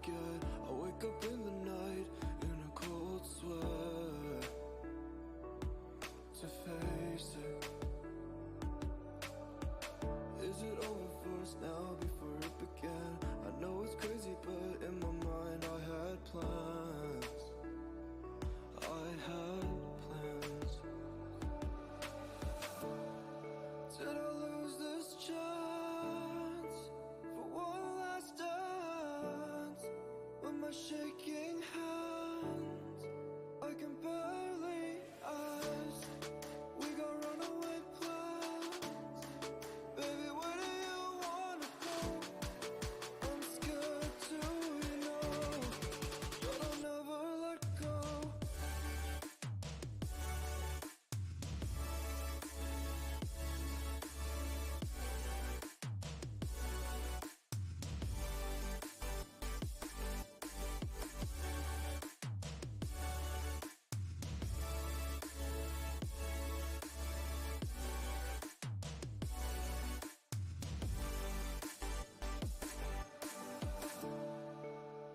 forget. I wake up in the night in a cold sweat to face it. Is it over first now before it began? I know it's crazy, but in my mind I had plans. I had plans. Did I lose this chance for one last dance? With my shaking hands, I can barely ask. We got runaway plans. Baby, where do you wanna go? I'm scared to, you know, but I'll never let go.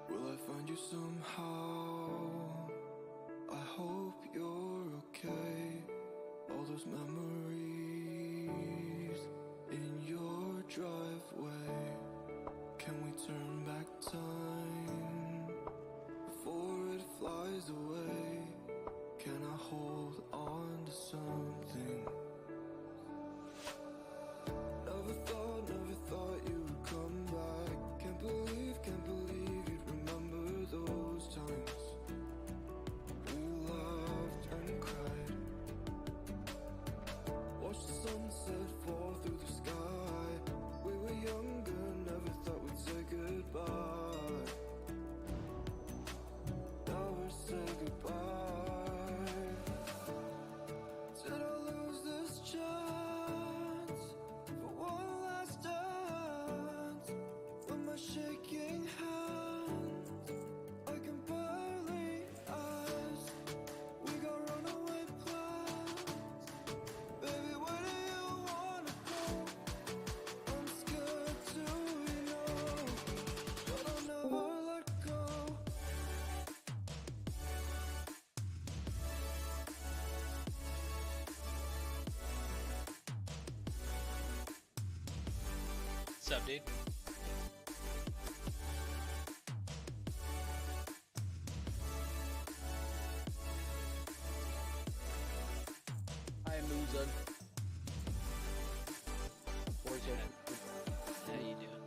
Will I find you somehow? I hope you're okay. All those memories in your driveway. Can we turn back time before it flies away? Can I hold on to something? Never thought you would come back. Can't believe you'd remember those times. We laughed and cried. Watched the sunset fall through the sky. We were younger, never thought we'd say goodbye. Now we say goodbye. Did I lose this chance for one last dance? With my shaking hands, I can barely ask. We got runaway plans. Baby, where do you wanna go? I'm scared to, you know, but I'll never let go. What's up, dude? I am Luzon. How you doing?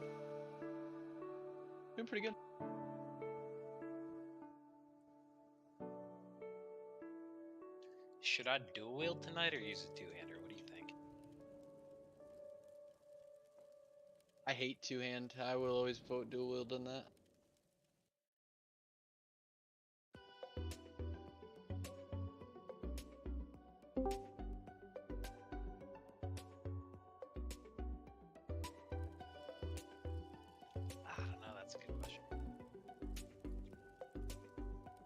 Doing pretty good. Should I dual wield tonight or use a two-hander? What do you think? I hate two-hand. I will always vote dual wield on that. I don't know. That's a good question.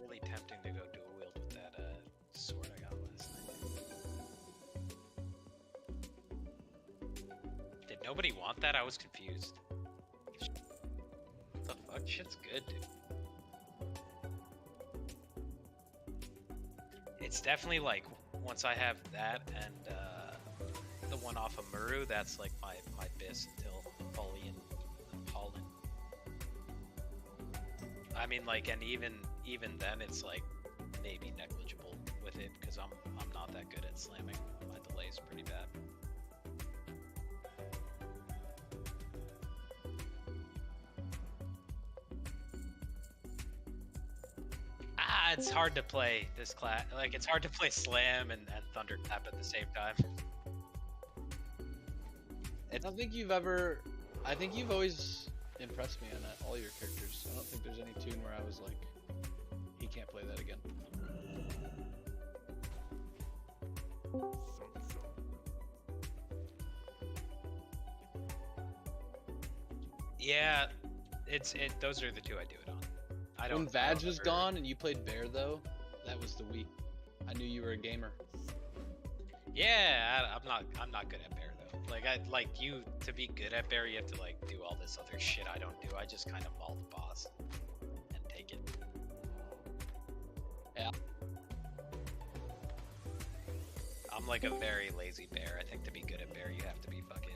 Really tempting to go dual wield with that sword I got last night. Did nobody want that? I was confused. What the fuck? Shit's good, dude. It's definitely like once I have that and the one off of Muru, that's like my bis until Napoleon. I mean, like, and even then, it's like maybe negligible with it because I'm not that good at slamming. My delay's pretty bad. It's hard to play this class. Like, it's hard to play Slam and Thunderclap at the same time. I don't think you've ever. I think you've always impressed me on all your characters. I don't think there's any tune where I was like, he can't play that again. Yeah, those are the two I do it on. I don't. When Vag was gone and you played Bear though, that was the week. I knew you were a gamer. Yeah, I'm not good at Bear though. Like you to be good at Bear, you have to like do all this other shit I don't do. I just kind of maul the boss. like a very lazy bear. I think to be good at bear, you have to be fucking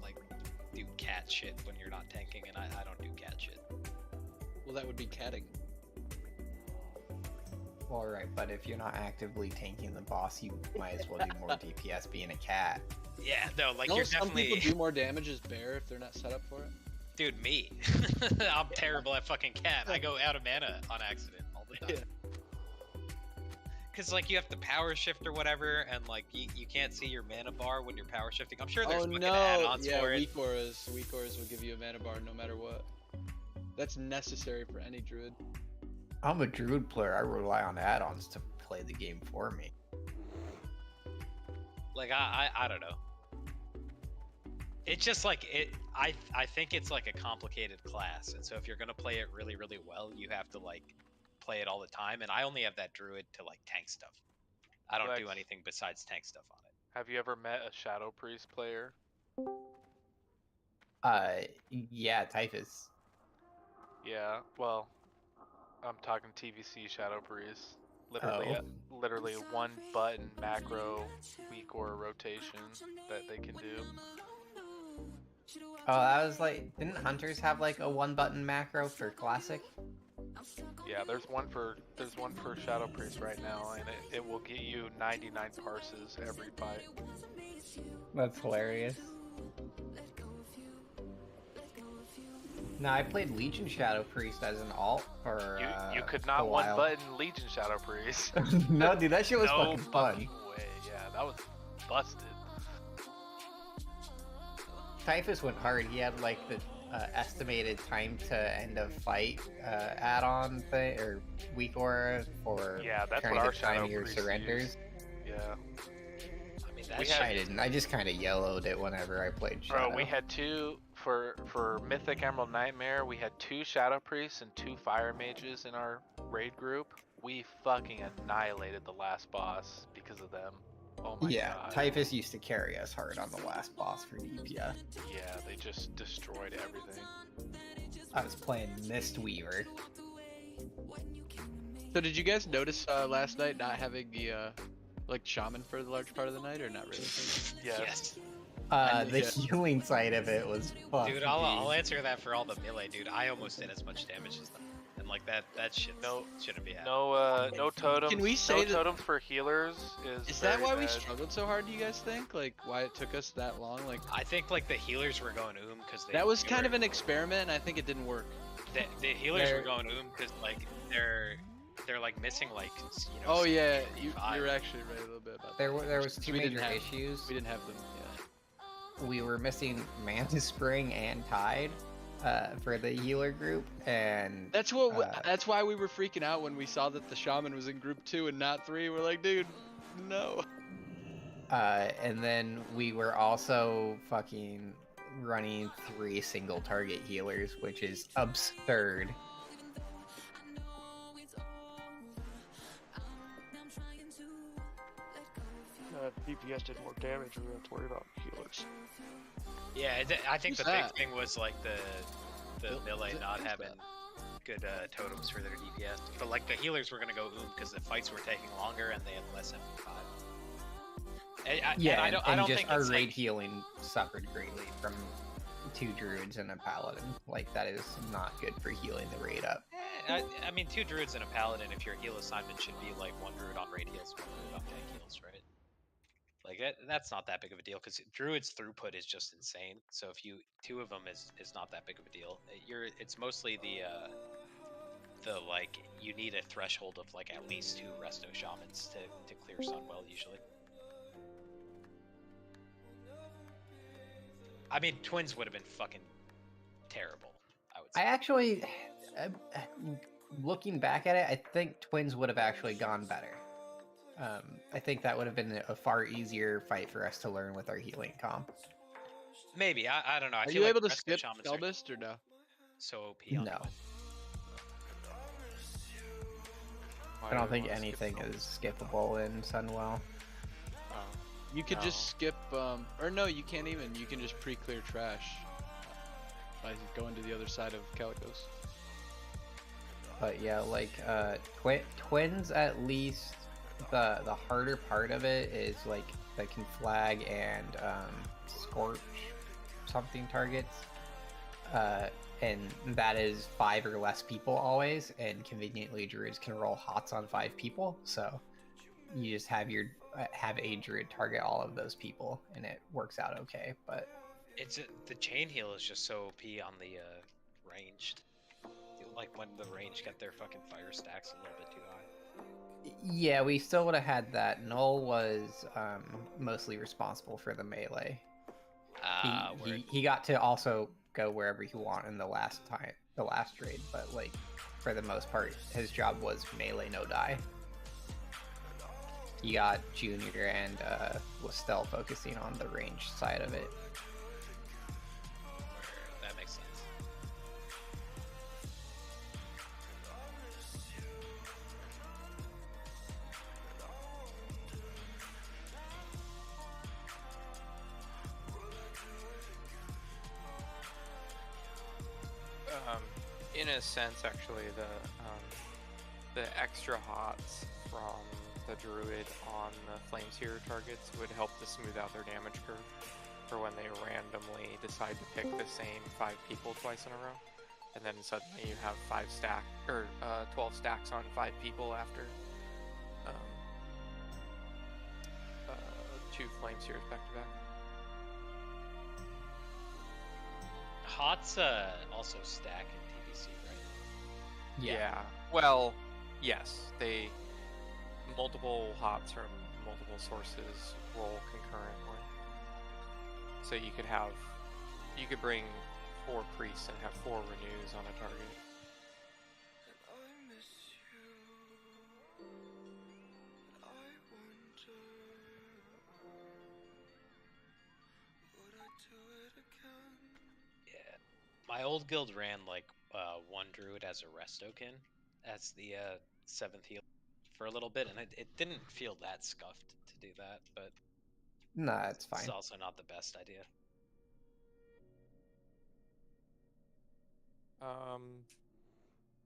like do cat shit when you're not tanking, and I don't do cat shit. Well, that would be catting. Well, right, but if you're not actively tanking the boss, you might as well do more DPS being a cat. Yeah, no, like No, you're some definitely, people do more damage as bear if they're not set up for it. dude. Me, I'm terrible at fucking cat. I go out of mana on accident all the time. Cause like you have to power shift or whatever, and like you can't see your mana bar when you're power shifting. I'm sure there's fucking add-ons yeah, for it. weak auras will give you a mana bar no matter what. That's necessary for any druid. I'm a druid player. I rely on add-ons to play the game for me. Like I don't know. It's just like it. I think it's like a complicated class, and so if you're gonna play it really really well, you have to like play it all the time. And I only have that druid to like tank stuff. I don't do anything besides tank stuff on it. Have you ever met a Shadow Priest player? Yeah, Typhus. Yeah, well, I'm talking TBC Shadow Priest. Literally one button macro weak or rotation that they can do. Oh, that was like, didn't Hunters have like a one button macro for Classic? Yeah, there's one for Shadow Priest right now, and it will get you 99 parses every fight. That's hilarious. No, I played Legion Shadow Priest as an alt for You could not a one while. button Legion Shadow Priest. No, dude, that shit was No fucking fun. way. Yeah, that was busted. Typhus went hard. He had like the estimated time to end of fight add-on thing or weak aura for That's trying what to our get time Shadow of your Priest surrenders. used. Yeah. I mean We that's had- I didn't. I just kind of yellowed it whenever I played Shadow. Bro, we had two for Mythic Emerald Nightmare. We had 2 Shadow Priests and 2 Fire Mages in our raid group. We fucking annihilated the last boss because of them. Oh my god. Typhus used to carry us hard on the last boss for DPS. Yeah, they just destroyed everything. I was playing Mistweaver. So did you guys notice last night not having the like shaman for the large part of the night, or not really? Yes. The healing side of it was fucking. Dude, I'll answer that for all the melee, dude. I almost did as much damage as them, and like that shit shouldn't be happening. No totems. Can we say no that- totems for healers Is that very why we bad. struggled so hard? Do you guys think? Like why it took us that long? Like I think like the healers were going because that was kind of an experiment, and I think it didn't work. the healers They're- were going because like they're like missing like Oh yeah, five. you're actually right a little bit about that. There was two We didn't major have- issues. We didn't have them. Yeah. We were missing Mana Spring and Tide for the healer group, and That's what. That's why we were freaking out when we saw that the shaman was in group 2 and not 3. We're like, dude, no. and then we were also fucking running 3 single target healers, which is absurd. DPS did more damage, we don't have to worry about healers. Yeah, I think Who's the that? big thing was like the melee Who's not that? having good totems for their DPS, but like the healers were gonna go because the fights were taking longer and they had less MP5. Yeah, I don't just think our it's raid like, healing suffered greatly from 2 druids and a paladin. Like, that is not good for healing the raid up. I mean 2 druids and a paladin. If your heal assignment should be like 1 druid on raid heals, 1 druid on tank heals, right? Like that's not that big of a deal because druid's throughput is just insane. So if you 2 of them is not that big of a deal. It's mostly the like you need a threshold of like at least 2 resto shamans to clear Sunwell usually. I mean twins would have been fucking terrible. I would say. I actually, looking back at it, I think twins would have actually gone better. I think that would have been a far easier fight for us to learn with our healing comp. Maybe I don't know. I Are feel you like able to resto skip shamans are Spellbist or no? so OP on No. twins. Why I do don't we think wanna skip anything them? is skippable in Sunwell. You could No. just skip, or no, you can't even. You can just pre-clear trash by going to the other side of Calicos. But yeah, like twins at least the harder part of it is like the conflag and scorch something targets, and that is 5 or less people always, and conveniently druids can roll hots on 5 people, so you just have a druid target all of those people and it works out okay. But the chain heal is just so OP on the ranged. Like when the range get their fucking fire stacks a little bit too high. yeah, we still would have had that. Null was mostly responsible for the melee. He got to also go wherever he wanted in the last raid, but like for the most part his job was melee no die. He got Junior and was still focusing on the range side of it. That makes sense. In a sense, actually, the extra hots from the druid on the Flameseer targets would help to smooth out their damage curve for when they randomly decide to pick the same 5 people twice in a row, and then suddenly you have 12 stacks on 5 people after 2 Flameseers back to back. Hots also stack in TBC, right? Yeah. Well, yes, they multiple hots from multiple sources roll concurrently. So you could bring 4 priests and have 4 renews on a target. My old guild ran like 1 druid as a restokin as the 7th heal for a little bit, and it didn't feel that scuffed to do that, but No, it's fine. It's also not the best idea.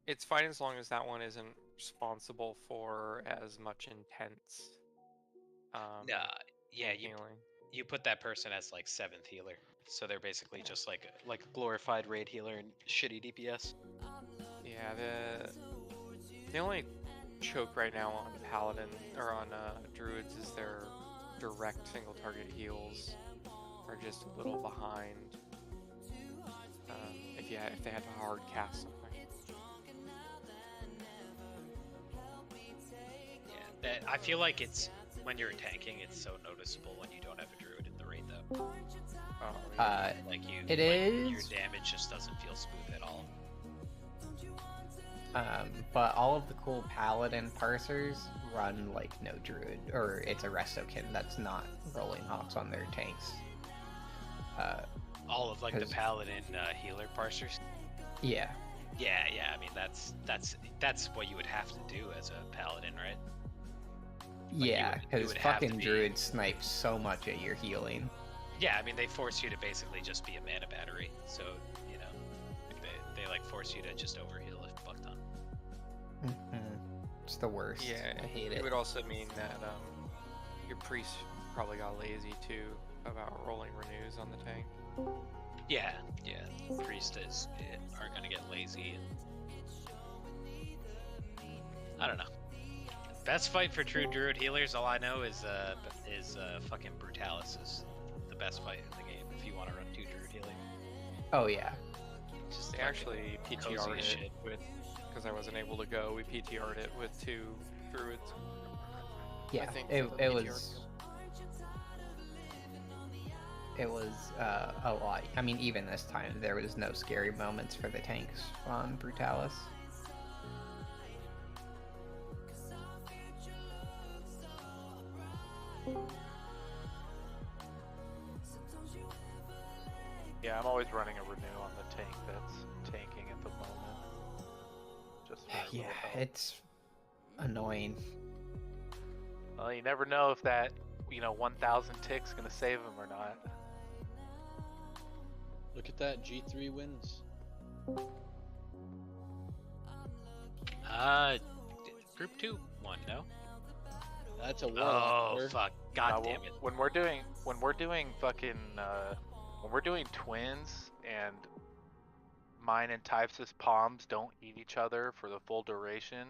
It's fine as long as that one isn't responsible for as much intense. Yeah, you put that person as like 7th healer, so they're basically just like a glorified raid healer and shitty DPS. Yeah, the only choke right now on paladin or on druids is their direct single target heals are just a little behind. If they had to hard cast something. Yeah, I feel like it's when you're tanking, it's so noticeable when you don't have a druid in the raid, though. Is your damage just doesn't feel smooth at all. But all of the cool paladin parsers run like no druid, or it's a restokin that's not rolling hops on their tanks. All of like the paladin healer parsers. Yeah. Yeah. I mean that's what you would have to do as a paladin, right? Like yeah, because fucking druids snipe so much at your healing. Yeah, I mean they force you to basically just be a mana battery, so you know they like force you to just overheal a fuck ton. It's the worst. Yeah, I hate it. It would also mean that your priest probably got lazy too about rolling renews on the tank. Yeah. Priestess are gonna get lazy. I don't know. Best fight for true druid healers, all I know is fucking Brutalis is the best fight in the game if you want to run 2 druid healing. Oh yeah. Just actually PTR'd it with, because I wasn't able to go, we PTR'd it with 2 druids. Yeah, it was a lot. I mean, even this time, there was no scary moments for the tanks on Brutalis. Yeah, I'm always running a renew on the tank that's tanking at the moment. Just yeah, it's annoying. Well, you never know if that 1,000 tick's gonna save him or not. Look at that, G3 wins. Group 2 won, no? That's a warlock. Oh sir. fuck! God Well, damn it! when we're doing twins and mine and Typhus palms don't eat each other for the full duration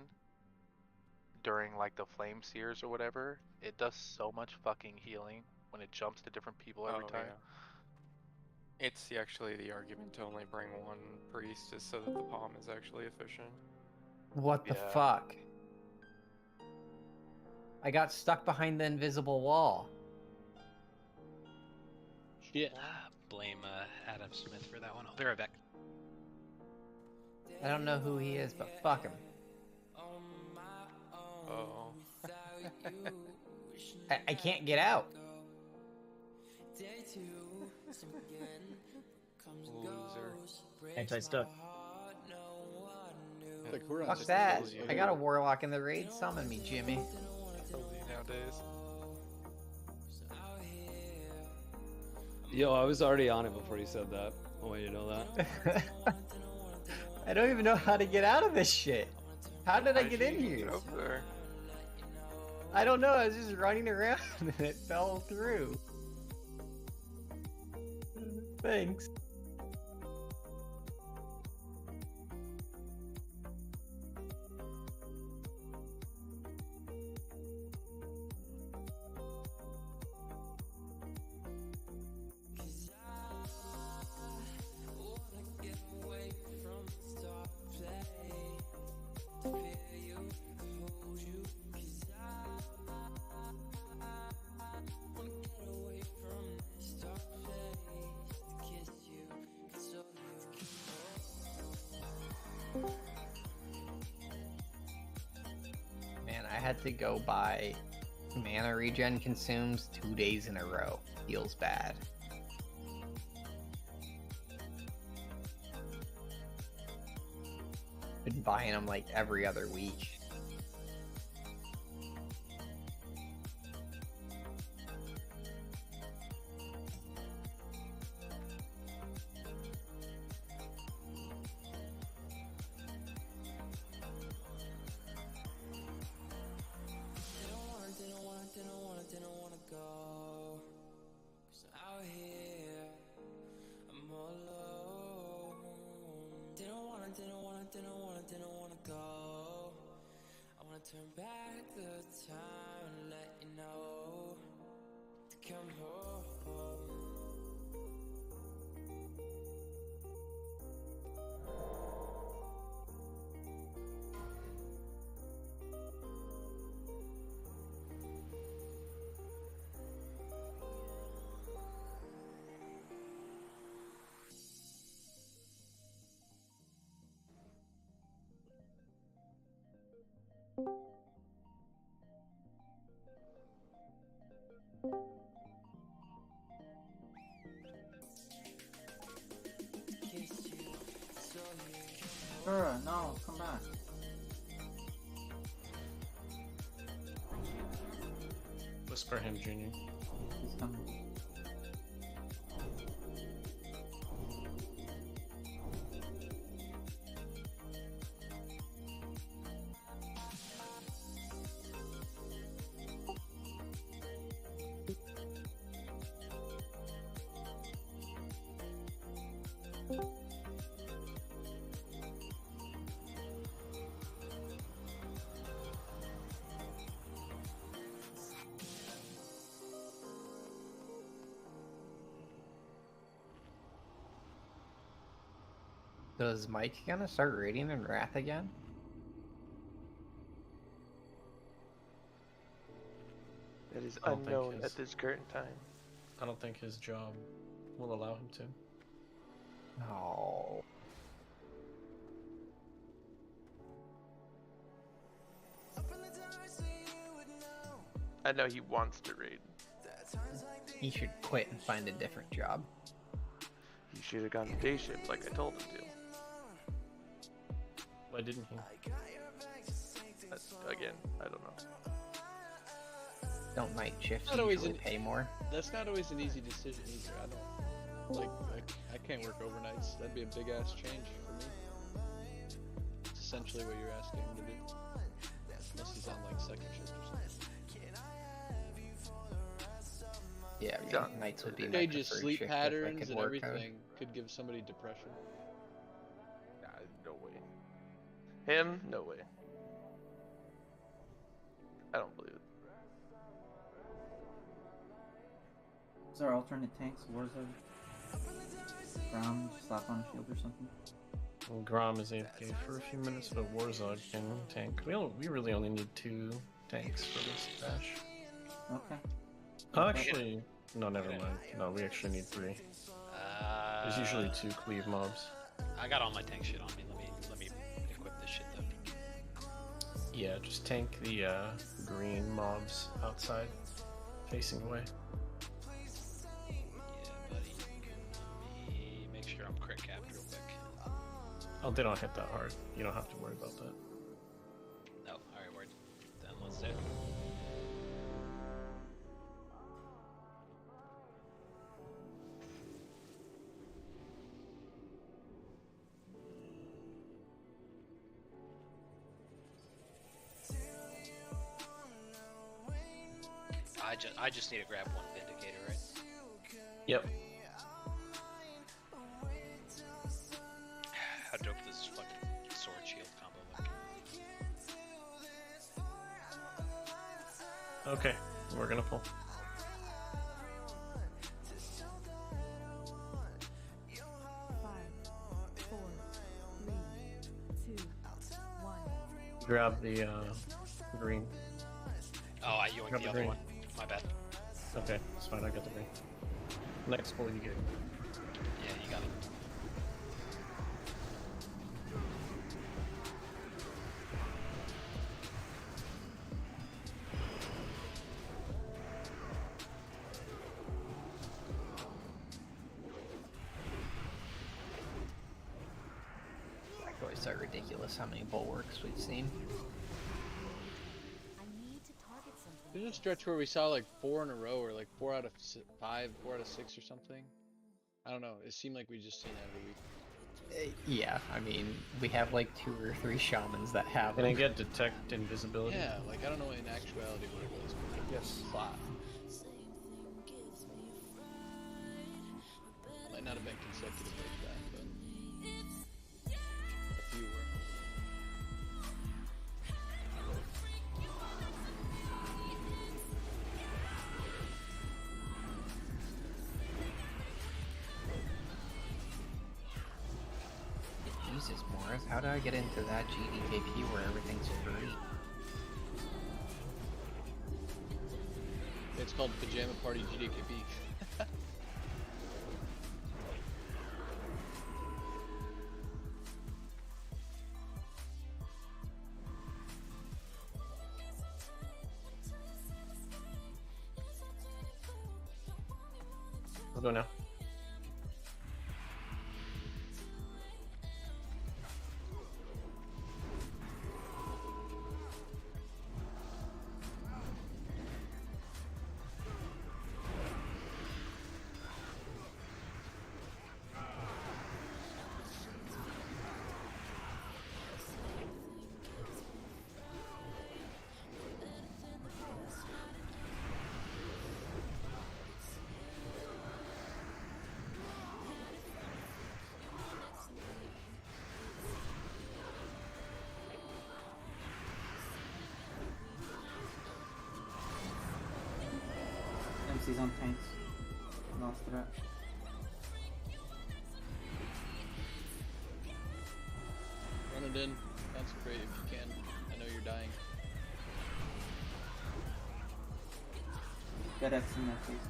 during like the flame sears or whatever, it does so much fucking healing when it jumps to different people every time. Yeah. It's actually the argument to only bring one priest just so that the palm is actually efficient. What the Yeah. fuck? I got stuck behind the invisible wall. Shit. Blame Adam Smith for that one. I'll be right back. I don't know who he is, but fuck him. Oh. I can't get out. Loser. Anti-stuck. Like, we're on Fuck just that. kills you. I got a warlock in the raid. Summon me, Jimmy. Nowadays. Yo, I was already on it before you said that. I want you to know that. I don't even know how to get out of this shit. How did I How'd get in you here? Up there. I don't know. I was just running around and it fell through. Thanks. Man, I had to go buy mana regen consumes 2 days in a row. Feels bad. Been buying them like every other week. Turn back the time and let you know to come home. No, come back. Whisper him, Junior. He's coming. So is Mike gonna start raiding in Wrath again? It is I don't think unknown his- at this current time. I don't think his job will allow him to. Oh. I know he wants to raid. He should quit and find a different job. He should have gone to day shift like I told him to. Why didn't he? Again, I don't know. Don't night shifts Not always usually an- pay more? That's not always an easy decision either. I don't like. I can't work overnights. That'd be a big ass change for me. It's essentially what you're asking him to do, unless he's on like second shift or something. Yeah, I mean, Yeah. knights would be my Changes preferred sleep chick that patterns could and work everything could give somebody depression. Nah, no way. Him? No way. I don't believe it. Is there alternate tanks? Warzone? Grom, slap on a shield or something? Well, Grom is AFK for a few minutes, but Warzog can tank. We really only need 2 tanks for this dash. Okay. Oh, actually, no, never mind. No, we actually need 3. There's usually 2 cleave mobs. I got all my tank shit on me. Let me equip this shit though. Yeah, just tank the green mobs outside, facing away. Yeah, buddy. Let me make sure I'm crit capped real quick. Oh, they don't hit that hard. You don't have to worry about that. No, alright, word. Then let's do it. I just need to grab one Vindicator, right? Yep. How dope does this fucking sword shield combo look? Okay, we're gonna pull. Grab the green. Oh, I yoinked Grab the the other green. one. My bad. Okay, it's fine. I got the green. Next pull you get. Yeah, you got it. It's always so ridiculous how many bulwarks we've seen. There's a stretch where we saw like 4 in a row, or like 4 out of 5, 4 out of 6 or something. I don't know. It seemed like we just seen that every week. Yeah, I mean, we have like 2 or 3 shamans that have Can I them. get detect invisibility? Yeah, like I don't know in actuality what it was. But Yes. 5. Might not have been consecutive like that, but a few were. Jesus, Morris, how do I get into that GDKP where everything's free? It's called Pajama Party GDKP. I'll go now. MC's on tanks. Lost threat. Run it in. Consecrate if you can. I know you're dying. Get X in that case.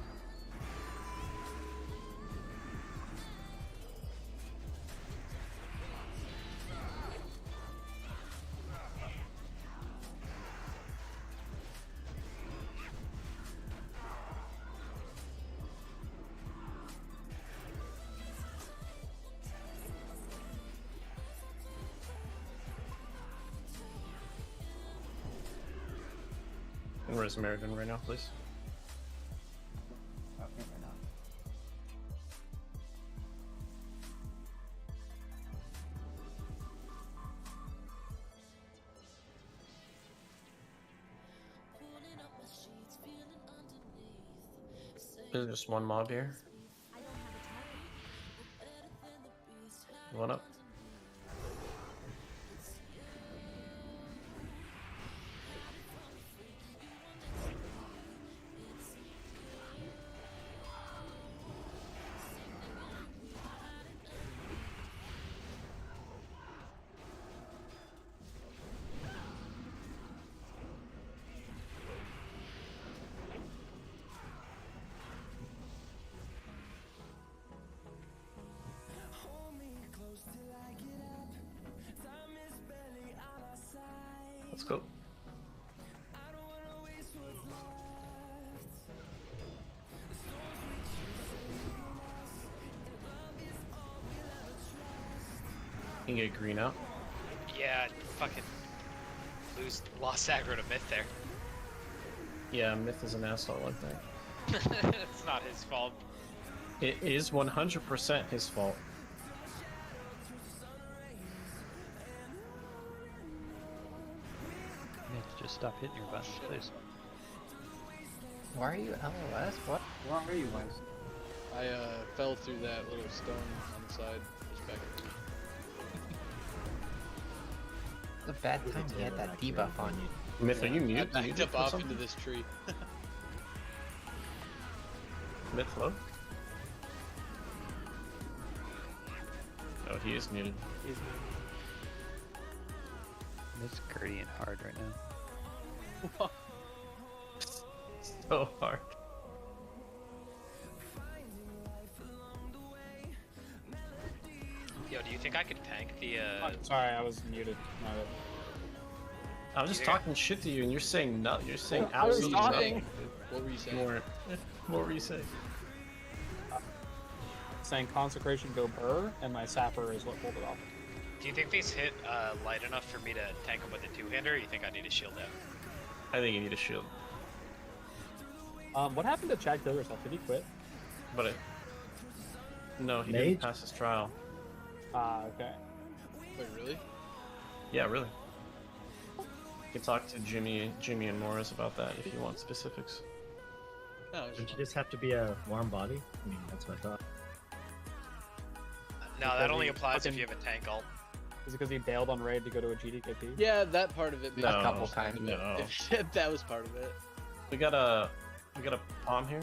And where's Meriden right now, please? Okay, right now. There's just one mob here. One up. Let's go. You can get green out. Yeah, fucking lost aggro to Myth there. Yeah, Myth is an asshole like that. It's not his fault. It is 100% his fault. Just stop hitting your buttons, please. Why are you LOS? What? Where are you, Wise? I fell through that little stone on the side. Just back. It's a bad time to get that debuff on you. Myth, are you muted? I Muted jump for off something? into this tree. Myth, hello? Oh, he is muted. It's gradient hard right now. So hard. Yo, do you think I could tank the Sorry, I was muted. My bad. I was just talking shit to you, and you're saying nothing. You're saying I was absolutely talking. nothing. What were you saying? What were you saying? Saying consecration go burr, and my sapper is what pulled it off. Do you think these hit light enough for me to tank them with a two-hander, or you think I need a shield out? I think you need a shield. What happened to Chad Kill Yourself? Did he quit? But no, he Mage? didn't pass his trial. Okay. Wait, really? Yeah, really. You can talk to Jimmy and Morris about that if you want specifics. No, Don't you just have to be a warm body? I mean, that's what I thought. No, that only applies if you have a tank ult. Is it because he bailed on raid to go to a GDKP? Yeah, that part of it. No, A couple times. No. If that was part of it. We got a palm here.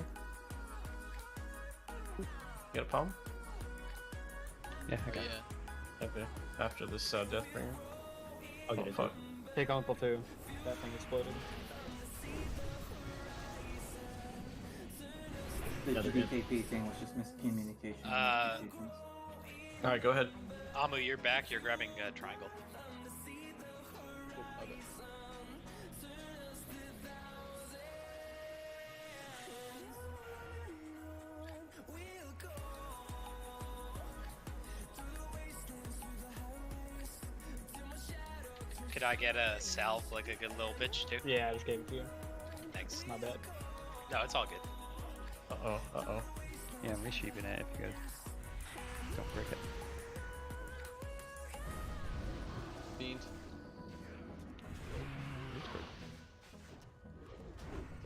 You got a palm? Yeah, I got it. Yeah. Okay. After this Deathbringer. I'll Oh get it. fuck. Take Uncle 2. That thing exploded. The Yeah, they're good. GDKP thing was just miscommunication. All right, go ahead. Amu, you're back. You're grabbing triangle. Okay. Could I get a salve like a good little bitch too? Yeah, I just gave it to you. Thanks. My bad. No, it's all good. Uh-oh. Yeah, I'm resheeping it if you guys don't break it. Fiend.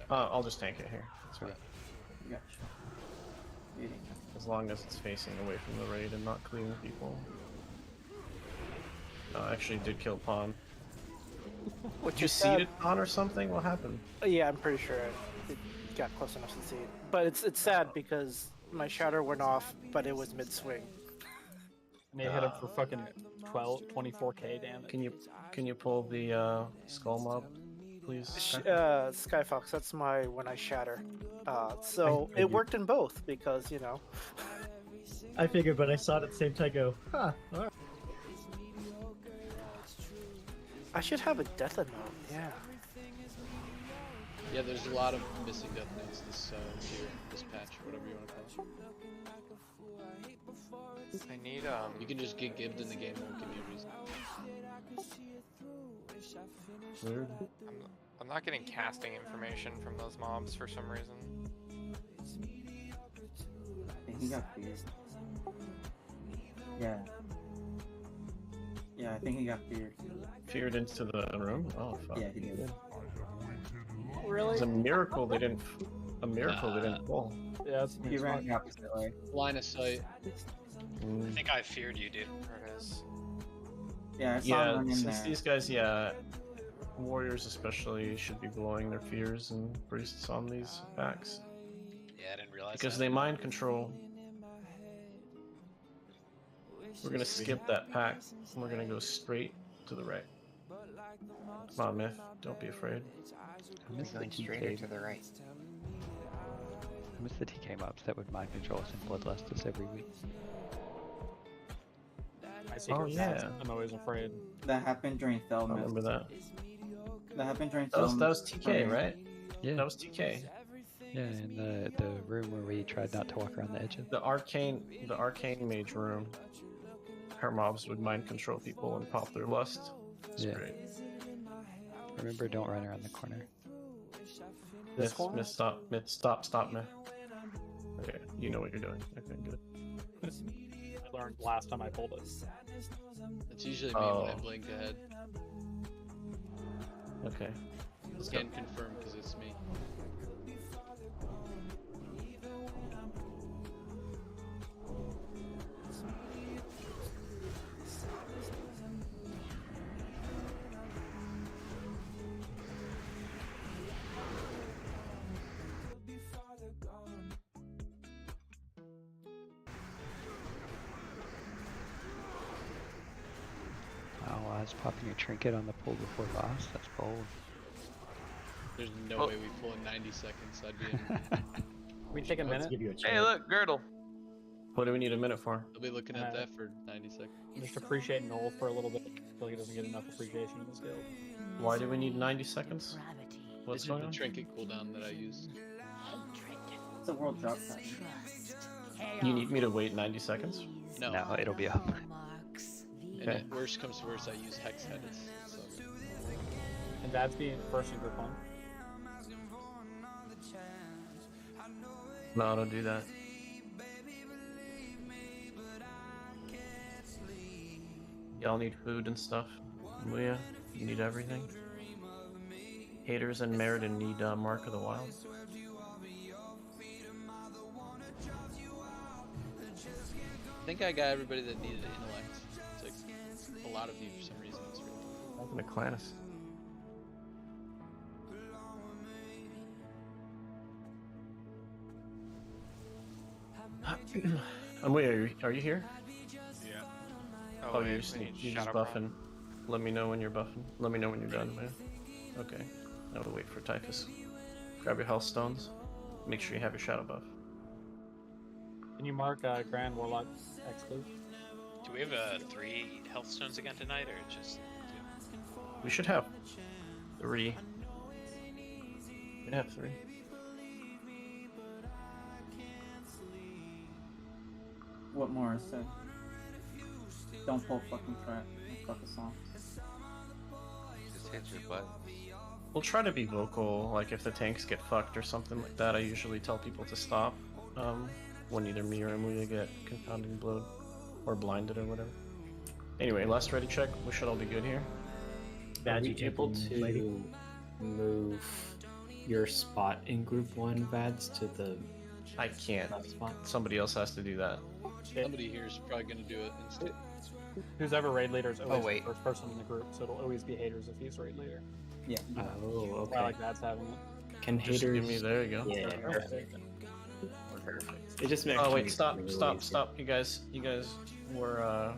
I'll just tank it here. That's right. Gotcha. Eating. As long as it's facing away from the raid and not clearing people. Actually did kill Pawn. What Did you seeded Pawn or something? What happened? Yeah, I'm pretty sure it got close enough to see it. But it's sad because my shatter went off, but it was mid-swing. And they hit him for fucking 24k damage. Can you pull the skull mob, please? Skyfox, that's my when I shatter. So it worked in both because, you know. I figured, but I saw it at the same time. Go, huh? All right. I should have a death note, yeah. Yeah, there's a lot of missing death notes this tier, this patch, whatever you want to call it. I need You can just get gibbed in the game, won't give you a reason. Weird. I'm not getting casting information from those mobs for some reason. I think he got feared. Yeah. Yeah, I think he got feared. Feared into the room? Oh fuck. Yeah, he did. Really? It's a miracle they didn't. A miracle they didn't pull. Yeah, that's He ran the opposite way. Line of sight. I think I feared you, dude. There it is. Yeah, I saw him Yeah, run in since there. these guys, warriors especially should be blowing their fears and priests on these packs Yeah, I didn't realize because that. they mind control. We're gonna skip that pack and we're gonna go straight to the right. Come on, Myth, don't be afraid. I miss the Going straighter TK. to the right. I miss the TK mobs that would mind control us and bloodlust us every week. My secret yeah. I'm always afraid. That happened during I Felmist. remember that. That happened during That was Felmist. TK, right? Yeah. That was TK. Yeah, in the room where we tried not to walk around the edges. The arcane mage room. Her mobs would mind control people and pop their lust. It's Yeah. great. Remember, don't run around the corner. Myth, stop, Myth. Okay, you know what you're doing. Okay, good. I learned last time I pulled it. It's usually me when I blink ahead. Okay. Can't confirm because it's me. Oh, I was popping a trinket on the pull before boss. That's bold. There's no way we pull in 90 seconds. I'd be in. We take a minute. Give you a chance. Hey, look, girdle. What do we need a minute for? I'll be looking at that for 90 seconds. Just appreciate Noel for a little bit. I feel like he doesn't get enough appreciation in this guild. Why do we need 90 seconds? What's It's going the on? trinket cooldown that I used. It's a world drop pack. You need me to wait 90 seconds? No. No, it'll be up. And if worst comes to worst, I use hex head. So And that's being first in group one. No, don't do that. Y'all need food and stuff. Leah, you need everything. Haters and Meriden need Mark of the Wild. I think I got everybody that needed intellect. It's like a lot of you for some reason. It's really Welcome to Clannis. Wait, are you here? Yeah. Oh, wait, you're just Shadow buffing. Let me know when you're buffing. Let me know when you're done, man. Okay. Now we'll wait for Typhus. Grab your health stones. Make sure you have your shadow buff. Can you mark Grand Warlock exclude? Do we have 3 health stones again tonight, or just 2? We should have 3. We'd have 3. What Morris said. Don't pull fucking track. Fuck a song. Just hit your butt. We'll try to be vocal, like if the tanks get fucked or something like that, I usually tell people to stop when either me or Emily get confounding blowed or blinded or whatever. Anyway, last ready check, we should all be good here. Are we able to move your spot in group 1, Vads, to the... I can't. Spot? Somebody else has to do that. Somebody here is probably going to do it instead. Who's ever raid leader is always wait. the first person in the group, so it'll always be haters if he's raid leader. Yeah. Oh, okay. I like that's having it. Can Just haters... give me, there you go. Yeah, Perfect. perfect. It just makes Oh me wait, stop, really stop, lazy. stop. You guys we're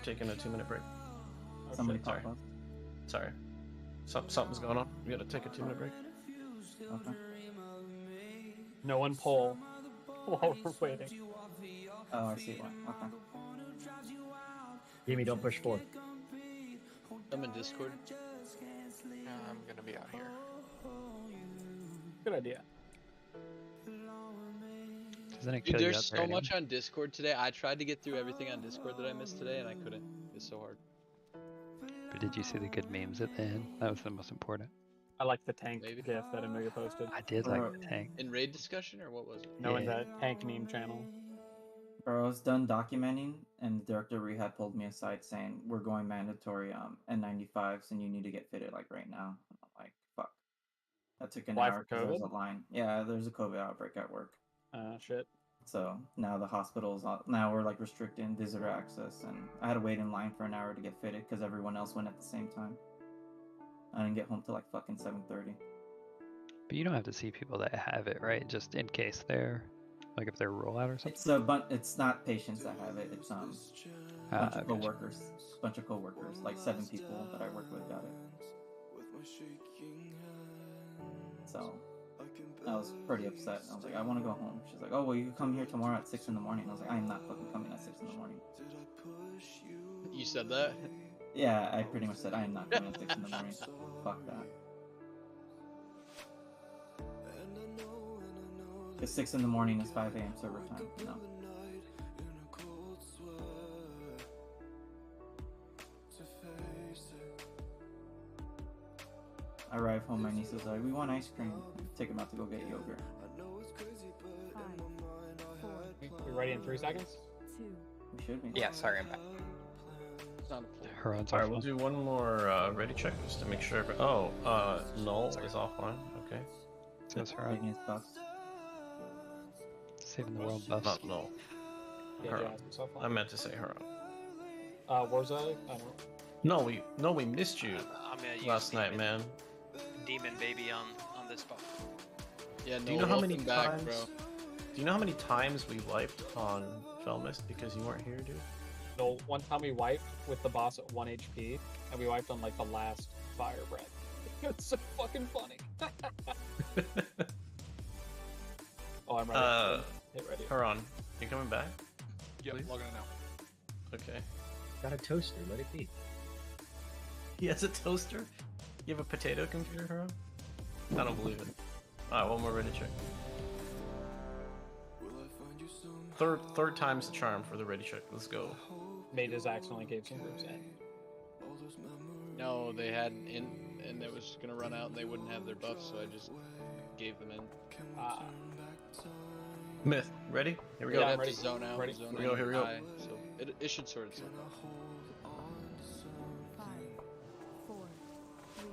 taking a 2-minute break. Somebody Sorry. pop up. Sorry. Something's going on. We gotta take a 2-minute break. Okay. No one pull while we're waiting. Oh, I see one. Okay. Jimmy, don't push forward. I'm in Discord. I'm gonna be out here. Good idea. Doesn't it Dude, kill you there's out so there much on Discord today. I tried to get through everything on Discord that I missed today, and I couldn't. It's so hard. But did you see the good memes at the end? That was the most important. I like the tank Maybe. gif that Amiga posted. I did like the tank. In raid discussion, or what was it? No, in Yeah. the tank meme channel. Bro, I was done documenting, and the director of rehab pulled me aside saying, we're going mandatory N95s, and you need to get fitted, like, right now. And I'm like, fuck. That took an Why, hour for because there was COVID? a line. Yeah, there's a COVID outbreak at work. Shit. So now the hospitals, now we're like restricting visitor access, and I had to wait in line for an hour to get fitted because everyone else went at the same time. I didn't get home till like fucking 7:30. But you don't have to see people that have it, right? Just in case they're, like, if they're rollout or something. It's not patients that have it. It's bunch of coworkers. Bunch of coworkers, like 7 people that I work with got it. So I was pretty upset. I was like, I want to go home. She's like, oh well, you can come here tomorrow at 6 in the morning. I was like, I am not fucking coming at 6 in the morning. You said that? Yeah, I pretty much said I am not coming at 6 in the morning. Fuck that. Because 6 in the morning is 5 a.m. server time. No. I arrive home, my niece is like, we want ice cream. Take him out to go get yogurt. We ready in 3 seconds? We should be. Yeah, sorry, I'm back. Alright, we'll do one more ready check just to make sure. Null is offline. Okay. Says Huron. Saving the world buffs. Not Null. Yeah, Huron. Jasmine's offline. I meant to say Huron. Where's I don't know. No, we missed you I'm gonna use last night, man. Demon baby on this buff. Yeah, Do you know how many times? Do you know how many times we wiped on Felmist because you weren't here, dude? No, one time we wiped with the boss at 1 HP, and we wiped on like the last fire breath. It's so fucking funny. Oh, I'm ready. Hit ready. Huron, you coming back? Yep, please? logging in now. Okay. Got a toaster, let it be. He has a toaster? You have a potato computer, Huron? I don't believe it. Alright, one more ready check. Third time's the charm for the ready check. Let's go. Mages accidentally gave some groups in. No, they had in, and it was gonna run out, and they wouldn't have their buffs, so I just gave them in. Myth, ready? Here we go. You'd have to zone out. Ready? Zone Here we go, here we go. high, so it should sort itself out. 5, 4, 3.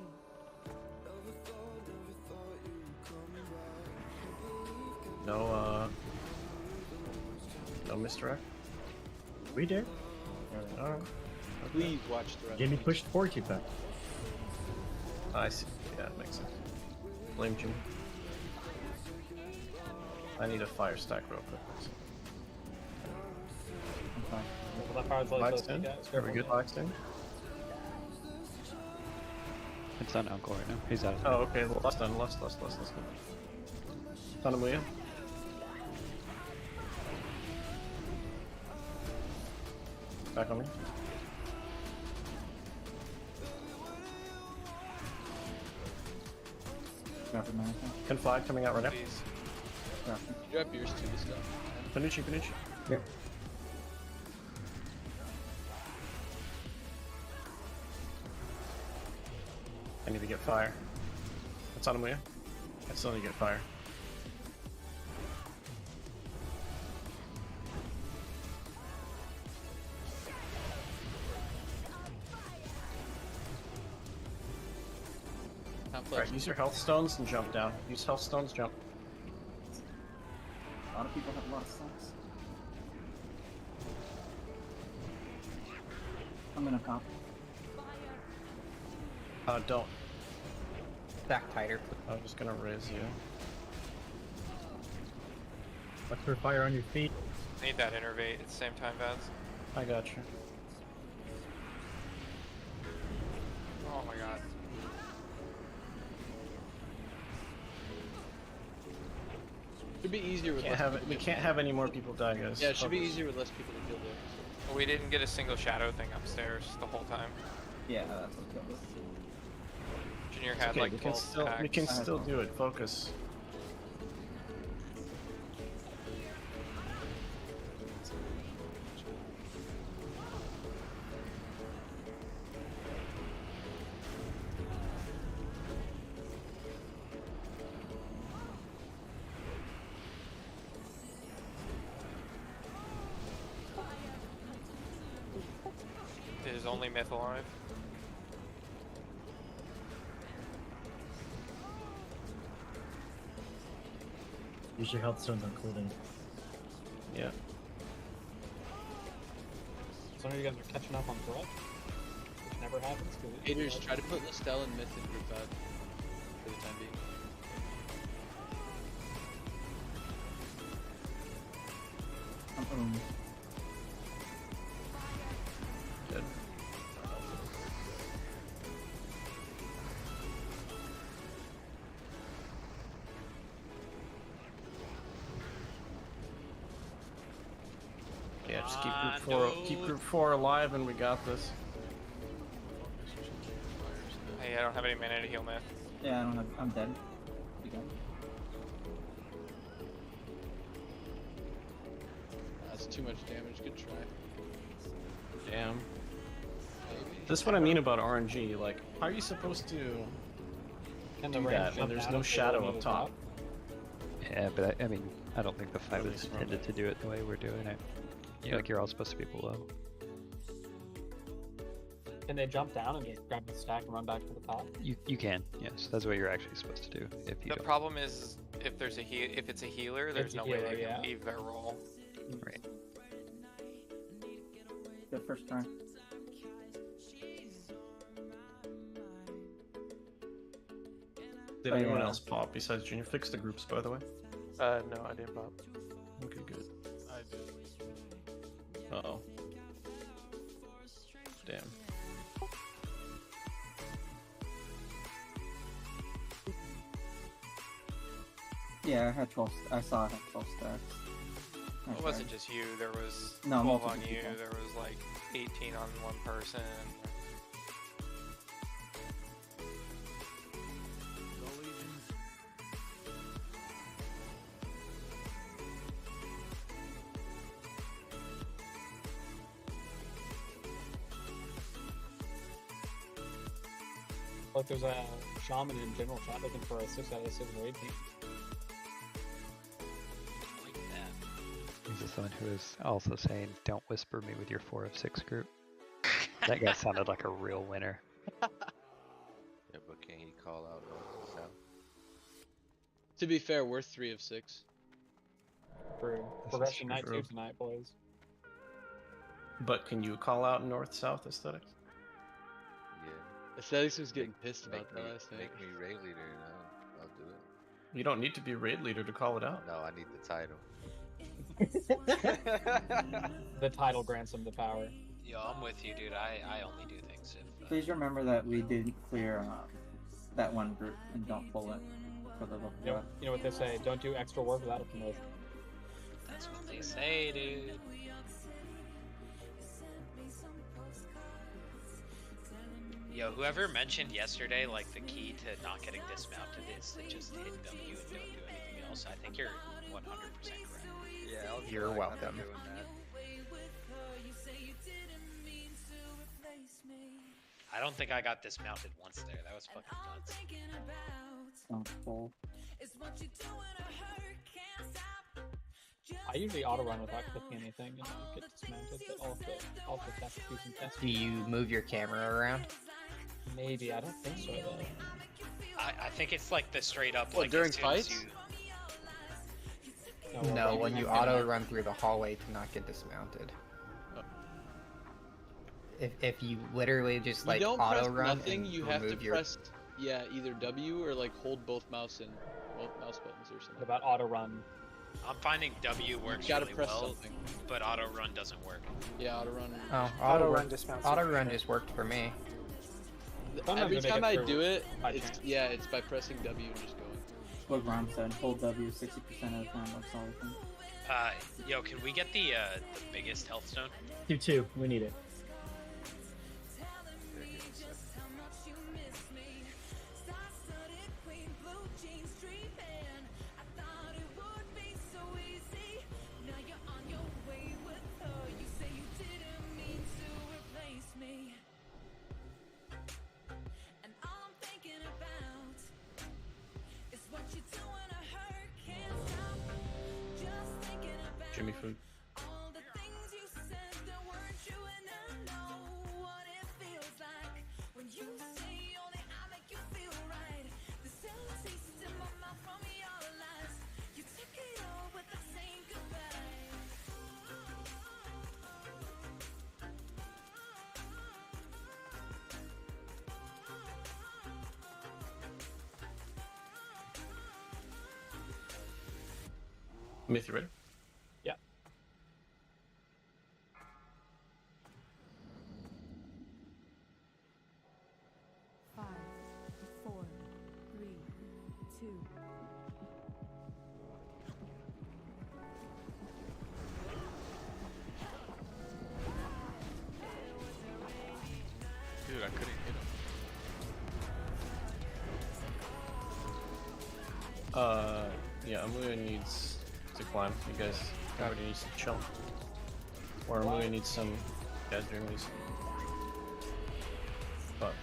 No misdirect? We did. Alright. Please watch the rest. Jimmy pushed forward too fast. I see. Yeah, it makes sense. Blame Jimmy. I need a fire stack real quick. I'm fine. Well, that power's like Flags those in? guys. Are we good, flags in? It's on Uncle right now. He's out of Oh, okay. Less done. Less. Let's go. Tanamuya. Back on me. Grab the mannequin. Can flag coming out right now. Grab You drop yours to the stuff. Panucci. Yep. I need to get fire. That's Tanamuya. I still need to get fire. Alright, use your health stones and jump down. Use health stones, jump. A lot of people have a lot of stacks. I'm gonna cop. Don't. Stack tighter. I'm just gonna raise you. Watch for fire on your feet. Need that innervate at the same time, Vance. I got you. Oh my god. Should be easier with Can't less have it. people We to- can't have any more people die, guys. Yeah, it should be Focus. easier with less people to kill there. We didn't get a single shadow thing upstairs the whole time. Yeah, that's what killed us. Junior It's had okay, like we can 12 still attacks. we can still do it. Focus. Is only myth alive. Use your health stones included. Yeah. Some of you guys are catching up on threat, which never happens. Haters, try to put Listel and Myth in group 5 for the time being. Good. Yeah, just keep group 4 alive and we got this. Hey, I don't have any mana to heal Myth. Yeah, I don't have. I'm dead. We go. That's too much damage, good try. Damn. This is what I mean about RNG. Like, how are you supposed to do that when there's no shadow up top? Yeah, but I mean, I don't think the fight was intended to do it the way we're doing it. Yeah. Like, you're all supposed to be below. Can they jump down and just grab the stack and run back to the top? You can, yes. That's what you're actually supposed to do. If you The don't. problem is if there's a if it's a healer, there's no way they can leave their role. Right. Good first turn. Did Oh, anyone yeah. else pop besides Junior? Fix the groups, by the way. No, I didn't pop. Okay, good. I did. Uh-oh. Damn. Yeah, I had 12. I saw I had 12 stacks. It wasn't just you. There was No, 12 multiple on you. people. There was like 18 on one person. Like there's a shaman in general chat looking for a 6 out of 6 raid team. Is this someone who is also saying, "Don't whisper me with your 4 of 6 group"? That guy sounded like a real winner. Yeah, but can he call out north and south? To be fair, we're 3 of 6. True. Progression night 2 tonight, boys. But can you call out north-south aesthetics? Yeah. Aesthetics was getting pissed about that last night. Make me raid leader and I'll do it. You don't need to be raid leader to call it out. No, I need the title. The title grants him the power. Yo, I'm with you, dude. I only do things if. Please remember that we did clear that one group and don't pull it for the local. You know what they say? Don't do extra work without a promotion. That's what they say, dude. Yo, whoever mentioned yesterday, like, the key to not getting dismounted is to just hit W and don't do anything else. I think you're 100% correct. Yeah, You're welcome. I don't think I got dismounted once there. That was fucking nuts. Don't pull. I usually auto run without clicking anything and get dismounted, but I'll have to test do some tests. Do you move your camera around? Maybe, I don't think so though. I think it's like the straight up, What, like, during as soon as fights? No, when you auto run through the hallway to not get dismounted. If you literally just like you don't auto press run nothing, and you have to remove your press either W or like hold both mouse buttons or something. What about auto run? I'm finding W works gotta really press well, something. but auto run doesn't work. Yeah, auto run. Oh, Auto run dismounts. Auto run just worked for me. Sometimes Every they make time it I through do it, by it's chance. it's by pressing W and just going. What Ron said. Hold W 60% of the time works all the time. Yo, can we get the biggest health stone? 2-2. We need it. Jimmy food. Myth, you ready? Yeah. Five, 4, 3, 2. Dude, I couldn't hit him. Yeah, Amuya needs to climb. You guys, everybody needs to chill. Or Amuya needs some. You guys doing these. Fuck.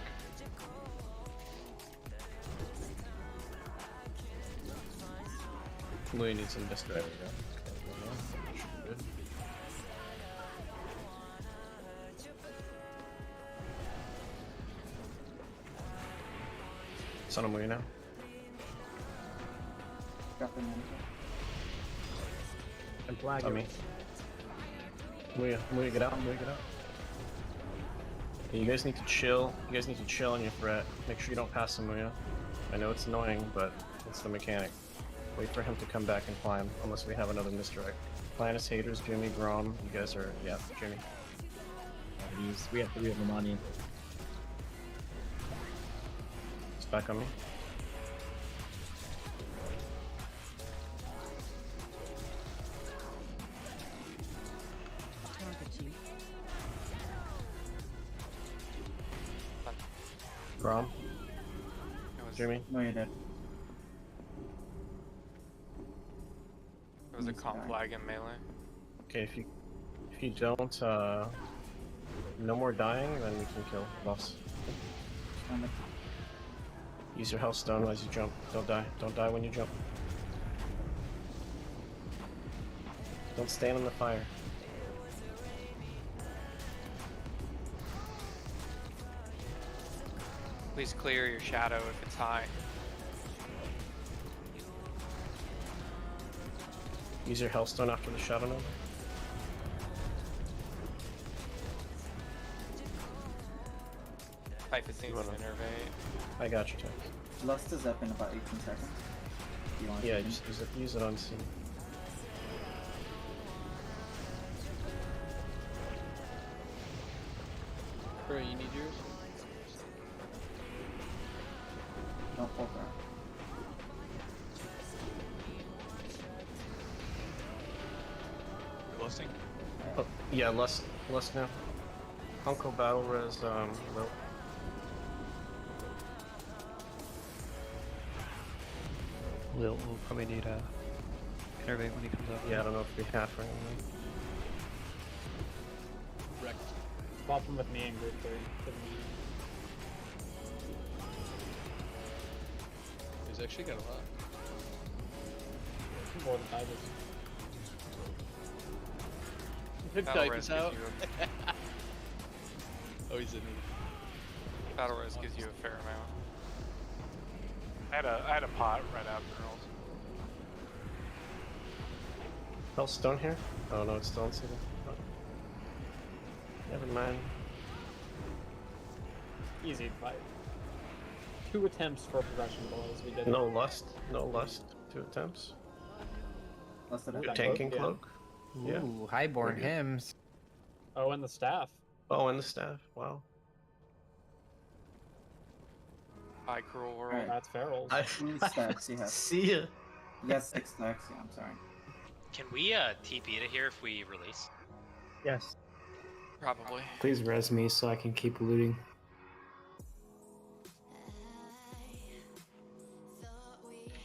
Amuya needs some distance. There we go. Should be good. It's on Amuya now. Got the ninja. And flag. On me. Amuya, get out. Amuya, get out. You guys need to chill. You guys need to chill on your threat. Make sure you don't pass Amuya. I know it's annoying, but it's the mechanic. Wait for him to come back and climb, unless we have another misdirect. Planus, haters, Jimmy, Grom. You guys are, yeah, Jimmy. We have 3 of them on you. It's back on me. Grom. Jimmy. No, you're dead. It was a comp flag in melee. Okay, if you don't, no more dying, then we can kill boss. Use your health stone as you jump. Don't die. Don't die when you jump. Don't stand in the fire. Please clear your shadow if it's high. Use your health stone after the shadow nova. Typhus needs to innervate. I got you, Typhus. Lust is up in about 18 seconds. You want Yeah, to just use it on C. Bro, you need yours? Don't pull that. Lusting? Oh, yeah, less now. Uncle Battle Res, low. We'll probably need a innervate when he comes up. Yeah, I don't know if we have for him. Wrecked. Swap him with me in group 3. He's actually got a lot. More than Typhus. Battle Type res is gives out. you Oh, he's in me. Battle res gives you a fair amount. I had a pot right after rolls. Health stone here? Oh no, it's still on ceiling. Oh. Never mind. Easy fight. 2 attempts for progression boys. We did No lust. No lust. 2 attempts. Lust it Good up. tanking cloak. Yeah. Ooh, highborn Very good. hymns. Oh, and the staff. Oh, and the staff. Wow. High cruel world. Alright. That's Ferals. How many stacks do you have? See ya. You got 6 stacks, yeah, I'm sorry. Can we TP to here if we release? Yes. Probably. Please res me so I can keep looting.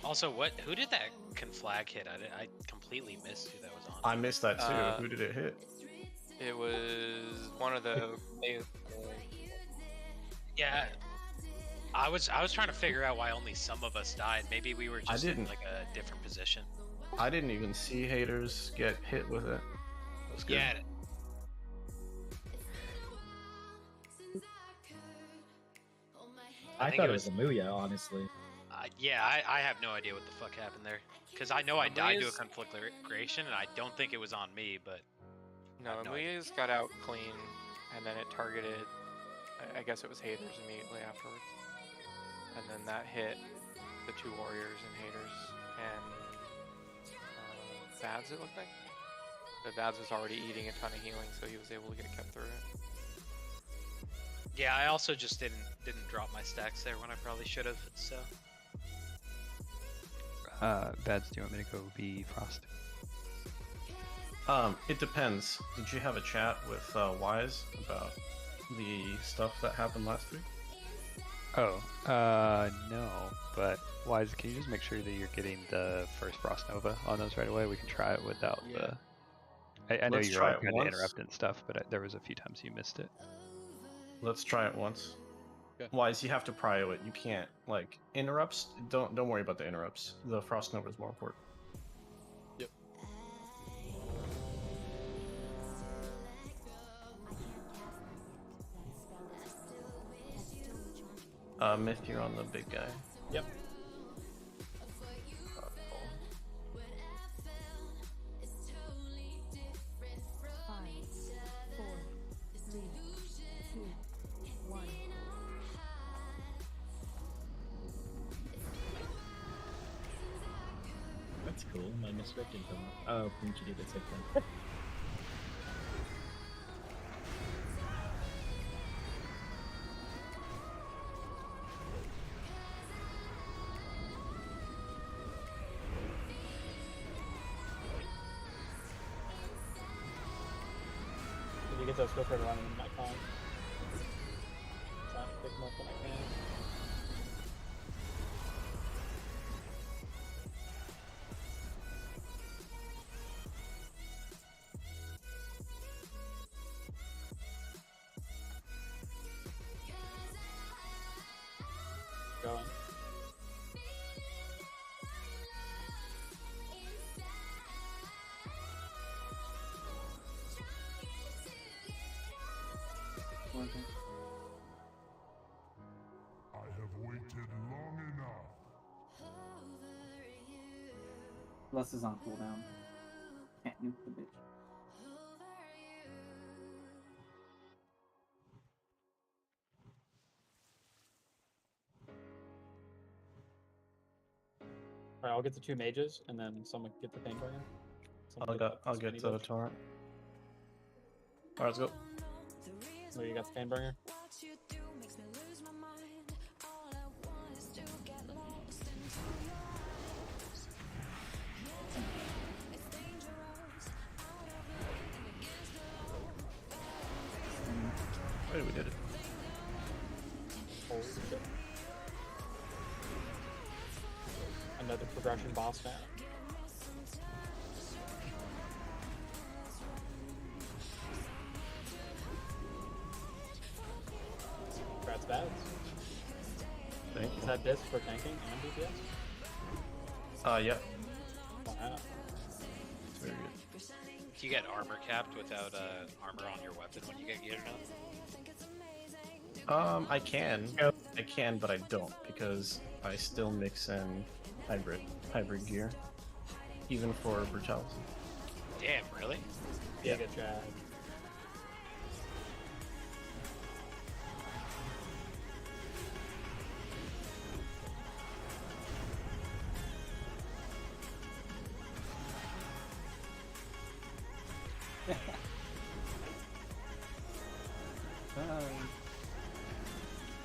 Also, who did that conflag hit? I completely missed who that was on. I missed that too. Who did it hit? It was one of the. Yeah, I was trying to figure out why only some of us died. Maybe we were just in didn't. like a different position. I didn't even see haters get hit with it. That was good. Yeah. I think thought it it was Amuya, honestly. Yeah, I have no idea what the fuck happened there. Because I know I died to a Amuya's- conflagration, and I don't think it was on me, but... No, no idea. Amuya's got out clean, and then it targeted. I guess it was haters immediately afterwards, and then that hit the 2 warriors and haters, and Vads, it looked like. But Vads was already eating a ton of healing, so he was able to get kept through it. Yeah, I also just didn't drop my stacks there when I probably should have. So. Vads, do you want me to go be Frost? It depends. Did you have a chat with Wise about the stuff that happened last week? Oh, no. But Wise, can you just make sure that you're getting the first Frost Nova on those right away? We can try it without the. I know Let's you're try all it kind of once. interrupting stuff, but there was a few times you missed it. Let's try it once. Okay. Wise, you have to prio it. You can't like interrupts. Don't worry about the interrupts. The Frost Nova is more important. Yep. Myth, you're on the big guy. Yep. That's cool. My misdirect didn't come up. Oh, from GD, that's okay. Can you get those quicker running in my phone? Trying to pick them up when I can. Going. I have waited long enough. Less is on cooldown. Can't nuke the bitch. Alright, I'll get the 2 mages, and then someone get the painbringer. I'll get the torrent. Alright, let's go. Oh, you got the painbringer? Hey, we did it. Holy shit. Another progression boss fan. Congrats, Bads. Thank you. Is that disc for tanking and DPS? Yeah. Wow. It's very good. Do you get armor capped without armor on your weapon when you get geared up? I can, but I don't because I still mix in hybrid gear, even for brutality. Damn, really? Yeah, good job.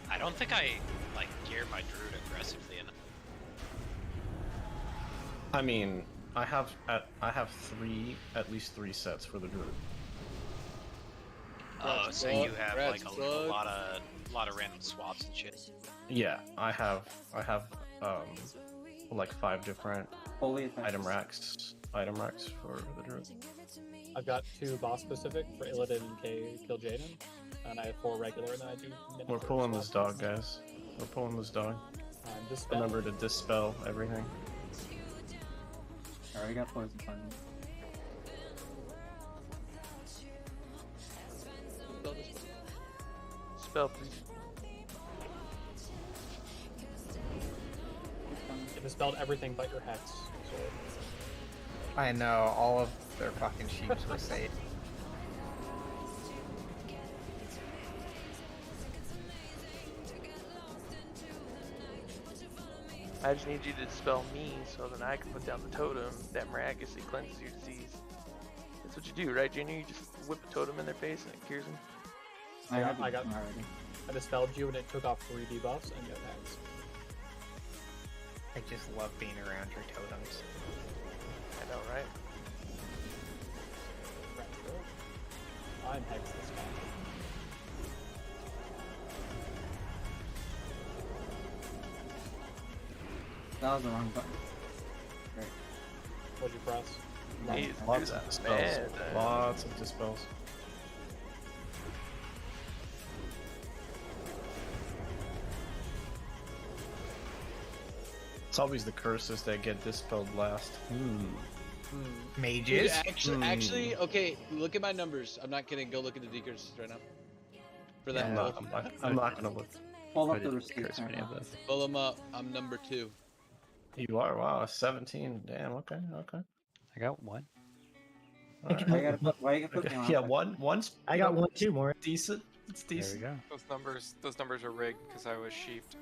I don't think I like gear my druid aggressively enough. I mean, I have at least three sets for the druid. Oh, so you have like a plug. lot of random swaps and shit. Yeah, I have like 5 different item racks for the druid. I've got 2 boss specific for Illidan and Kill Jaden, and I have 4 regular that I do. We're pulling this dog, guys. We're pulling this dog. Dispel. Remember to dispel everything. I already got poison on me. Spell, please. It dispelled everything but your hex. I know, all of their fucking sheeps were saved. I just need you to dispel me so then I can put down the totem that miraculously cleanses your disease. That's what you do, right, Junior? You just whip a totem in their face and it cures them. I dispelled you and it took off 3 debuffs and no tags. I just love being around your totems. I know, right? I'm hex this guy. That was the wrong button. Great. What'd you press? Lots of dispels. Lots of dispels. It's always the curses that get dispelled last. Dude, actually, okay, look at my numbers. I'm not kidding. Go look at the decurses right now. For that Yeah, I'm not gonna look. Pull I up the didn't receipt. curse many of those. Pull them up. I'm number 2. You are? Wow, 17. Damn, okay. I got 1. Why you gotta put me on? Yeah, one's. I got 1 too, more. Decent. It's There we decent. go. Those numbers are rigged because I was sheeped.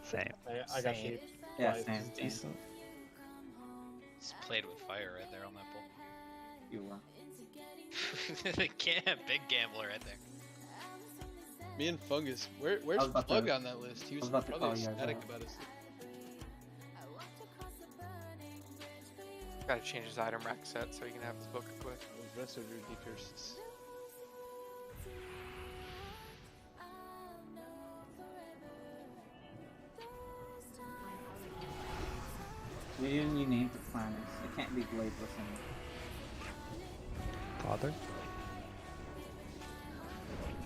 Same. I got sheep. Yeah, Twice. same. Decent. It's played with fire right there on that bull. You were. Big gambler right there. Me and Fungus. Where's Plug on that list? He was probably ecstatic about us. Gotta change his item rack set so he can have his book quick. The rest of your decurses. You named the planets. It can't be bladeless anymore. Father?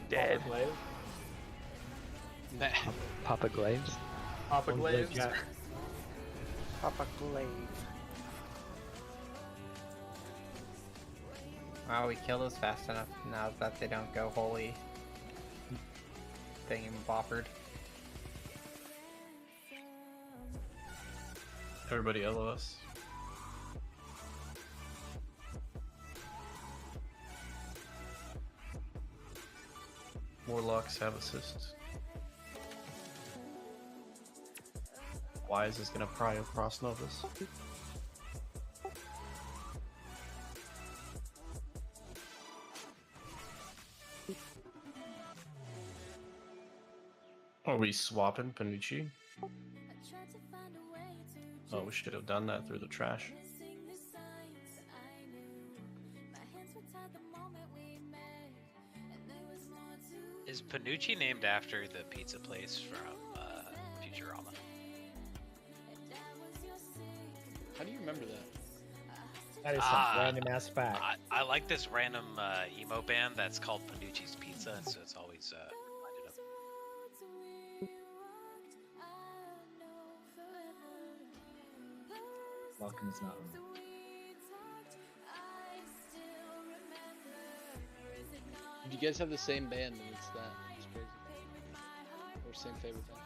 Dead. Papa Glaves? Papa Glaive. Papa Glaive. Wow, we kill those fast enough now that they don't go holy thing and boppered. Everybody LOS. Warlocks have assists. Wise is gonna pry across Novus. Are we swapping Panucci? Oh, we should have done that through the trash. Is Panucci named after the pizza place from Futurama? How do you remember that? That is some random ass fact. I like this random emo band that's called Panucci's Pizza, and so it's always reminded of. Welcome's not on. You guys have the same band, and it's that. It's crazy. Or same favorite band.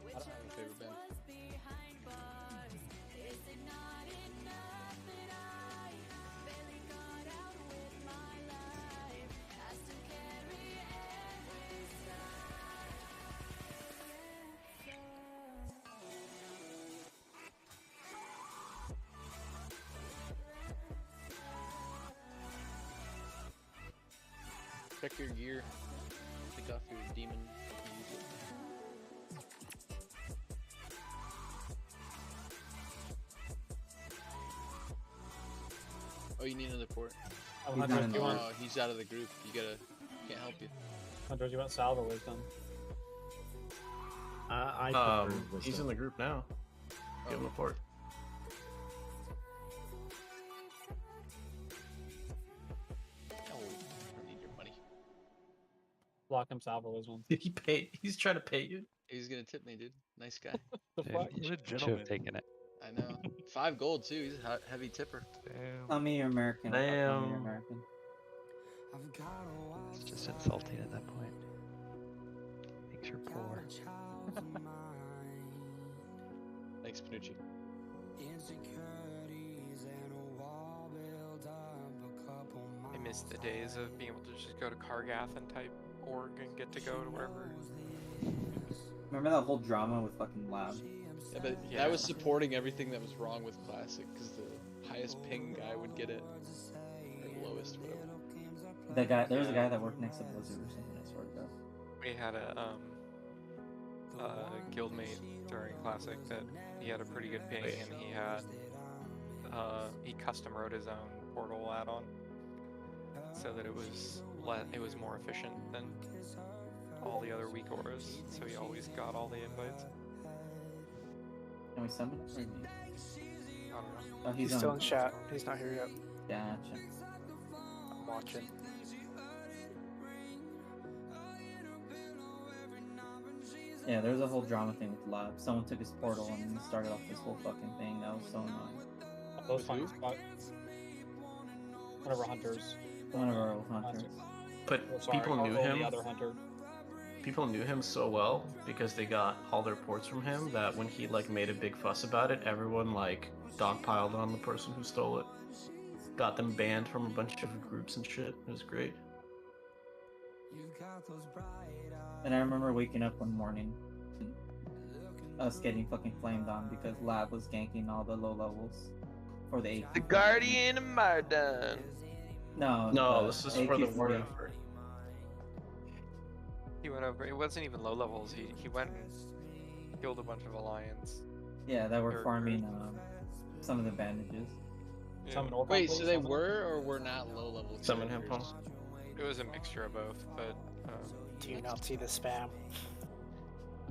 I don't have a favorite band. Check your gear. Take off your demon. Use it. Oh, you need another port. Oh, Hunter, do you want? He's out of the group. Can't help you. Hunter, do you want Salva Wisdom? I prefer He's wisdom. in the group now. Give him a port. Oh, I don't need your money. Block him Salva Wisdom. Did he pay? He's trying to pay you. He's gonna tip me, dude. Nice guy. The Dude, fuck? you should have taken it. I know. 5 gold too. He's a heavy tipper. Tell me you're American. Tell me you're Damn. American. It's just insulting at that point. Thinks you're poor. Thanks, Panucci. I miss the days of being able to just go to Kargath and type org and get to go to wherever Remember that whole drama with fucking Lab? Yeah, but that was supporting everything that was wrong with Classic, because the highest ping guy would get it, or the lowest, whatever. That guy, there was a guy that worked next to Blizzard or something. I swear to God. We had a guildmate during Classic that he had a pretty good ping, and he had he custom wrote his own portal add-on so that it was more efficient than all the other weak auras. So he always got all the invites. Can we summon him? I don't know. Oh, He's still in chat. He's not here yet. Gotcha. I'm watching. Yeah, there was a whole drama thing with Lab. Someone took his portal and started off this whole fucking thing. That was so annoying. Those times, one of our hunters. One of our old hunters. But Oh, sorry, people knew the him. other hunter. People knew him so well because they got all their ports from him that when he like made a big fuss about it, everyone like dogpiled on the person who stole it. Got them banned from a bunch of groups and shit. It was great. And I remember waking up one morning and us getting fucking flamed on because Lab was ganking all the low levels for the AK. The Guardian of Mardon. No, this is for the war AK-40. effort. He went over. It wasn't even low levels. He went and killed a bunch of Alliance. Yeah, that were Or- farming some of the bandages. Yeah. Summon Orcon, Wait, please, so they summon. were or were not low level? Summon him, characters? Paul. It was a mixture of both, but Do you not see the spam?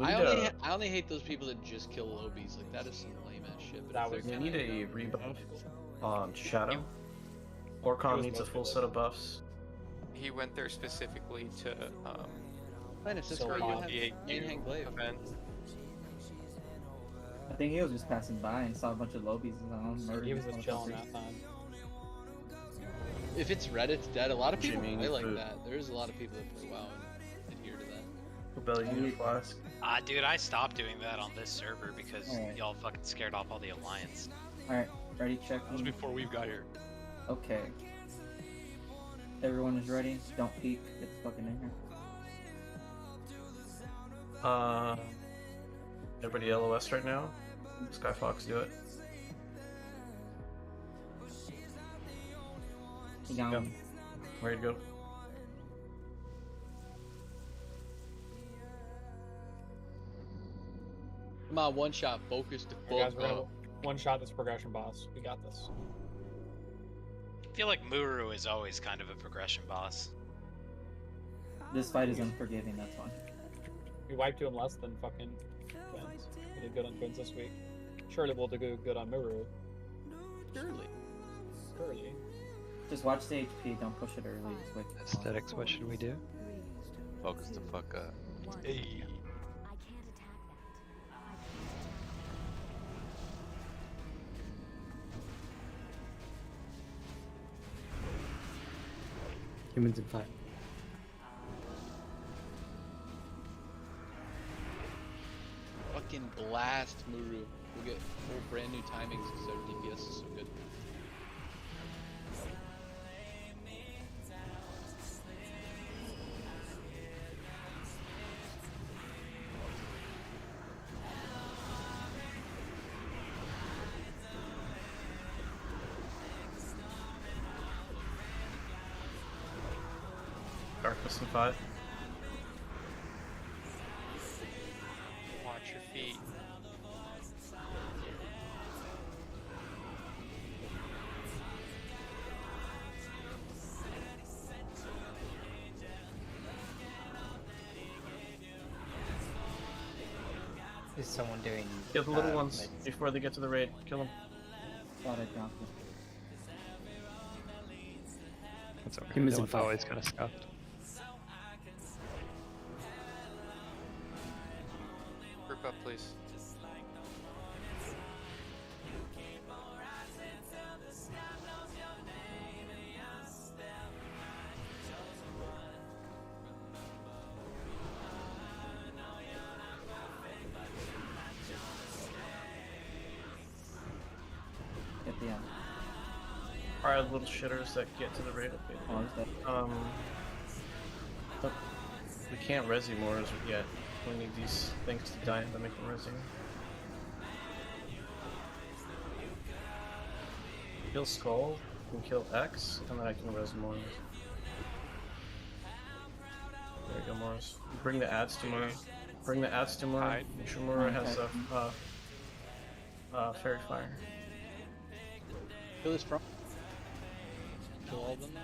I only hate those people that just kill lobies. Like that is some lame ass shit. But That if was- they're We gonna- need a rebuff on Shadow. Orcon needs a full set of buffs. he went there specifically to Linus, that's So where you odd. have the main hang glaive. event. I think he was just passing by and saw a bunch of lobies and He was just chilling that time. If it's red, it's dead. A lot of people Jimmy play like food. that. There's a lot of people that play WoW and adhere to that. Rebellion and Flask. Dude, I stopped doing that on this server because Alright. y'all fucking scared off all the alliance. Alright, ready, check. That was before we got here. Okay. Everyone is ready. Don't peek. Get the fucking in here. Everybody LOS right now. Skyfox, do it. You got Go. him. Ready to go. Come on, one shot, focus to Hey, guys, fuck we're gonna up. one shot this progression boss. We got this. I feel like Muru is always kind of a progression boss. This fight is unforgiving, that's why. We wiped to him less than fucking Twins. We did good on Twins this week. Surely we'll do good on Muru. Surely. Surely. Just watch the HP, don't push it early, just wait. Aesthetics, what should we do? Focus the fuck up. Hey. Humans in 5. Fucking blast Muru. We'll get whole brand new timings because our DPS is so good. Darkness in 5. Watch your feet. Is someone doing? Kill the little ones before they get to the raid. Kill them. Thought I dropped it. That's okay. Humans That in one's 5. always kind of scuffed. Group up, please. Get the end. Alright, little shitters that get to the raid. Okay. Oh, is that? But we can't res you more as of yet. definitely need these things to die to make them resume. Kill Skull, and kill X, and then I can res Mars. There you go, Mars. Bring the ads to Mura. Bring the ads to Mura. Make sure Mura has Fairy Fire. Kill this from. Kill all of them now?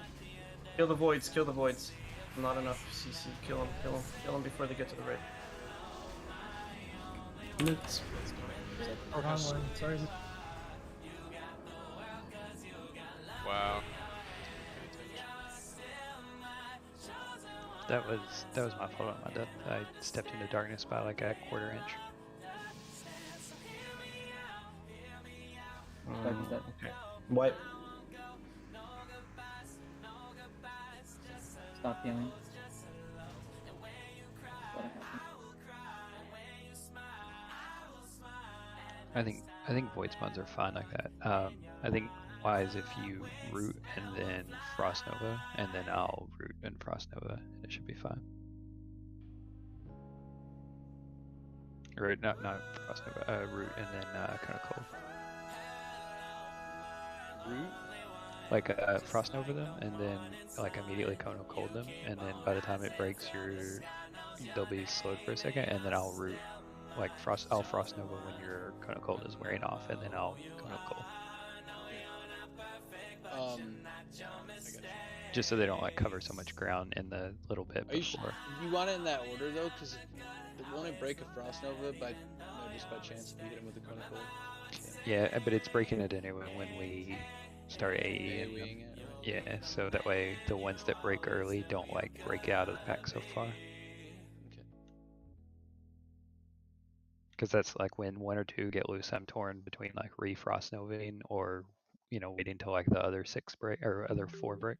Kill the voids, kill the voids. Not enough CC. Kill them, kill them, kill them before they get to the raid. Minutes. Wrong one. Sorry. Wow. That was my fault on my death. I stepped into darkness by like a quarter inch. Okay. Wipe. Stop healing. What happened? I think void spawns are fine like that. I think wise if you root and then Frost Nova, and then I'll root and Frost Nova, and it should be fine. Or not Frost Nova, root and then kind of cold. Root? Like Frost Nova them, and then like immediately Cone of Cold them, and then by the time it breaks, they'll be slowed for a second, and then I'll root. Like I'll Frost Nova when your Cone of Cold is wearing off, and then I'll Cone of Cold. I got you. Just so they don't like cover so much ground in the little bit before. You want it in that order though, because it won't break a Frost Nova by just by chance if you hit him with a Cone of Cold. Yeah, but it's breaking it anyway when we start AE. AoEing it, right? Yeah, so that way the ones that break early don't like break out of the pack so far. Okay. Because that's like when one or two get loose, I'm torn between like re-Frost Novaing or, waiting till like the other 6 break or other 4 break.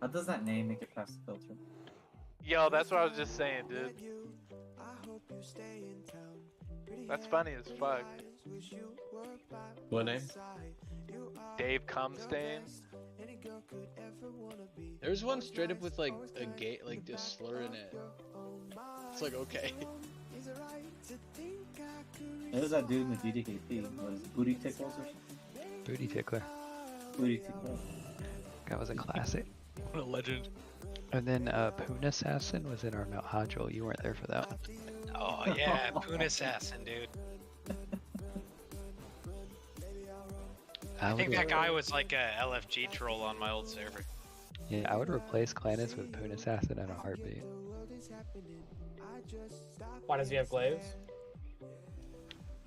How does that name make it past the filter? Yo, that's what I was just saying, dude. That's funny as fuck. What name? Dave Cumstain. There's one straight up with like a gate, like just slur in it. It's like okay. There's that dude in the BDKP. What is it, Booty Tickles or something? Booty Tickler. Booty Tickles. That was a classic. What a legend. And then Poon Assassin was in our Mount Hadril. You weren't there for that one. Oh yeah, Poon Assassin, dude. I think that guy was like a LFG troll on my old server. Yeah, I would replace Clannis with Poon Assassin in a heartbeat. Why does he have glaives?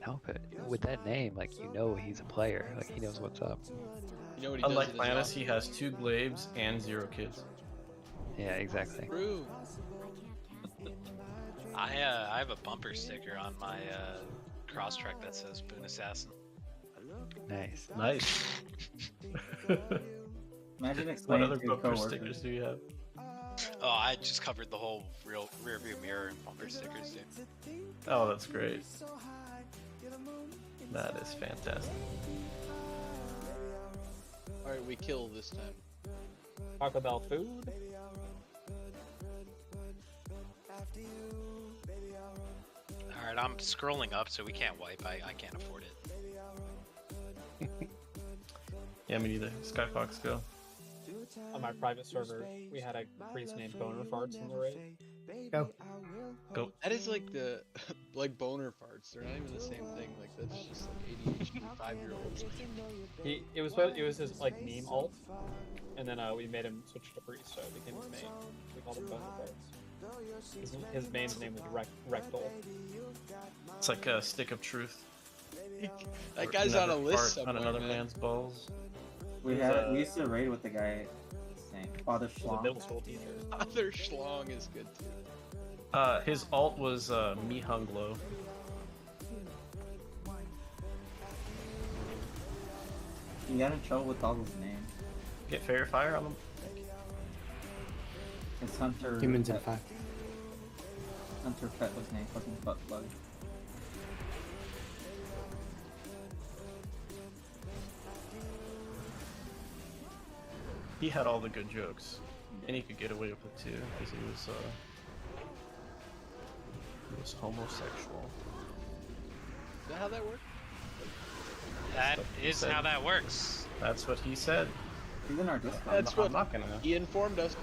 No, but with that name, like he's a player. Like he knows what's up. You know what he Unlike does at his Clannis, job? he has 2 glaives and 0 kids. Yeah, exactly. True. I have a bumper sticker on my Crosstrek that says Poon Assassin. Nice. Nice. Imagine What explaining other to your bumper coworkers. stickers do you have? Oh, I just covered the whole rear view mirror and bumper stickers, dude. Oh, that's great. That is fantastic. Alright, we kill this time. Taco Bell food. Alright, I'm scrolling up so we can't wipe. I can't afford it. Yeah, me neither. Skyfox, go. On my private server, we had a priest named Boner Farts in the raid. Go. Go. That is like the like boner farts. They're not even the same thing. Like that's just like ADHD 5-year-olds. It was his like meme alt, and then we made him switch to priest, so it became his main. We called him Boner Farts. His main's name was Rectal. It's like a stick of truth. That guy's on a list On somewhere, another man. man's balls. We used to raid with the guy saying Father He's a Schlong. middle school teacher. Other schlong is good too. His alt was Mihunglo. He got in trouble with all his names. Get Fairy Fire on him. His Hunter. Humans in Pet. 5. Hunter Pet was named fucking Butt Plug. he had all the good jokes, and he could get away with it too because he was homosexual. Is that how that works? That He is said- how that works. That's what he said. He's in our Discord. That's what I'm not gonna. he informed us.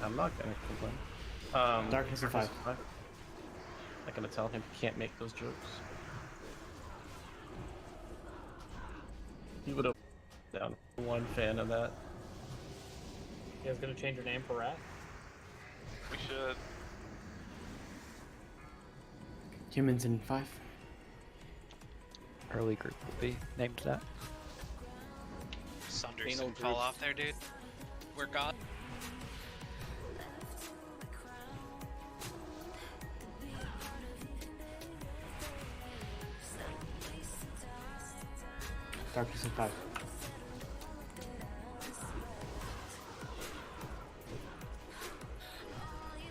I'm not gonna complain. Darkness of Five. I'm not gonna tell him he can't make those jokes. He would have down one fan of that. You guys gonna change your name for Rat? We should. Humans in 5. Early group will be named that. Sunders Anal and fall group. off there, dude. We're God. Darkness in 5.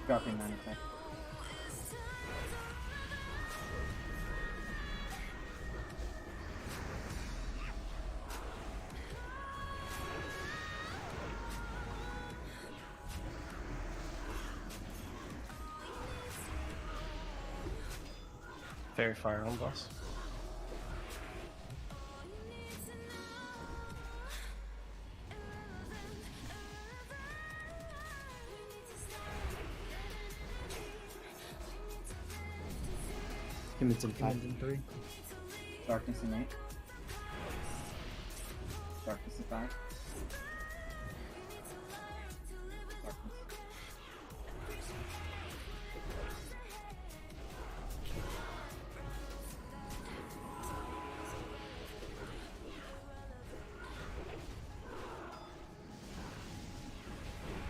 Dropping 95. Fairy fire on boss. Humans in 5. Humans in 3. Darkness in 8. Darkness in 5. Darkness.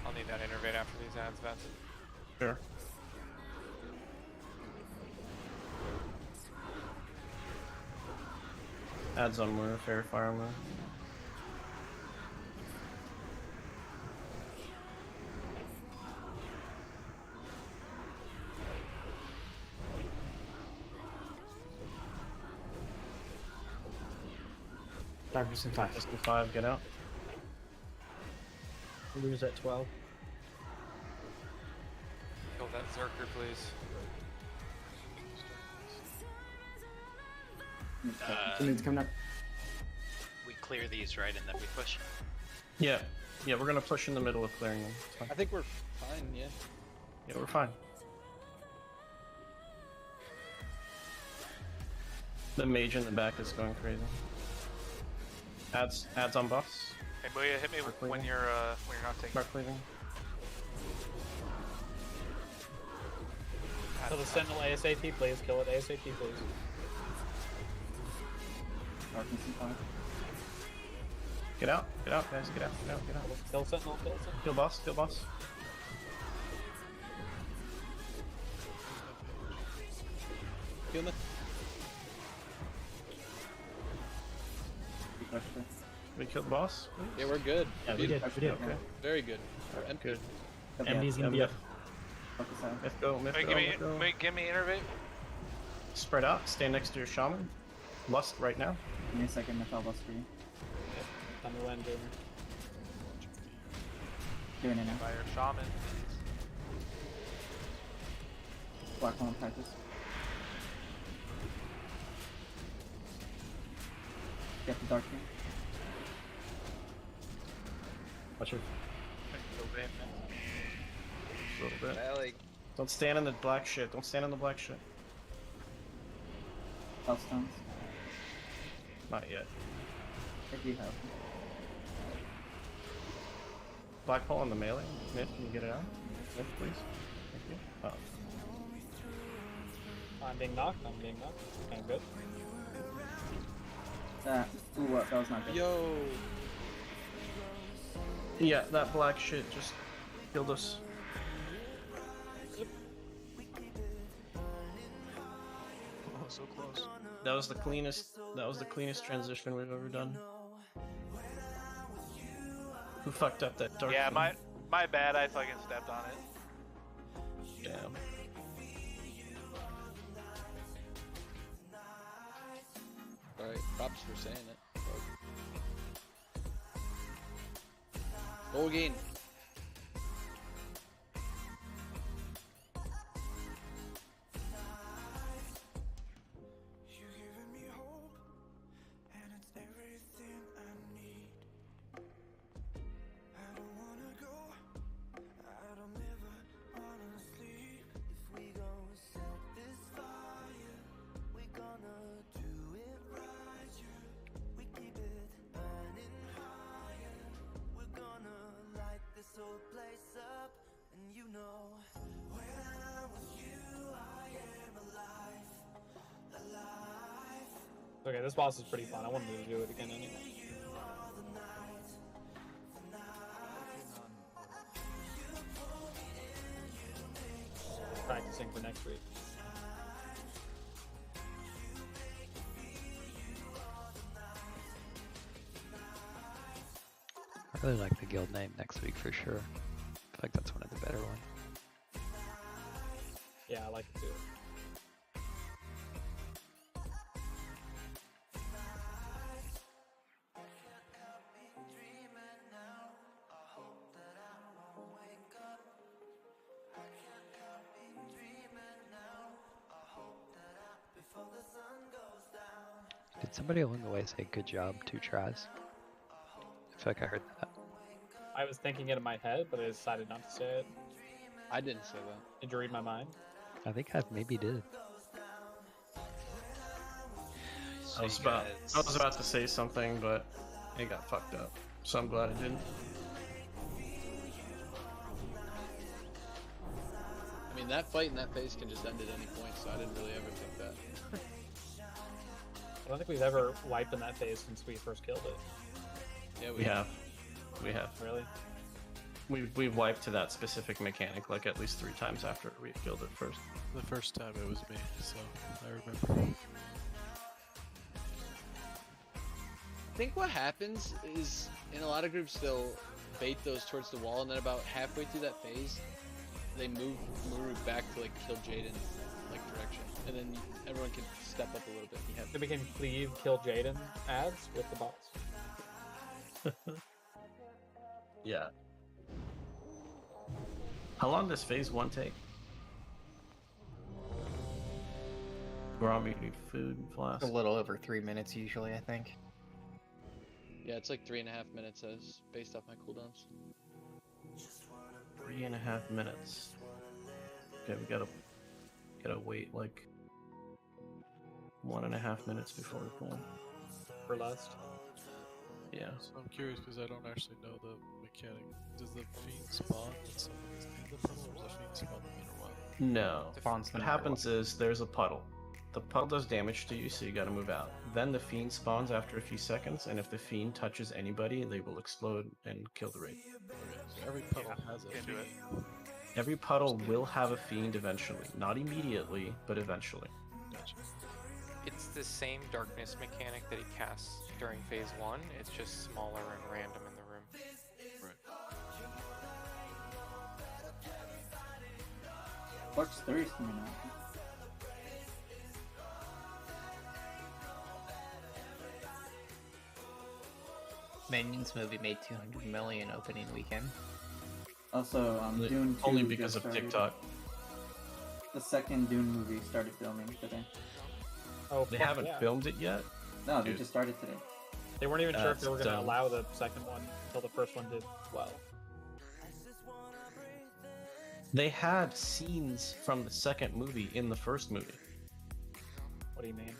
I'll need that innervate after these ads, Vets. Sure. Adds on Moon, Fairy Fire Moon. Darkness in 5. Just in 5, get out. Lose at 12. Kill that Zerker, please. Humans coming up. We clear these, right, and then we push. Yeah, yeah, we're gonna push in the middle of clearing them. It's fine. I think we're fine, yeah. Yeah, we're fine. The mage in the back is going crazy. Adds on boss. Hey, Booyah, hit me when you're not taking. Mark leaving. Kill the Sentinel ASAP, please. Kill it ASAP, please. Darkness in 5. Get out, guys, get out. Kill Sentinel, kill Sentinel. Kill boss, kill boss. Kill the We pushed it. We killed boss. Please? Yeah, we're good. Yeah, We did. We did. Okay. Very good. Alright, good. Okay, MD's gonna be up. Focus out. Let's go, let's Wait, go, give me, let's go. wait, give me innervate. Spread out, stand next to your shaman. Lust right now. Give me a second, Mythal bus for you. Time to land, Junior. Doing it now. By your shaman. Black hole and practice. Get the dark king. Watch your a little bit. Valley. Don't stand in the black shit. Don't stand in the black shit. Health stones. Not yet. If you have. Black hole on the melee. Myth, can you get it out? Myth, please. Thank you. Oh. I'm being knocked, Kind of good. That was not good. Yo. Yeah, that black shit just killed us. Oh, so close. That was the cleanest transition we've ever done. Who fucked up that dark Yeah, thing? my bad. I fucking stepped on it. Damn. Alright, props for saying it. Again. Okay, this boss is pretty fun. I wanted to do it again anyway. Practicing for next week. I really like the guild name next week for sure. I feel like that's one of the better ones. Yeah, I like it too. Did somebody along the way say good job 2 tries? I feel like I heard that. I was thinking it in my head, but I decided not to say it. I didn't say that. Did you read my mind? I think I maybe did. I was about to say something, but it got fucked up. So I'm glad it didn't. I mean, that fight in that phase can just end at any point, so I didn't really ever think that. I don't think we've ever wiped in that phase since we first killed it. Yeah, We have. We have. Really? We've wiped to that specific mechanic like at least 3 times after we killed it first. The first time it was me, so I remember. I think what happens is, in a lot of groups, they'll bait those towards the wall, and then about halfway through that phase, they move Muru back to like kill Jaden like direction, and then everyone can step up a little bit. You have Then we can cleave, kill Jaden ads with the boss. Yeah. How long does phase 1 take? Grommy, food and flask. A little over 3 minutes usually, I think. Yeah, it's like 3.5 minutes as based off my cooldowns. 3.5 minutes. Okay, we gotta wait like 1.5 minutes before we pull. For lust. Yeah. So I'm curious because I don't actually know the mechanic. Does the fiend spawn when someone is in the puddle, or does the fiend spawn no matter what? No. Spawns no What matter happens is there's a puddle. The puddle does damage to you, so you gotta move out. Then the fiend spawns after a few seconds, and if the fiend touches anybody, they will explode and kill the raid. Okay, so every puddle has a Can't do it. fiend. Every puddle will have a fiend eventually. Not immediately, but eventually. Gotcha. It's the same darkness mechanic that he casts during phase 1. It's just smaller and random in the room. Right. What's 3 is coming out? Minions movie made 200 million opening weekend. Also, Dune 2 Only because just of started. TikTok. The second Dune movie started filming today. Oh, They fuck haven't yeah. filmed it yet? No, they Dude. just started today. They weren't even sure if they were That's going to dumb. allow the second one until the first one did well. They had scenes from the second movie in the first movie. What do you mean?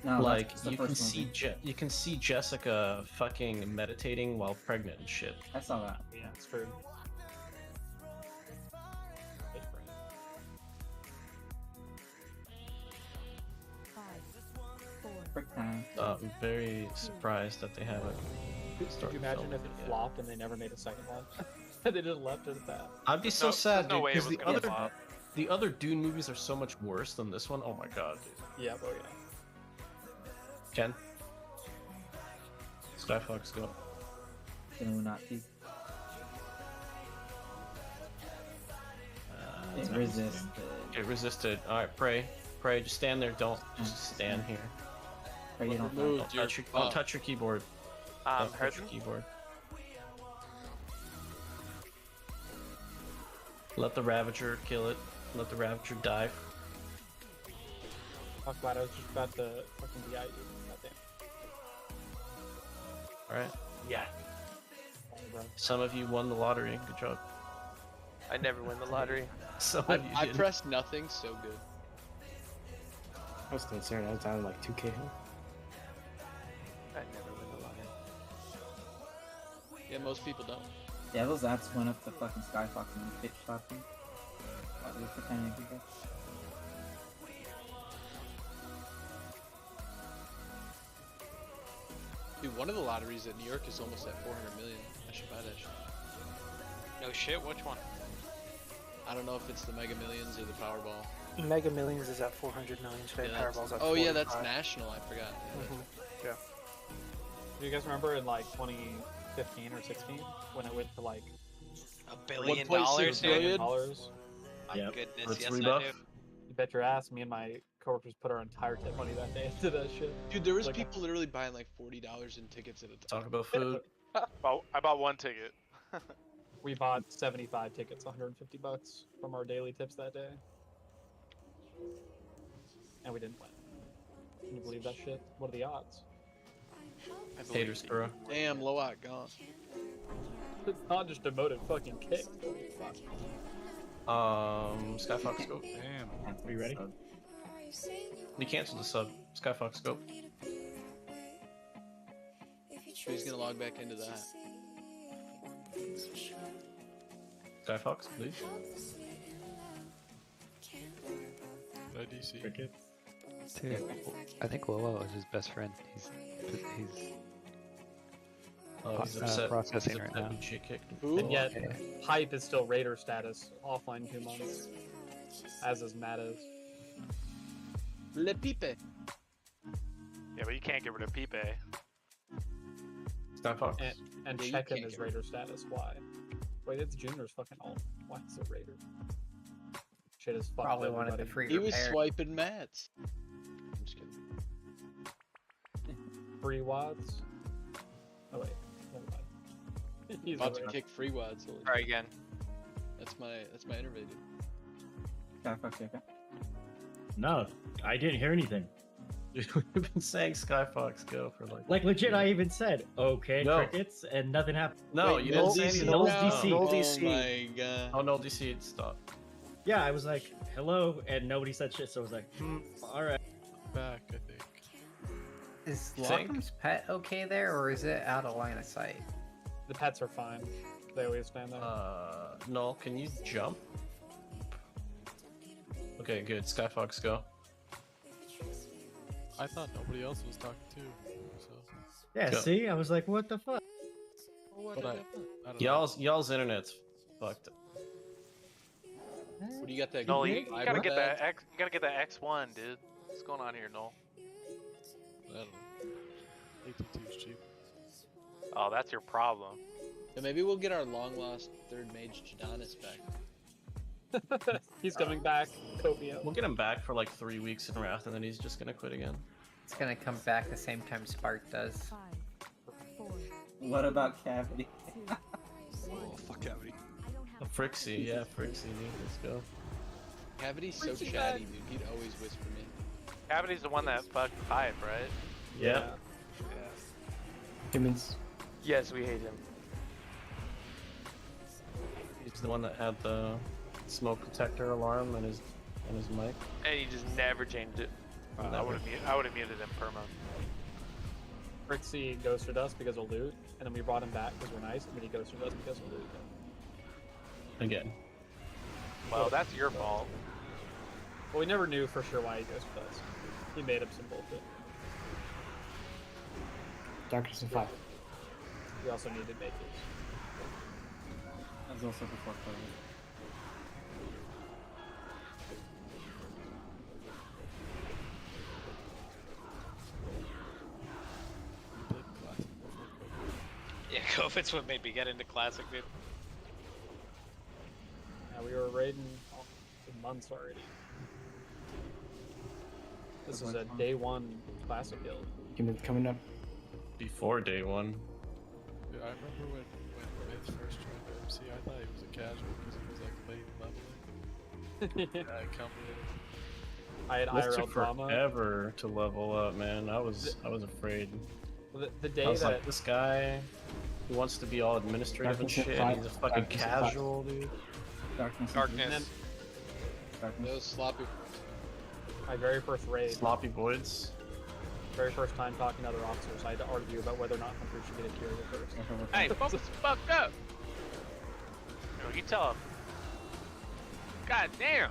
No, Like that's the you can first see movie. you can see Jessica fucking meditating while pregnant and shit. I saw that. Yeah, it's true. Big brain. 5, 4, Break time. I'm very surprised that they haven't Could you started imagine filming if it yet. flopped and they never made a second one? They just left it at that. I'd be so No, sad, there's no dude, way it 'cause was the gonna other flop. the other Dune movies are so much worse than this one. Oh my god, dude. Yeah, oh yeah. Ken? Skyfox, go. Illuminati. It not resisted. It resisted. Alright, pray. Pray, just stand there. Don't just stand here. Pray you don't Remove die. Don't touch your keyboard. Don't touch your Herden? keyboard. Let the Ravager kill it. Let the Ravager die. Fuck, glad I was just about to fucking DI you. Goddamn. Alright. Yeah. Some of you won the lottery. Good job. I never win the lottery. Some I, of you I didn't. pressed nothing, so good. I was concerned. I was down to like 2k health. I never win the lottery. Yeah, most people don't. Yeah, those apps went up to fucking Skyfox and bitch stopped him. Thought we were pretending to be good. Dude, one of the lotteries at New York is almost at 400 million. I should buy that shit. No shit. Which one? I don't know if it's the Mega Millions or the Powerball. Mega Millions is at 400 million today. Yeah, that's- Powerball's at oh yeah, that's 45. national. I forgot. Yeah. Do you guys remember in like 2015 or 16 when it went to like $1 billion, $1.6 dude. billion? My Yep. goodness, Let's yes I rebuff. do. You bet your ass. Me and my coworkers put our entire tip money that day into that shit. Dude, there was Like, people literally buying like $40 in tickets at a time. Talk about food. I bought one ticket. We bought 75 tickets, $150 from our daily tips that day, and we didn't win. Can you believe that shit? What are the odds? Haters, bro. Damn, Loat gone. It's not just demoted, fucking kicked. Holy fuck. Skyfox scope. Damn. Are you ready? You canceled the sub. Skyfox scope. Who's gonna log back into that? Skyfox, please. No DC. Cricket. Dude, I think Lolo is his best friend. He's Oh, he's upset. processing He's right upset now. he shit kicked him. Who? And yet, Okay. Hype is still Raider status, offline 2 months, as is Mattez. Le Pipe. Yeah, but you can't get rid of Pipe. Skyfox. And Yeah, you Check-in can't is get rid Raider status. Why? Wait, it's Junior's fucking alt. Why is it Raider? Shit is fucked Probably wanted everybody. the free He was repair. swiping mats. I'm just kidding. Free wads. Oh wait, never mind. He's About to alright. kick free wads. Holy Try again. That's my innovative. Skyfox, you okay? No, I didn't hear anything. Dude, we've been saying Skyfox go for Like legit, I even said okay No. crickets, and nothing happened. No, Wait, you Null didn't say DC anything. Null now? DC. Null Oh DC. my god. Oh, no, DC, stop. Yeah, I was like hello, and nobody said shit. So I was like, all right. Back, I think. Is You think? Lockham's pet okay there, or is it out of line of sight? The pets are fine. They always stand there. Null, can you jump? Okay, good. Skyfox, go. I thought nobody else was talking too. So, Yeah, Go. see, I was like, what the fuck? but I don't know. Y'all's internet's fucked. What do you got that? Noel, you Google gotta Fiber get bag? that X. You gotta get that X1, dude. What's going on here, Noel? I don't know. AT2's cheap. Oh, that's your problem. Yeah, maybe we'll get our long lost third mage Jadonis back. He's coming back. Copia. We'll get him back for like 3 weeks in Wrath, and then he's just gonna quit again. It's gonna come back the same time Spark does. 5, 4, What about Cavity? 2, Oh, fuck Cavity. Frixie, yeah, Frixie, dude, let's go. Cavity's so Freaky chatty, bad. dude. He'd always whisper me. Cavity's the one that fucked Pipe, right? Yeah. Humans. Yes, we hate him. He's the one that had the smoke detector alarm and his mic. And he just never changed it. I Never. would have muted him perma. Trixie ghosted us because of loot, and then we brought him back because we're nice, and then he ghosted us because of loot. Again. Well, that's your fault. Well, we never knew for sure why he ghosted us. He made up some bullshit. Darkness of 5. We also needed makers. That was also before COVID. We played Classic before COVID. Yeah, COVID's what made me get into Classic, dude. Yeah, we were raiding for months already. This is a day 1 classic guild. Humans coming up. Before day one. Dude, I remember when Myth first joined TBC. I thought he was a casual because he was like late leveling. Coming I had This IRL took drama. forever to level up, man. I was afraid. The day I was that like, this guy who wants to be all administrative and Darkness at shit. five. He's a fucking Darkness at five. casual, dude. Darkness. Darkness. Those sloppy. my very first raid, Sloppy voids. very first time talking to other officers, I had to argue about whether or not hunters should get a carrier first. Hey, focus the fuck up. You tell him. God damn.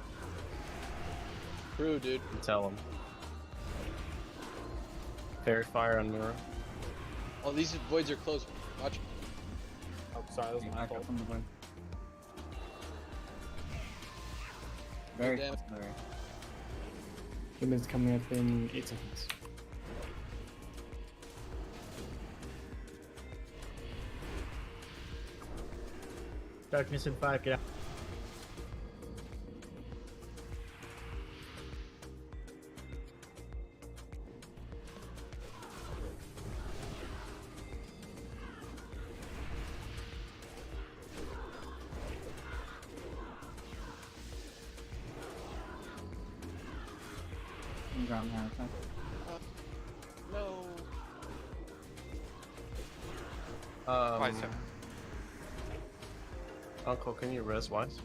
True, dude. Tell him. Fairy fire on mirror. Oh, these voids are close. Watch. Oh, sorry, that was my fault. From the void. Very Damn. close to the right. Human's coming up in 8 seconds. Darkness in 5, get out. Ground hand attack. No. Why so? Uncle, can you res wise?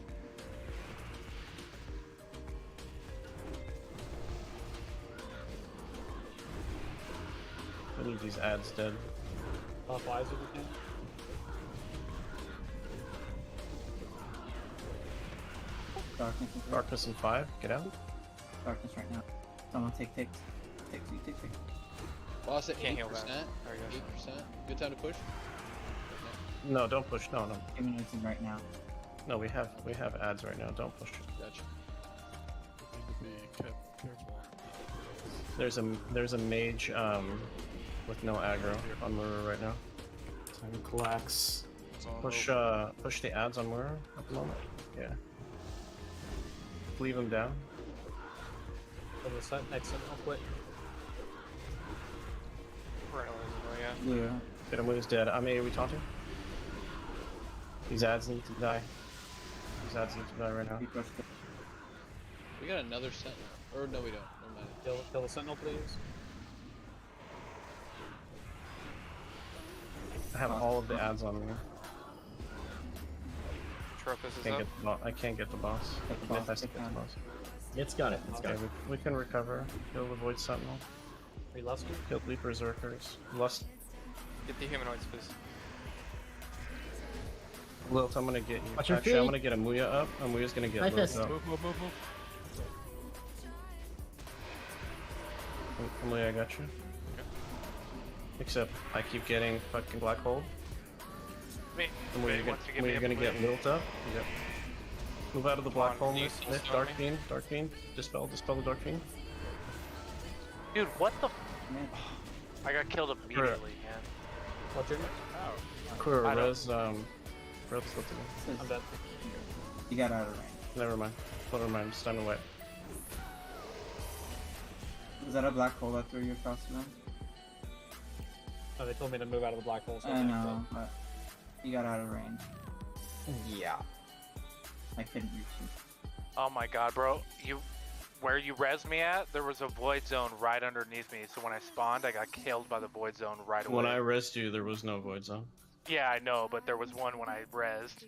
I need these ads dead. Off wise if you can. Darkness. Darkness in 5, get out. Darkness right now. Someone take ticks. Take. Boss at Can't 8%. heal that. There you go. 8%. Good time to push. No, don't push. No. Humanoids in right now. No, we have ads right now. Don't push. Gotcha. You need to be careful. There's a mage with no aggro on Mura right now. Time to collapse. Push the ads on Mura at the moment. Yeah. Leave him down. So the next sentinel quick. Yeah. Get him when he's dead. I mean, are we taunting? These ads need to die. These ads need to die right now. We got another sentinel. Or no, we don't. Never mind. Kill the sentinel, please. I have all of the ads on me. Tropus is up. I can't get the boss. Myth has to get the boss. It's got it. It's got Okay, it. we can recover. Kill the Void Sentinel. Are you Luster? Kill Leap Berserkers. Lust. Get the humanoids, please. Lilt, I'm gonna get you. Watch your Actually, I'm feet. gonna get Amuya up. Amuya's gonna get My Lilt fist. up. Move. Amuya, I got you. Except I keep getting fucking Black Hole. Me. Amuya, you're gonna get Lilt up. Yep. Move out of the Black Hole. you Myth. see Myth, something? Dark Fiend. Dispel the Dark Fiend. Dude, what the? I got killed immediately, man. What's your name? Kura, I don't- res, res Lilt again. I'm dead. You got out of range. Never mind. It's time to wait. Was that a black hole that threw you across the room? Oh, they told me to move out of the black hole. So I know, but you got out of range. Yeah. I couldn't reach you. Oh my god, bro. Where you res me at, there was a void zone right underneath me. So when I spawned, I got killed by the void zone right away. When I resed you, there was no Void Zone. Yeah, I know, but there was one when I resed.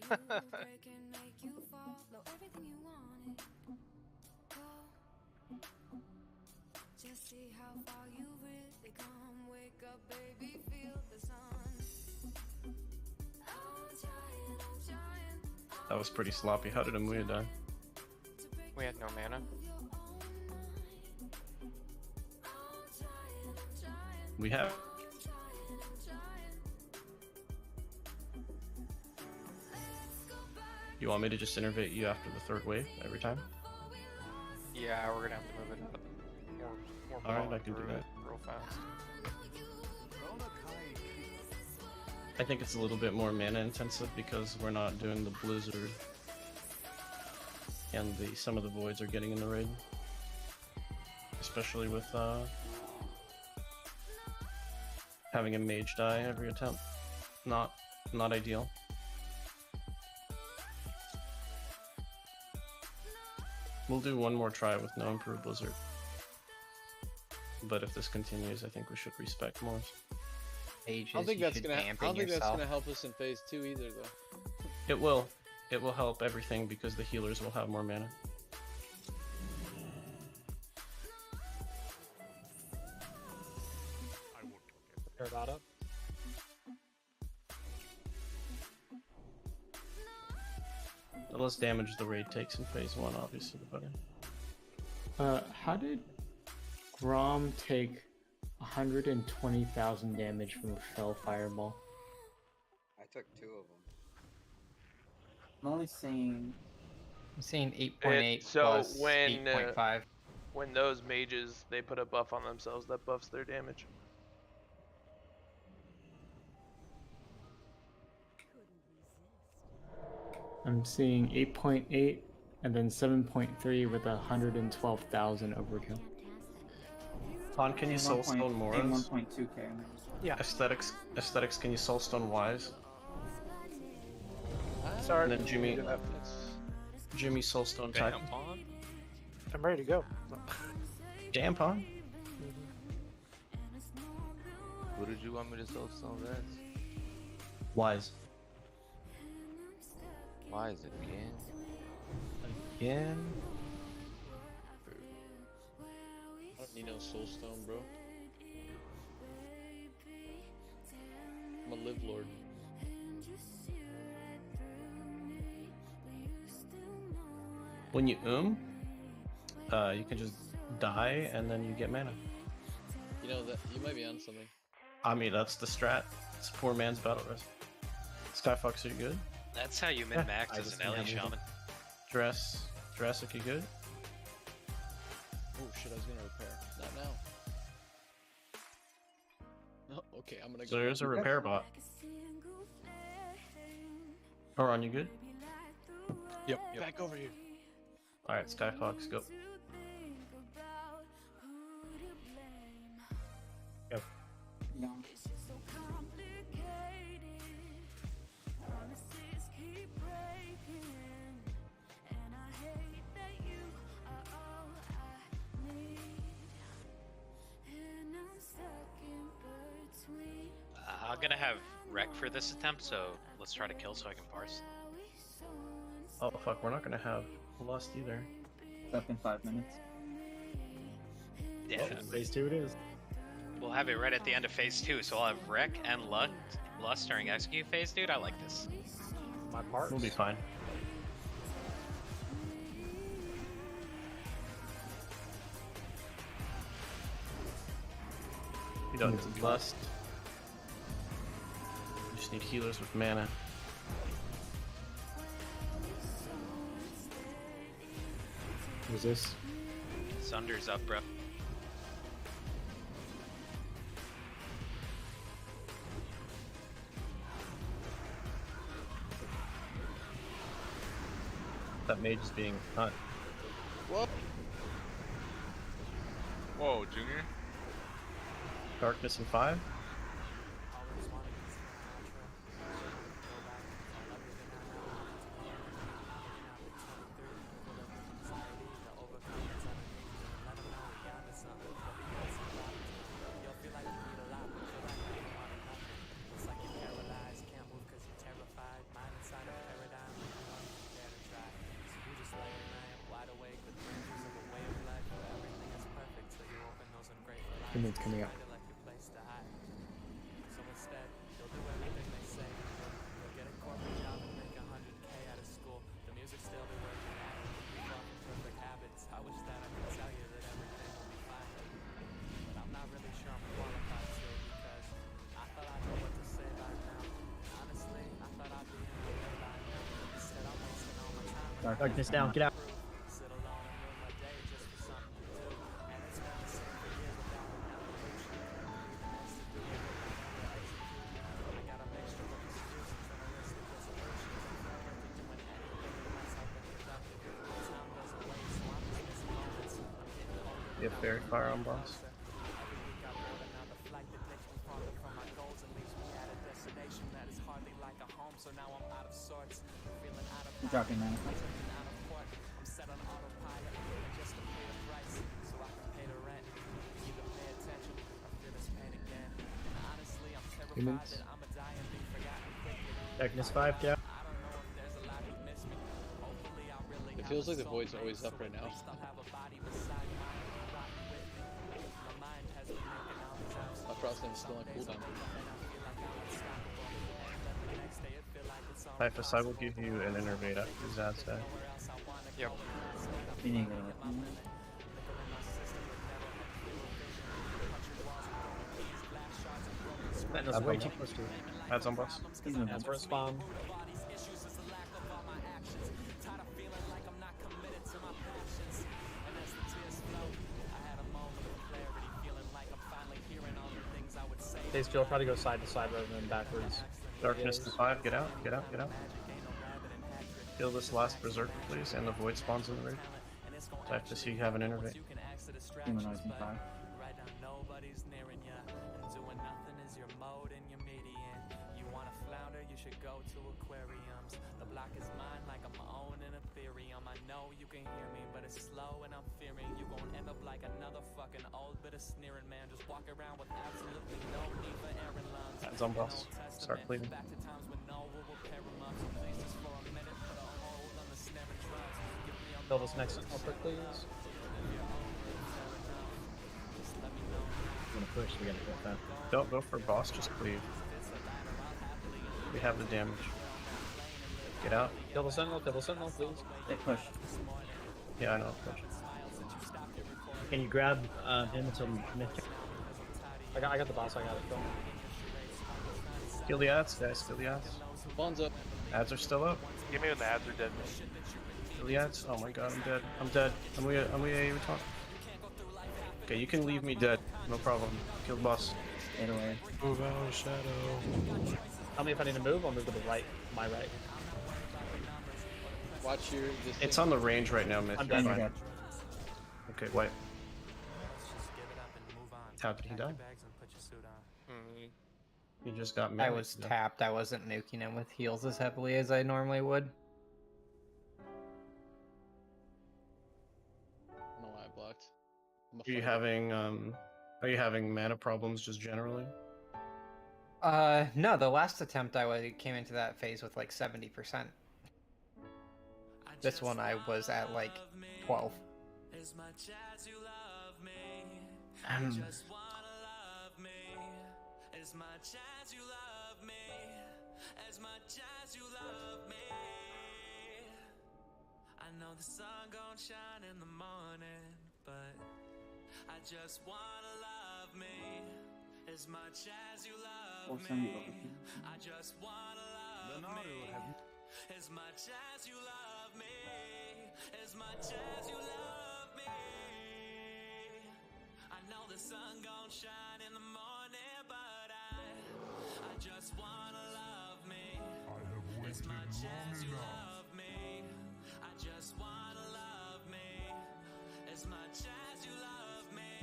That was pretty sloppy. How did Amuya die? We had no mana. We have. You want me to just innervate you after the third wave every time? Yeah, we're gonna have to move it up. More Alright, block I can do through that. it real fast. I think it's a little bit more mana intensive because we're not doing the blizzard, and some of the voids are getting in the raid, especially with having a mage die every attempt. Not ideal. We'll do one more try with no improved blizzard. But if this continues, I think we should respect more. I don't think that's gonna help us in phase 2 either, though. It will. It will help everything because the healers will have more mana. Paradata. The less damage the raid takes in phase 1, obviously, the better. How did Grom take 120,000 damage from a fell fireball? I took 2 of them. I'm only seeing. I'm seeing 8.8 So plus when 8.5. when those mages they put a buff on themselves, that buffs their damage. I'm seeing 8.8 and then 7.3 with 112,000 overkill. Ton, can you soulstone more? 1.2k. Yeah. Aesthetics, can you soulstone Wise? Sorry. And then Jimmy soulstone Titan. I'm ready to go. Dampon? Who did you want me to soulstone Vance? Wise. Why is it again? Again? I don't need no soulstone, bro. I'm a live lord. When you you can just die and then you get mana. You know that you might be on something. I mean, that's the strat. It's poor man's battle risk. Skyfox, are you good? That's how you min-max as an LA shaman. Jurassic, you good? Oh shit, I was gonna repair. Not now. Oh, okay, I'm gonna go. So there's a repair bot. Oron, you good? Yep. Back over here. Alright, Skyfox, go. No. I'm gonna have wreck for this attempt, so let's try to kill so I can parse. Oh fuck, we're not gonna have Lust either. Up in 5 minutes. Yeah. Phase 2 it is. We'll have it right at the end of phase 2, so I'll have wreck and lust during execute phase, dude. I like this. My parts. We'll be fine. You don't need Lust. You just need healers with mana. Who's this? Sunder's up, bro. That mage is being hunt. What? Whoa, Junior. Darkness in 5. It's coming up. Darkness down, get out. You have Fairy Fire on boss. Dropping mana. Humans. Darkness 5 down. It feels like the void's always up right now. Frost is still on cooldown. Typhus, I will give you an innervate after Zad's die. Yep. Sentinel's way too close to it. That's on boss. That's where it spawned. Hey, Jill, try to go side to side rather than backwards. Darkness to 5, get out, get out, get out. Kill this last berserker, please, and the void spawns in the raid. Typhus, you have an innervate. Humanizing 5. Hands on boss. Start cleaving. Kill this next Sentinel quick, please. We're gonna push, we gotta go fast. Don't go for boss, just cleave. We have the damage. Get out. Kill the Sentinel, please. They push. Yeah, I know, push. Can you grab him until mid? I got the boss, I got it. Go. Kill the ads, guys, kill the ads. Spawn's up. Ads are still up. Give me when the ads are dead. Kill the ads. Oh my god, I'm dead. I'm dead. I'm we talk. Okay, you can leave me dead. No problem. Kill the boss. Get away. Move out, Shadow. Tell me if I need to move, I'll move to the right, my right. Watch your distance. It's on the range right now, Myth. I'm You're dead. fine. Okay, white. How did he die? He just got I melee. was tapped. I wasn't nuking him with heals as heavily as I normally would. I don't know why I blocked. Are you having mana problems just generally? No, the last attempt came into that phase with like 70%. This one I was at like 12. I know the sun gon' shine in the morning, but I just wanna love me as much as you love me. I just wanna love me as much as you love me, as much as you love me. I know the sun gon' shine in the morning, but I just wanna love me as much as you love me. I just wanna love me as much as you love me,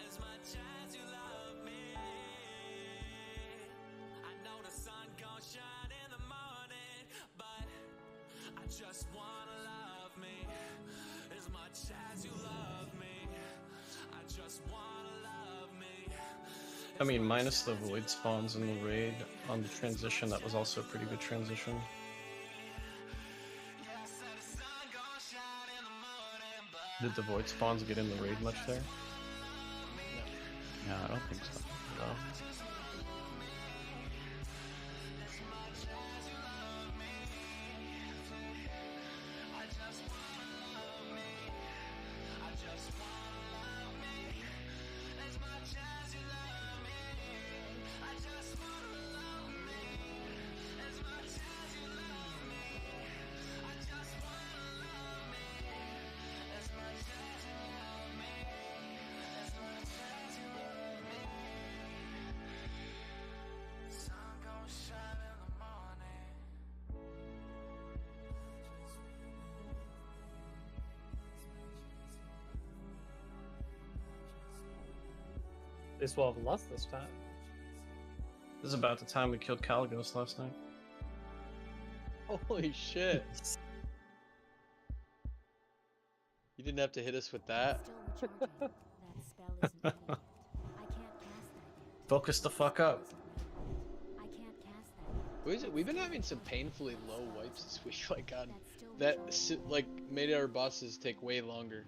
as much as you love me. I know the sun gon' shine in the morning, but I just wanna love me as much as you love me. I just wanna love me. I mean, minus the void spawns in the raid on the transition, that was also a pretty good transition. Did the void spawns get in the raid much there? No, I don't think so. No. They still have lust this time. This is about the time we killed Caligos last night. Holy shit. You didn't have to hit us with that. Focus the fuck up. We've been having some painfully low wipes this week. Like God, that like made our bosses take way longer.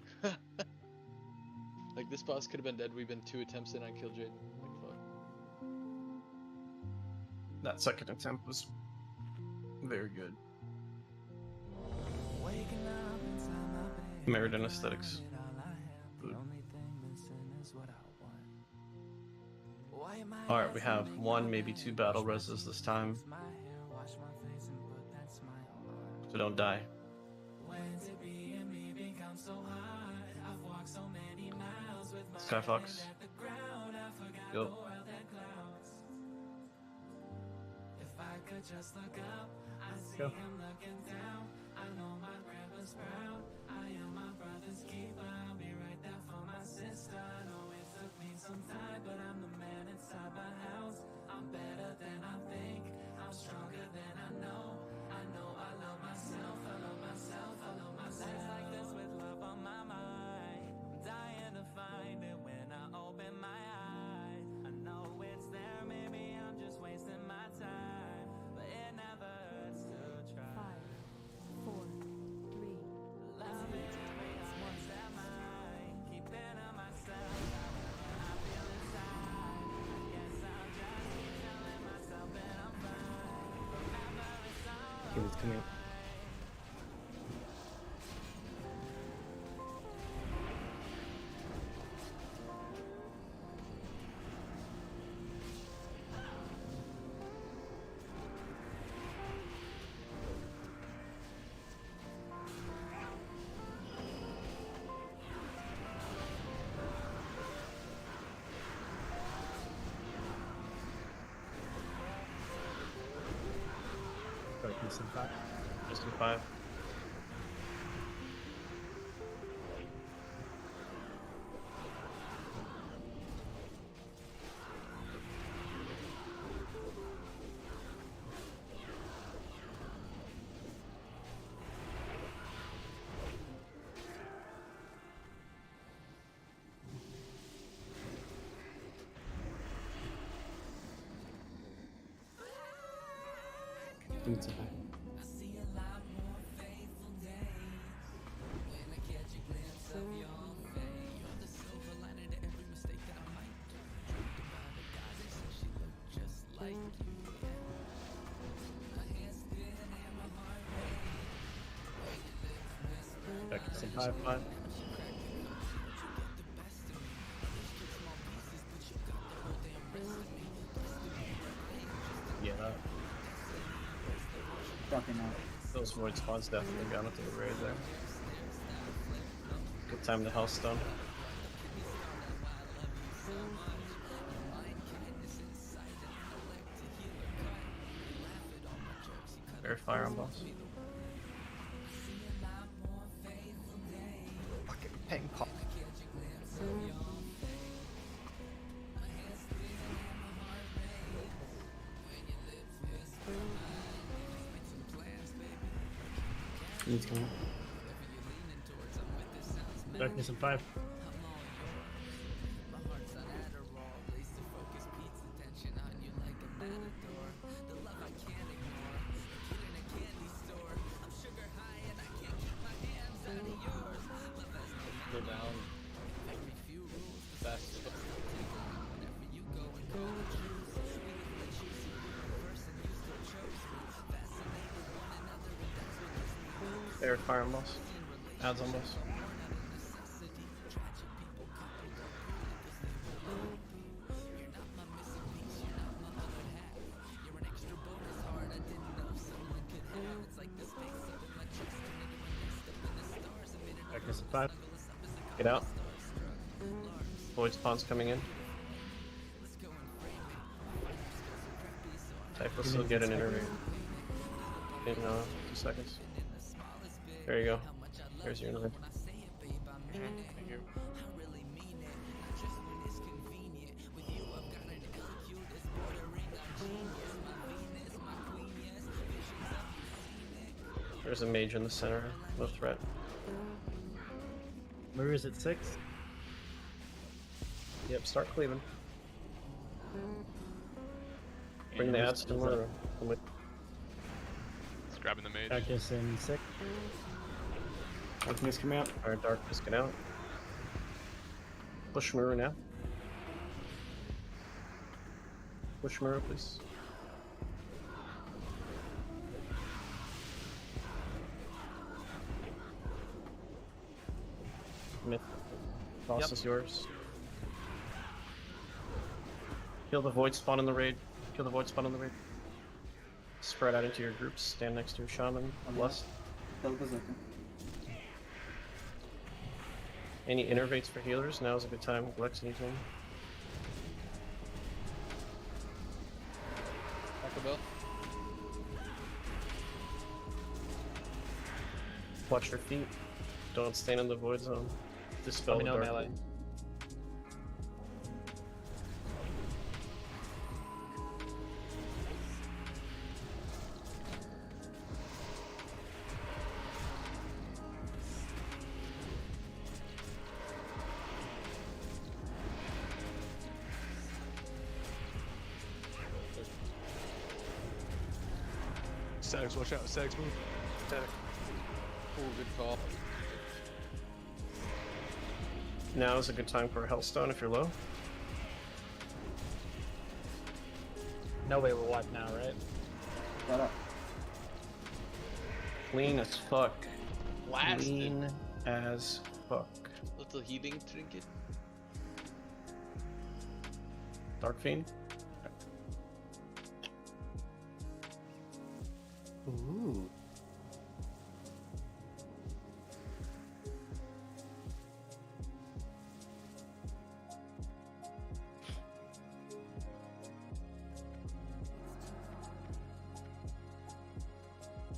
Like this boss could have been dead. We've been 2 attempts in on kill Jaden. Like fuck. That second attempt was very good. Meriden aesthetics. Food. Alright, we have 1, maybe 2 battle reses this time. So don't die. Skyfox. Go. Go. It's coming up. Some 5. Just do 5. It's okay. Some 5. Yeah. Dropping out. Those void spawns definitely gone into the raid there. Good time to Hellstone. Very fire on boss. Fucking ping pong. It's coming up. Darkness and 5. Go down. Fast. Air fire on boss. Adds on boss. Darkness and 5. Get out. Void spawns coming in. Type will still get an inner raid in 2 seconds. There you go. There's your inner raid. Thank you. There's a mage in the center. No threat. Where is it? 6? Yep, start cleaving. Bring the And ads to Muru. grabbing the mage. Darkness in 6. Darkness coming out. Alright, darkness, get out. Push Muru now. Push Muru, please. Myth. Toss is yours. Kill the void spawn in the raid. Kill the void spawn in the raid. Spread out into your groups. Stand next to your shaman on lust. Kill Berserker. Any innervates for healers? Now is a good time. Glex, anything? Taco Bell. Watch your feet. Don't stand in the void zone. Dispel the Let me know dark. melee. Stags, watch out. Stags move. Static. Ooh, good call. Now is a good time for a Hellstone if you're low. No way we're wiped now, right? Shut up. Clean as fuck. Blasted. Clean as fuck. Little healing trinket. Dark Fiend. Ooh.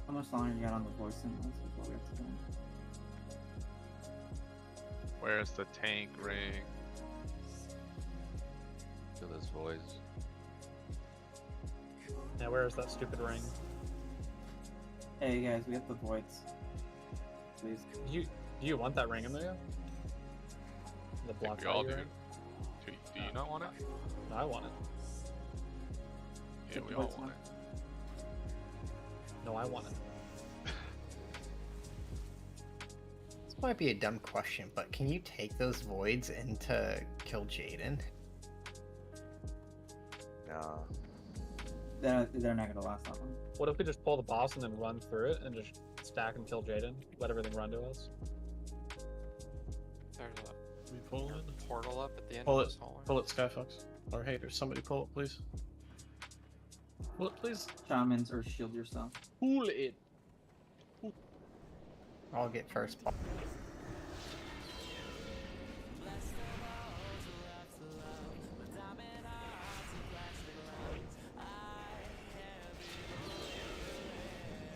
How much longer you got on the voice and that's what we have to do. Where's the tank ring? Kill this voice. Now where is that stupid ring? Hey guys, we have the voids. Please. Do you want that ring, Amelia? The block We all do. ring? Do you not want it? No, I want it. Yeah, we all want it. No, I want it. This might be a dumb question, but can you take those voids in to kill Jaden? Nah. They're not gonna last that long. What if we just pull the boss and then run through it and just stack and kill Jaden? Let everything run to us? There's We pull in. a portal up at the end Pull of it. this hallway. Pull it, Skyfox. Or haters, somebody pull it, please. Pull it, please. Shamans or shield yourself. Pull it. I'll get first ball.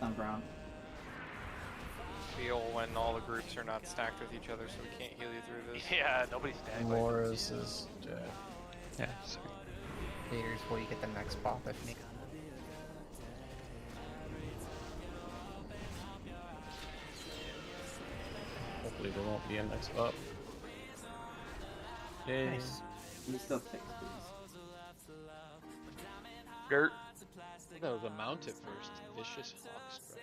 On ground. Feel when all the groups are not stacked with each other, so we can't heal you through this. Yeah, nobody's staying. Loras is dead. Yeah, sweet. Haters, will you get the next ball if needed? Hopefully there won't be a next up. Yay. Nice. You still fix these. Dirt. I think that was a mount at first. Vicious Hawk Strider.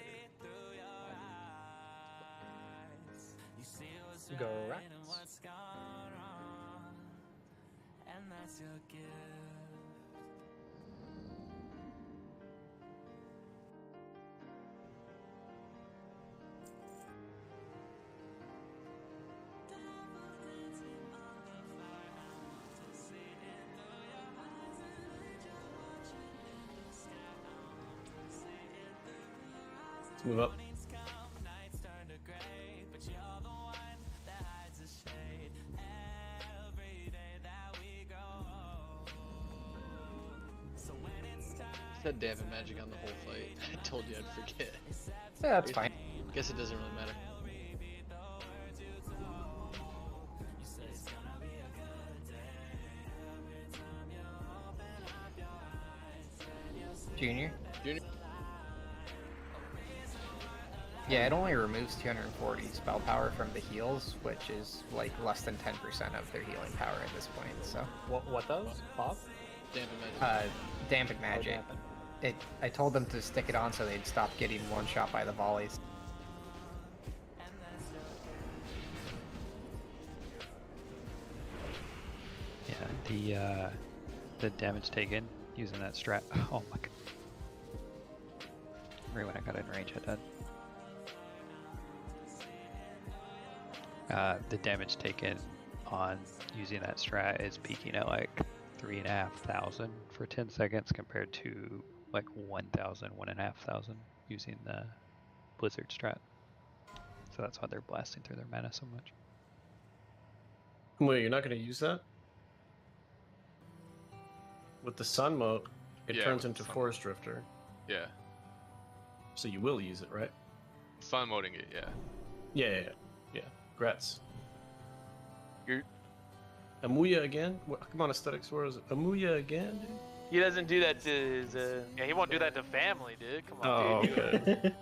Go right. Let's move up. Said damage magic on the whole fight. I told you I'd forget. Yeah, that's fine. Guess it doesn't really matter. Junior? Junior? Yeah, it only removes 240 spell power from the heals, which is like less than 10% of their healing power at this point, so. What does? Pop? Dampen magic. Dampen magic. I told them to stick it on so they'd stop getting one shot by the volleys. Yeah, the damage taken using that strat. Oh my god. Right when I got in range, I died. The damage taken on using that strat is peaking at like 3,500 for 10 seconds compared to like 1,000, 1,500 using the Blizzard strat. So that's why they're blasting through their mana so much. Wait, you're not going to use that? With the Sun mode, it Yeah, turns with into the Sun Forest Drifter. Yeah. So you will use it, right? Sun moding it, yeah. Yeah. Grats. You're... Amuya again? Come on, Aesthetics, where is it? Amuya again, dude? He doesn't do that to his. Yeah, he won't do that to family, dude. Come on. Oh, dude. okay.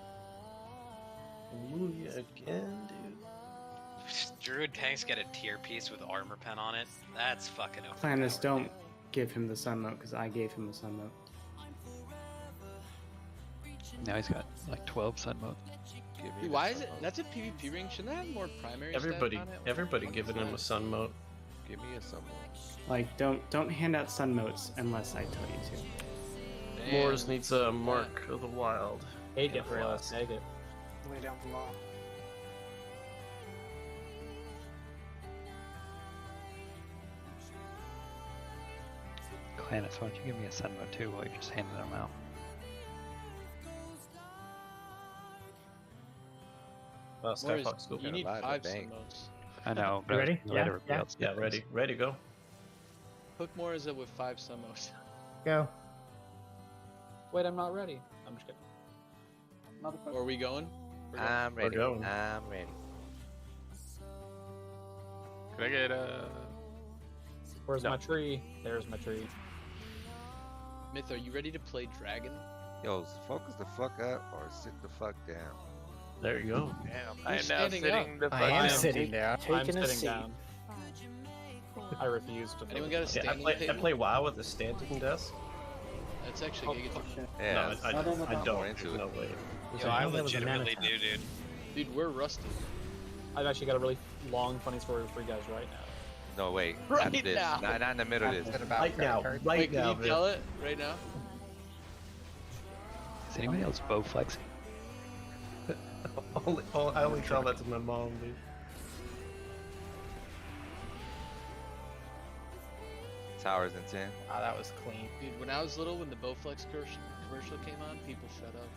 Amuya again, dude. Druid tanks get a tier piece with armor pen on it. That's fucking overpowered. Planus, don't give him the sun mote because I gave him the sun mote. Now he's got like 12 sun mode. Dude, why is it? That's a PvP ring. Shouldn't that have more primary Everybody, stats on it? everybody giving him a Sun mode. Give me a Sun mode. Like, don't hand out sun motes unless I tell you to. Moors needs a Mark of the Wild. Take it, Rails. Take it. Lay down the law. Clanus, why don't you give me a sun mode too while you're just handing them out? Skyfox, go. You need 5 sun motes. I know. You ready? Let Yeah, everybody yeah. else Yeah, get ready. this. Ready, go. Hook more is with 5 sun motes. Go. Wait, I'm not ready. I'm just kidding. Or are we going? We're going. I'm ready. going. I'm ready. Can I get Where's my tree? There's my tree. Myth, are you ready to play Dragon? Yo, focus the fuck up or sit the fuck down. There you go. Damn, I You're am now standing sitting the fuck I am down. sitting down. I'm Taking a sitting seat. down. I refuse to. Anyone got a Yeah, standing I table? play WoW with a standing desk. That's actually Giga. Yeah, No, I don't. more into it. No way. Yo, I that was a legitimately mana do, dude. Dude, we're rusted. I've actually got a really long, funny story for you guys right now. No, wait. Right After this. now. Not in the middle of Is this. it about Right now. credit cards? Right Wait, now, can you tell it right now? Is anybody else bow flexing? I only tell that to my mom, dude. Towers in 10. Oh, that was clean. Dude, when I was little, when the Bowflex commercial came on, people shut up.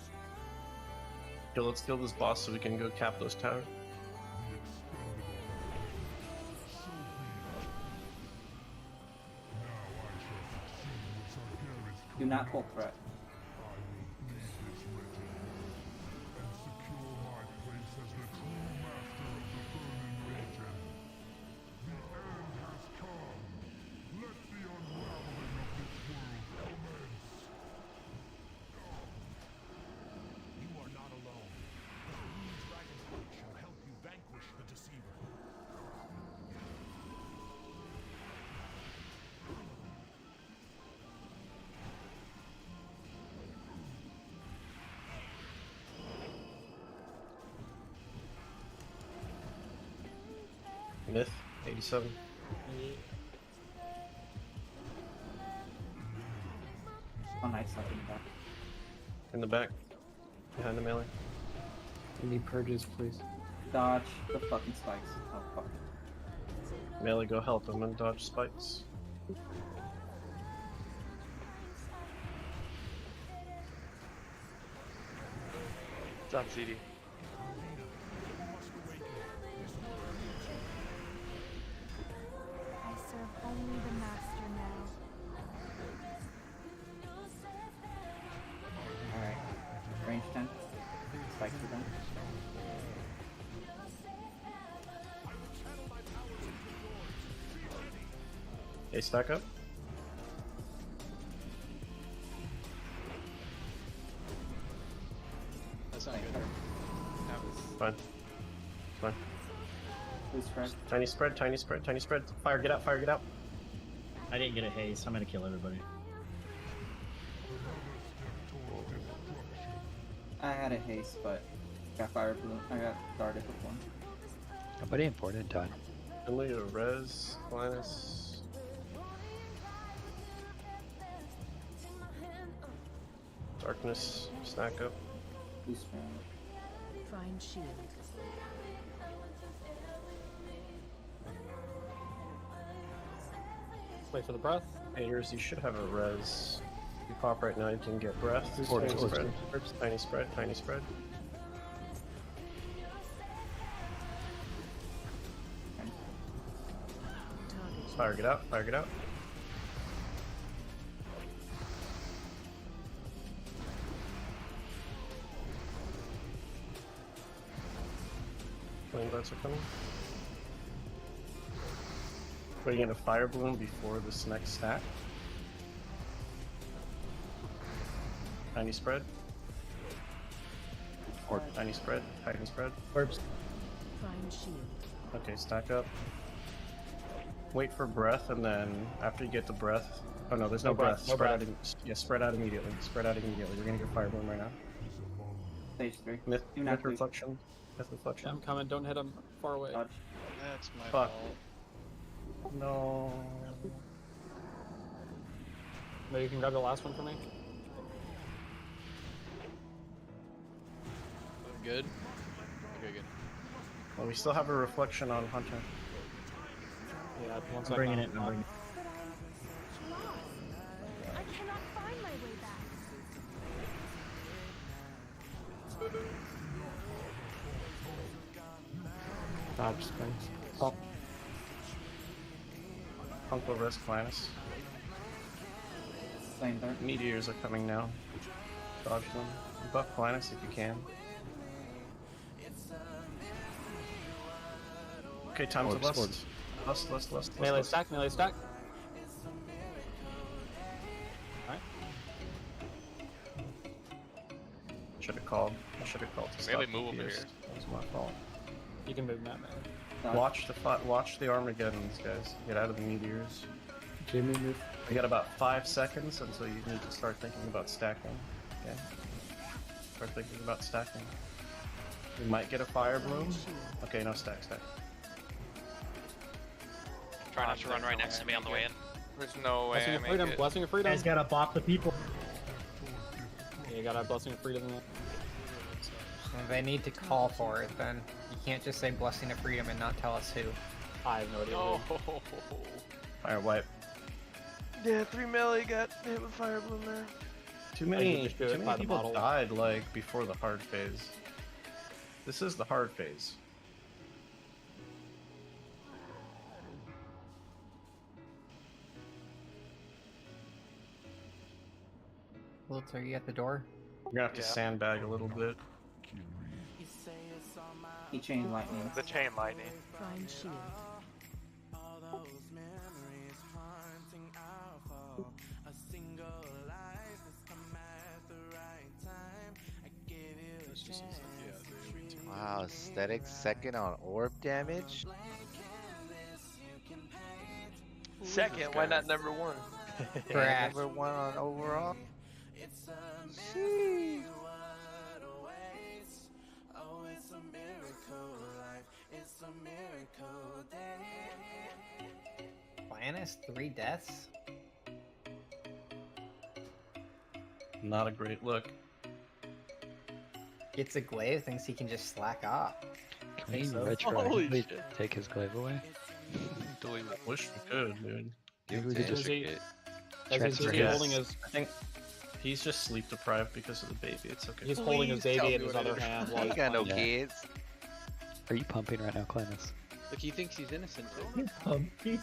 Yo, let's kill this boss so we can go cap those towers. Do not pull threat. Myth, 87. Oh, nice. Up in the back. In the back. Behind the melee. Any purges, please? Dodge the fucking spikes. Oh, fuck. Melee, go help him and dodge spikes. It's on CD. I serve only the master now. Alright. Range 10. Spikes are done. Hey, stack up. That's not good. That was Fine. Fine. Please spread. Tiny spread, tiny spread, tiny spread. Fire, get out, fire, get out. I didn't get a haste. I'm gonna kill everybody. I had a haste, but got fire balloon. I got guarded before. Nobody important died. Only a res, Linus. Darkness, snack up. Boost round. Find shield. Wait for the breath. Haters, you should have a res. You pop right now, you can get breath. Order, Tiny order. spread. Oops, tiny spread, tiny spread. Fire, get out, fire, get out. Flame darts are coming. Putting in a fire balloon before this next stack. Tiny spread. Or tiny spread, tiny spread. Orbs. Find shield. Okay, stack up. Wait for breath, and then after you get the breath. Oh no, there's no, No breath, no spread breath. out. Yeah, spread out immediately. Spread out immediately. We're gonna get fire balloon right now. Stage 3. Myth, Do not myth leave. reflection. Myth Yeah, reflection. I'm coming. Don't hit him. Far away. Dodge. That's my Fuck. fault. No. Maybe you can grab the last one for me. I'm good. Okay, good. Well, we still have a reflection on Hunter. Yeah, one I'm second. bringing it. I'm bringing it. I cannot find my way back. Dodge spins. Oh. Uncle risk Linus. Flame dart. Meteors are coming now. Dodge them. Buff Linus if you can. Okay, time to Orbs, lust. orbs. Lust. Melee stack. Melee stack. Alright. Should have called. I should have called to stop. Melee the move over Meteors. here. That was my fault. You can move that man. Dodge. Watch the Armageddons, guys. Get out of the meteors. Jimmy move. We got about 5 seconds until you need to start thinking about stacking. Okay. Start thinking about stacking. We might get a fire bloom. Okay, no stack. Try not to run right next to me on the way in. There's no way Blessing I of make freedom. it. Blessing of You freedom. guys gotta bop the people. Yeah, you gotta have blessing of freedom. They need to call for it then. You can't just say blessing of freedom and not tell us who. I have no idea. Oh. Fire wipe. Yeah, 3 melee got hit with fire bloom there. Too you many just do it by the people model. died like before the hard phase. This is the hard phase. Wilts, are you at the door? We're gonna have to Yeah. sandbag a little bit. He chain lightning. The chain lightning. Find shield. It's just, yeah, they wait too Wow, aesthetic second on orb damage. Second, why not number 1? Trash. Number 1 on overall. Linus, 3 deaths? Not a great look. Gets a glaive, thinks he can just slack off. Can we so. retroactively take his glaive away? Wish we could, dude. Maybe we could just As transfer he's his. holding his, I think he's just sleep deprived because of the baby. It's okay. he's holding his Please tell baby in me his what it other is. hand. He While ain't he's got no playing. kids. Are you pumping right now, Clintus? Look, he thinks he's innocent too. Pumpy.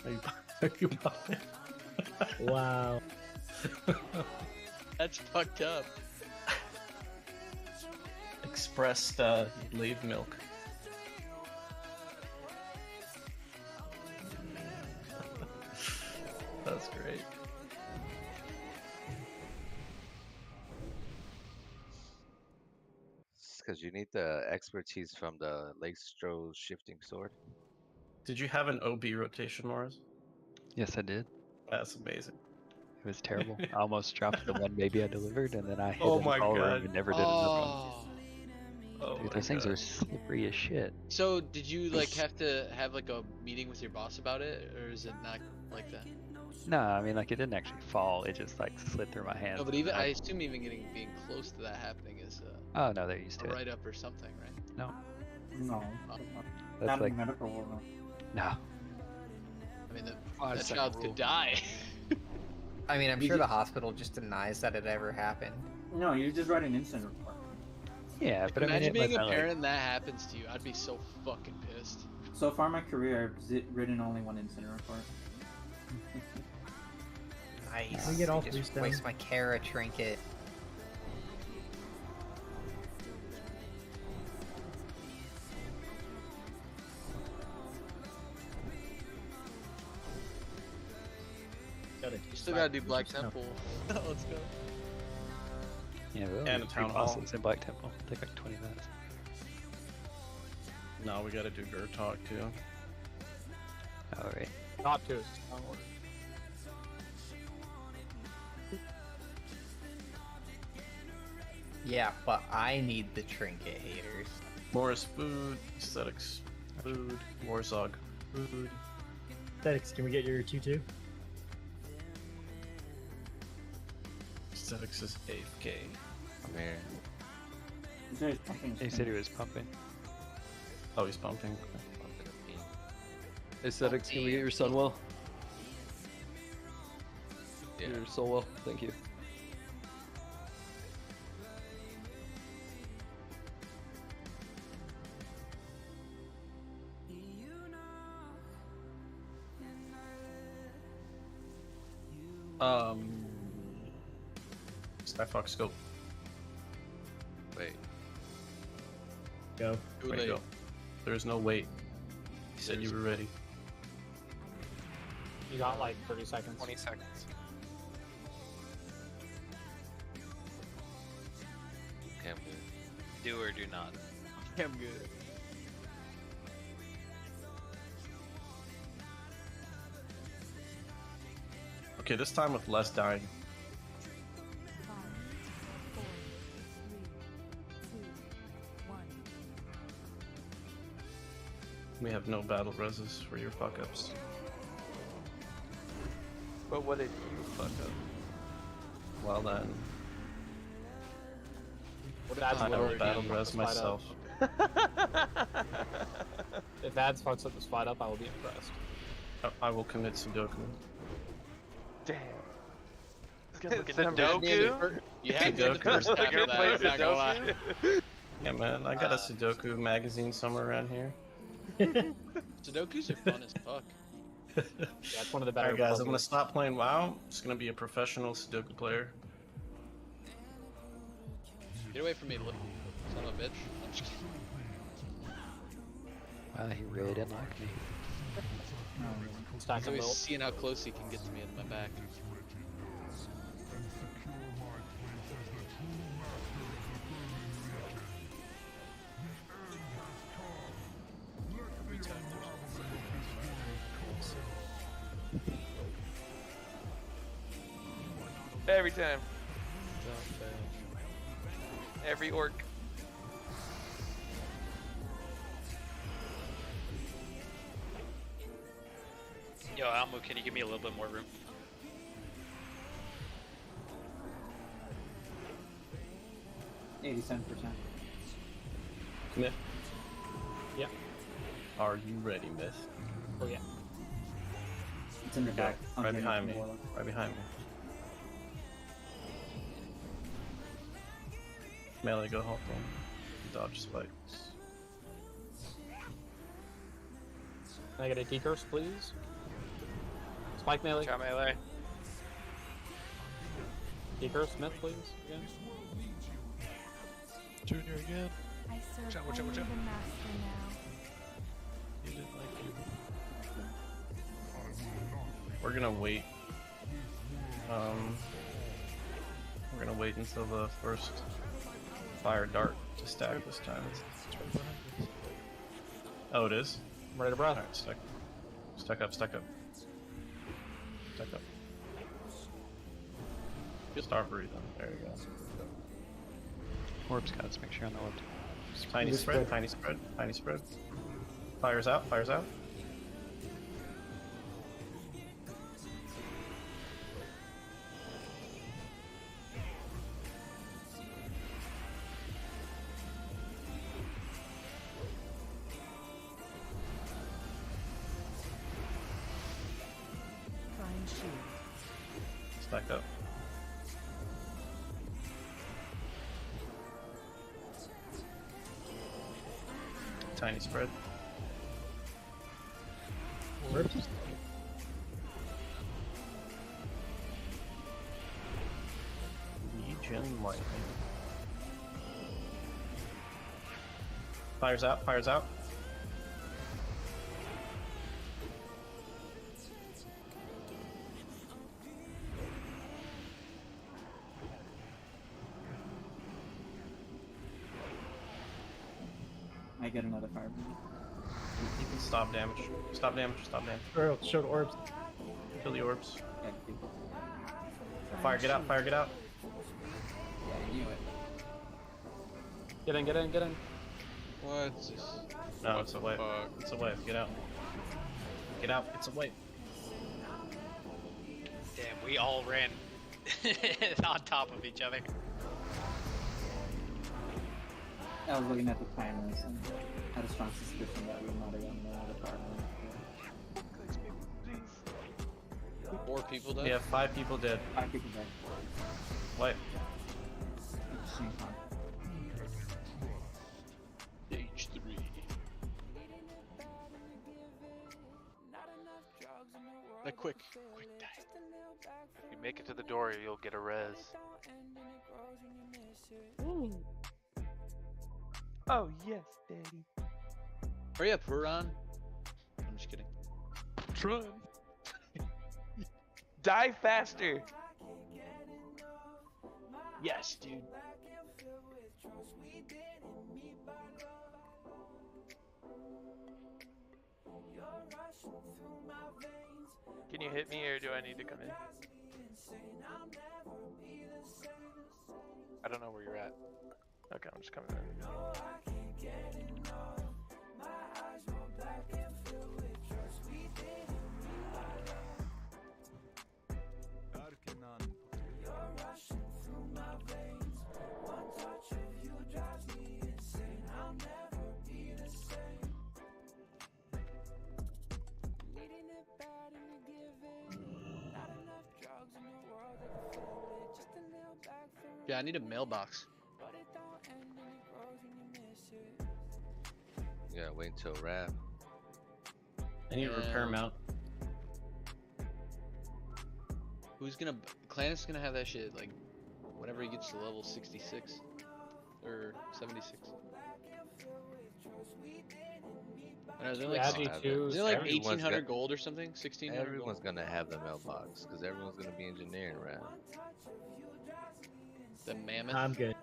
Are you popping? Wow. That's fucked up. Expressed leave milk. That's great. Because you need the expertise from the Lakestro shifting sword. Did you have an OB rotation, Morris? Yes, I did. That's amazing. It was terrible. I almost dropped the one baby I delivered, and then I hid Oh in the my call room God. and never did another one. Oh Dude, my those things God. are slippery as shit. So did you like have to have like a meeting with your boss about it, or is it not like that? No, I mean like it didn't actually fall. It just like slid through my hands. No, but and even then I assume even being close to that happening is Oh no, they're used a to it. write up or something, right? No, No. that's Not like in medical world. No. no. I mean, Oh, that second child rule. could die. I mean, I'm sure the hospital just denies that it ever happened. No, you just write an incident report. Yeah, Like, but I mean, imagine it being might a not, like- parent and that happens to you. I'd be so fucking pissed. So far in my career, I've written only one incident report. Nice. We get all You three just stone. waste my Kara trinket. You still gotta do Black Temple. Let's go. Yeah, we And only a three town hall. bosses in Black Temple. Take like 20 minutes. No, we gotta do Gur Talk too. Alright. Not to. It's not order. Yeah, but I need the trinket, haters. Morris food, aesthetics food, Warzog food. Aesthetics, can we get your 2-2? Aesthetics is AFK. I'm here. He said he was pumping. Oh, he's pumping. Aesthetics, can we get your Sunwell? Yeah. Your Soulwell, thank you. Skyfox scope. Wait. Go. Wait, go. There's no wait. You said you were ready. You got like 30 seconds. 20 seconds. Okay, I'm good. Do or do not. I'm good. Okay, this time with less dying. 5, 4, 3, 2, 1. We have no battle reses for your fuck ups. But what did you fuck up? Well then, That's I what don't we're battle doing. res Let's fight up. myself. If Ads fucks up this fight up, I will be impressed. I will commit Sudoku. Damn. It's gonna look at numbers. Sudoku? You have to Sudoku. first half You're of that, playing I'm not gonna lie. Sudoku? Yeah, man, I got a Sudoku magazine somewhere around here. Sudokus are fun as fuck. Yeah, it's one of the better. Alright, guys, I'm gonna puzzles. stop playing WoW. I'm just gonna be a professional Sudoku player. Get away from me, little son of a bitch. I'm just kidding. Wow, he really didn't like me. Stack He's them always built. seeing how close he can get to me in my back. Every time. Every orc. Yo, Almo, can you give me a little bit more room? Myth, Yeah. are you ready, Myth? Oh yeah. It's in the Go. back. Right behind me. Right behind me. Melee, go help them. Dodge spikes. Can I get a D-curse, please? Spike melee. Shot melee. D-curse, Smith, please. Again. Junior again. I serve Watch out, watch out, only watch out. the master now. He didn't like you. We're gonna wait. We're gonna wait until the first fire dart to stack this time. It's right behind us. Oh, it is? I'm ready to breath. Alright, stack. Stack up, stack up. Stack up. Just arbory them. There you go. Orb scouts, make sure on the left. Tiny Loose spread, spread. tiny spread, tiny spread. Fires out, fires out. Prime shield. Stack up. Tiny spread. Legion lightning. Fires out, fires out. I get another fire. You can stop damage. Stop damage, stop damage. Or showed orbs. Kill the orbs. Yeah, dude. Fire, get out, fire, get out. Yeah, I knew it. Get in, get in, get in. What's this? No, it's a wave. It's a wave. Get out. Get out. It's a wave. Damn, we all ran on top of each other. I was looking at the timers and had a strong suspicion that we might have gotten another fire. 4 people died? Yeah, 5 people dead. 5 people dead. Wipe. At the same time. H3. Like quick die. If you make it to the door, you'll get a res. Oh yes, daddy. Hurry up, Huron. I'm just kidding. Run. Die faster. Yes, dude. Can you hit me or do I need to come in? I don't know where you're at. Okay, I'm just coming in. Yeah, I need a mailbox. You gotta wait until wrap. I need a repair mount. Who's gonna... Clannis gonna have that shit, like, whenever he gets to level 66. Or 76. I know, they're like, they're like 1,800 gold or something? 1,600 Everyone's gonna have the mailbox, because everyone's gonna be engineering around. The mammoth? I'm good.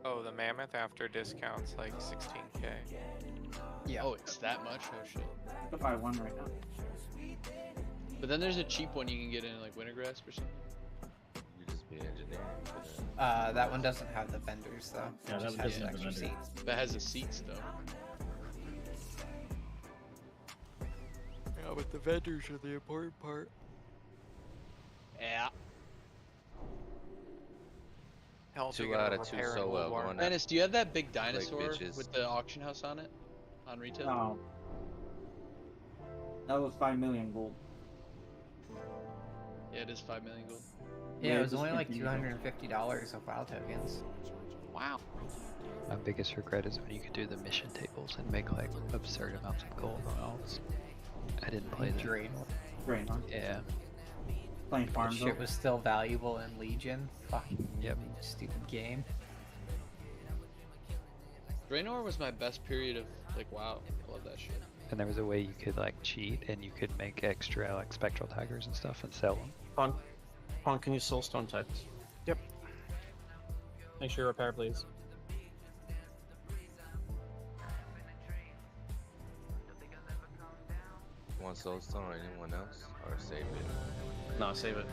Oh, the mammoth after discounts like 16k. Yeah. Oh, it's that much? Oh shit. I buy one right now. But then there's a cheap one you can get in like Wintergrasp or something. You just be engineering. That one doesn't have the vendors though. Yeah, It that just one has doesn't have the extra vendors. seats. That has the seats though. Yeah, but the vendors are the important part. Yeah. Hell, 2 out of 2 so well. Going Dennis, do you have that big dinosaur bitches. with the auction house on it? On retail? No. That was 5 million gold. Yeah, it is 5 million gold. Yeah, it was just only like continue. $250 of WoW tokens. Wow. My biggest regret is when you could do the mission tables and make like absurd amounts of gold on alts. I didn't play that. Draenor. Yeah. Playing That farm shit was still valuable in Legion. Fucking Yep. stupid game. Draenor was my best period of like WoW. I love that shit. And there was a way you could like cheat and you could make extra like spectral tigers and stuff and sell them. Pawn, can you soulstone types? Yep. Make sure you repair, please. one soulstone or anyone else, or save it? No, save it.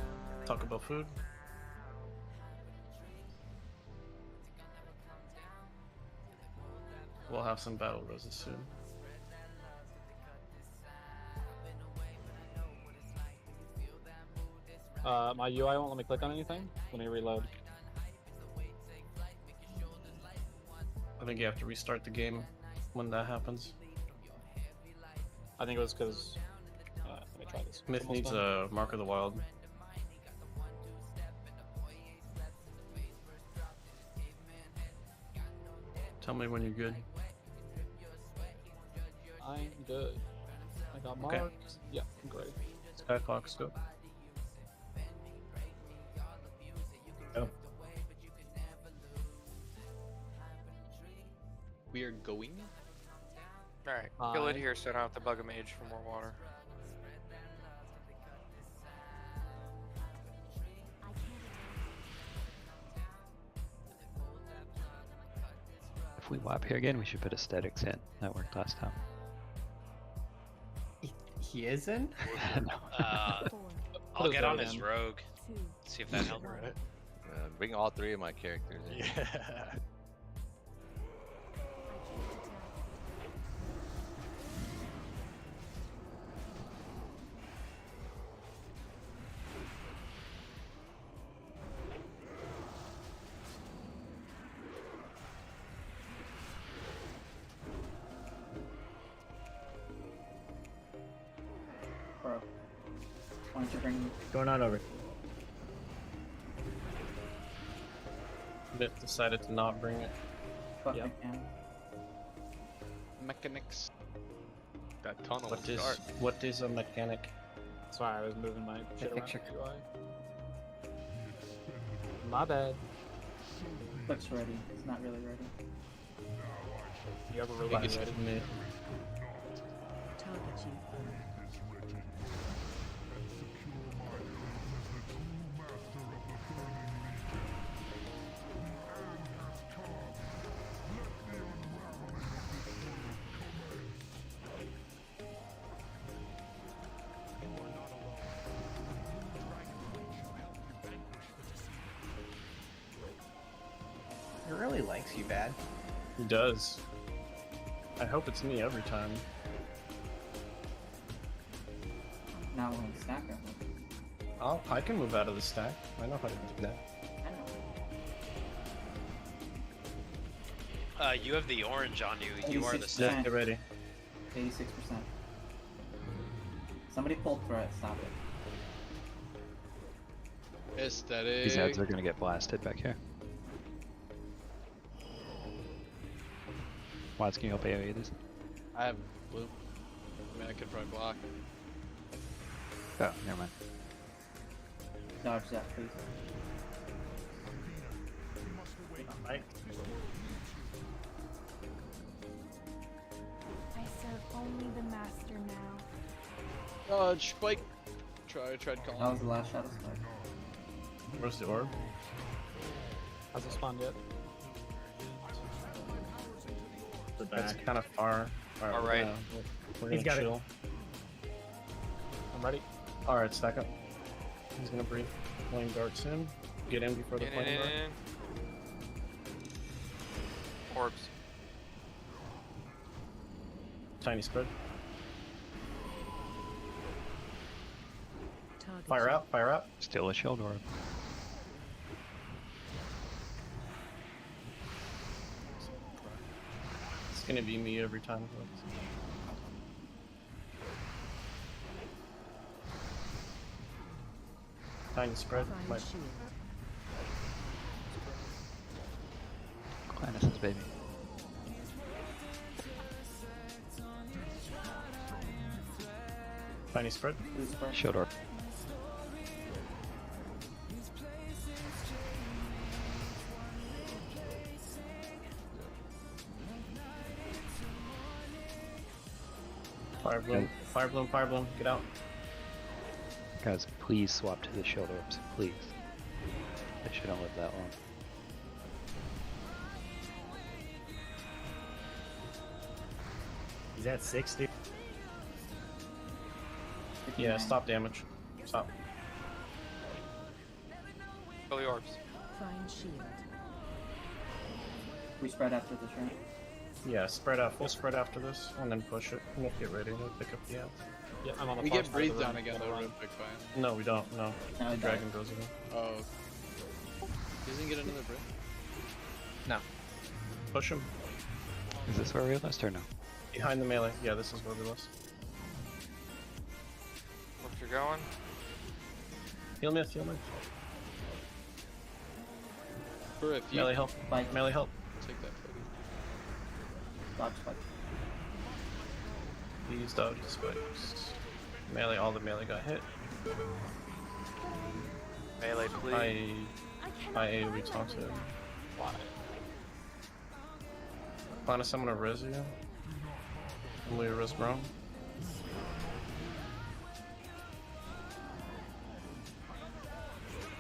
Talk about food. We'll have some battle roses soon. My UI won't let me click on anything. Let me reload. I think you have to restart the game when that happens. I think it was because. Let me try this. Myth Almost needs done. a Mark of the Wild. Tell me when you're good. I'm good. I got marked. Okay. Yeah, I'm great. Skyfox, go. Oh. We are going. Alright, kill it here so I don't have to bug a mage for more water. If we wipe here again, we should put aesthetics in. That worked last time. He is in? No. I'll get on his rogue. See if that helps. Right. Bring all three of my characters in. Yeah. Bro, why don't you bring Going on over. Myth decided to not bring it. fuck Yep. again? Mechanics. That tunnel What is is dark. what is a mechanic? Sorry, I was moving my shit around picture. the UI. My bad. Looks ready. It's not really ready. You ever really Classic be ready? Myth. He really likes you bad. He does. I hope it's me every time. Now we're on stack up. I can move out of the stack. I know how to do that. You have the orange on you. You are the 86%. stack. Get ready. 86%. Somebody pull threat, stop it. Aesthetic. These ads are gonna get blasted back here. Wise, can you help AoE this? I have blue. I mean, I could probably block. Oh, never mind. Dodge that, please. Right. I serve only the master now. Spike. Tried calling. That was the last shadow spike. Where's the orb? Hasn't spawned yet. The That's back. kind of far. Alright. We're He's gonna got it. chill. I'm ready. Alright, stack up. He's gonna breathe. Flame darts in. Get in before the flame dart. In. Orbs. Tiny spread. Fire out, fire out. Still a shield orb. It's gonna be me every time. Tiny spread. My Clannis's baby. tiny spread. Shield orb. Fire bloom, Okay. fire bloom, fire bloom. Get out. Guys, please swap to the shield orbs, please. They shouldn't live that long. He's at 60. Yeah, stop damage. Stop. Kill the orbs. Find shield. We spread after this, right? Yeah, spread out, full spread after this, and then push it. And get ready to pick up the amp. Yeah, I'm on the We far get side of breathed the down room. again though, Hold on. real quick, fine. No, we don't. No. No, The it dragon goes in. Oh. He doesn't get another breath? No. Push him. Is this where we lost or no? Behind the melee. Yeah, this is where we lost. Orbs are going. Heal myth, heal myth. For a few. Melee help. Spike. Melee help. Take that footy. Dodge spike. These dodge spikes. Melee, all the melee got hit. Melee, please. I AoE taunted him. Why? Planus, I'm gonna res you. And we res Brom.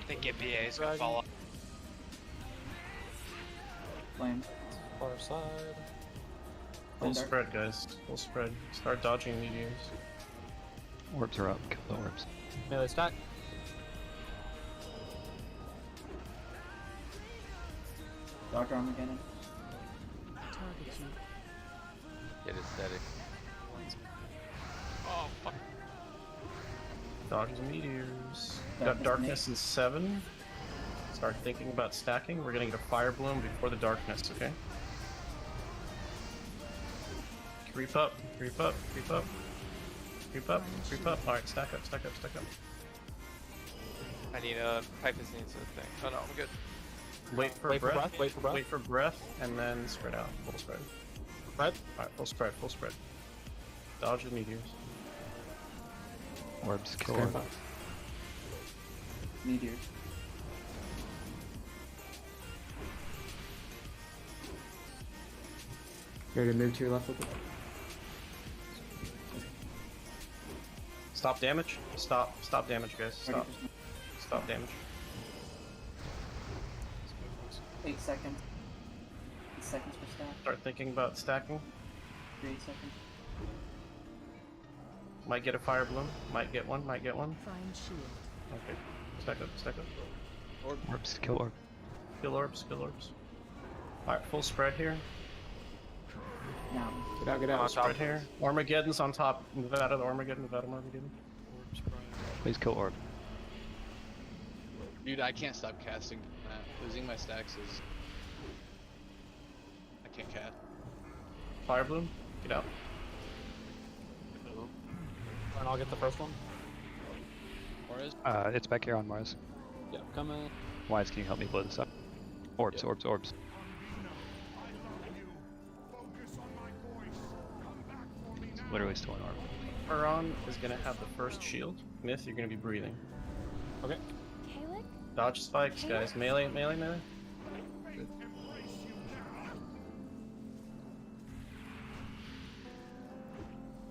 I think BA is gonna fall off. Flame. Far side. Full Thunder. spread, guys. Full spread. Start dodging meteors. Orbs are up. Kill the orbs. Melee stack. Dodge Armageddon. Target you. Get it steady. Oh, fuck. Dodges meteors. Got Darkness darkness in 7. Start thinking about stacking. We're gonna get a fire bloom before the darkness, okay? Creep up, creep up, creep up. Creep up, creep up. Alright, stack up, stack up, stack up. I need Pipus needs a thing. Oh no, I'm good. Wait for Wait for breath. breath, wait for breath. Wait for breath, and then spread out. Full spread. Right? Alright, full spread, full spread. Dodge the meteors. Orbs. Kill Stand orbs. by. Meteors. Ready to move to your left with it? Stop damage. Stop damage, guys. Stop. 30%. Stop damage. 8 seconds. 8 seconds per stack. Start thinking about stacking. 3 seconds. Might get a fire bloom. Might get one. Might get one. Find shield. Okay. Stack up. Stack up. Orbs. Kill orb. Kill orbs. Kill orbs. Alright, full spread here. Now. Get out, get On out. top. Spread here. Armageddon's on top. Move out of the Armageddon. Move out of Armageddon. Orbs prime. Please kill orb. Dude, I can't stop casting that. Losing my stacks is... I can't cast. Fire bloom. Get out. And I'll get the first one. Morris? It's back here on Mars. Yeah, coming. Wise, can you help me blow this up? Orbs. Yeah. Orbs. Orbs. It's literally still an orb. Huron is gonna have the first shield. Myth, you're gonna be breathing. Okay. Kalik? Dodge spikes, guys. Melee, melee, melee.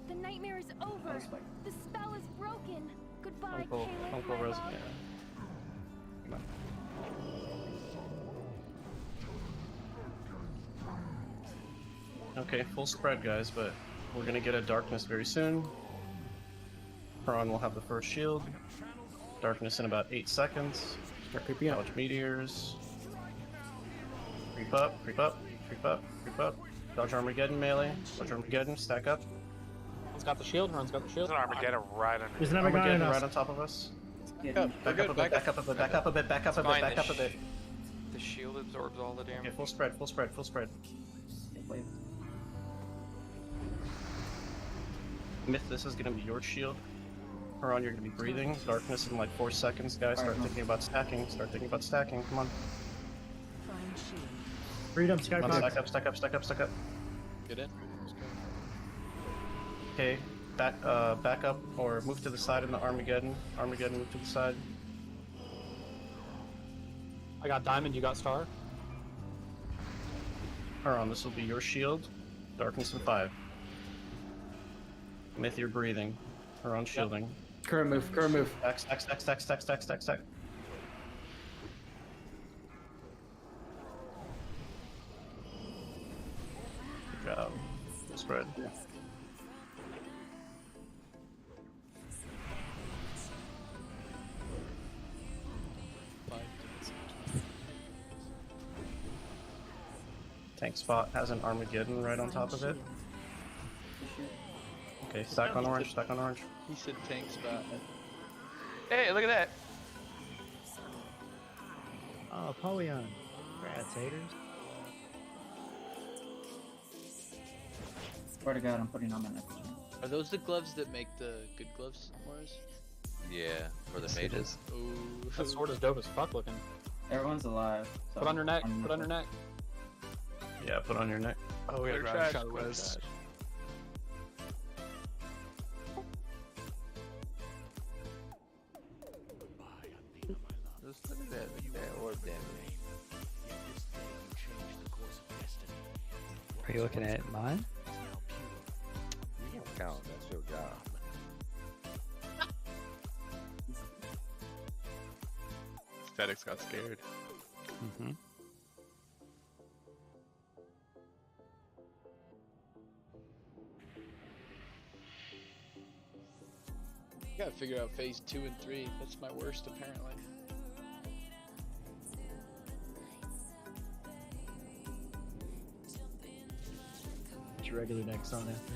The nightmare is over. Dodge spike. The spell is broken. Goodbye, Uncle, Kalik, Uncle my Rose. love. Yeah. Come on. Okay, full spread, guys, but we're gonna get a darkness very soon. Huron will have the first shield. Darkness in about 8 seconds. Start creeping out. Dodge meteors. Creep up, creep up, creep up, creep up. Dodge Armageddon melee. Dodge Armageddon, stack up. One's got the shield. Run's got the shield. There's an Armageddon right under. There's an Armageddon Armageddon on right us. on top of us. Get Up. him. We're Back good. up a bit, back up a bit, back up a bit, back up a bit, Fine, back the up a bit. The shield absorbs all the Okay, damage. full spread, full spread, full spread. Get wave. Myth, this is gonna be your shield. Huron, you're gonna be breathing. Darkness in like 4 seconds, guys. Start Alright, thinking about stacking. Start thinking about stacking. Come on. Find shield. Freedom, Come on, Skyfox. stack up, stack up, stack up, stack up. Get in. Okay, back up or move to the side in the Armageddon. Armageddon, move to the side. I got diamond. You got star. Huron, this will be your shield. Darkness in 5. Myth, you're breathing. Huron shielding. Current move, current move. Stack, stack, stack, stack, stack, stack, stack, stack. Good job. Full spread. tank spot has an Armageddon right on top of it. Okay, stack on orange, stack on orange. He said tank spot. Hey, look at that. Oh, Apollyon. Congrats, haters. Swear to God, I'm putting on my necklace. Are those the gloves that make the good gloves, Morris? Yeah, for the Yes, it mages. Ooh. That sword is dope as fuck looking. Everyone's alive. So Put on your neck. I'm Put on your neck. Yeah, put on your neck. Oh, we Clear had trash, Shadow clear West. trash. Just look at that. Look at that orb damage. Are you looking at mine? You don't count. That's your job. Aesthetics got scared. Mm-hmm. I gotta figure out phase 2 and 3. That's my worst, apparently. Put your regular necks on after.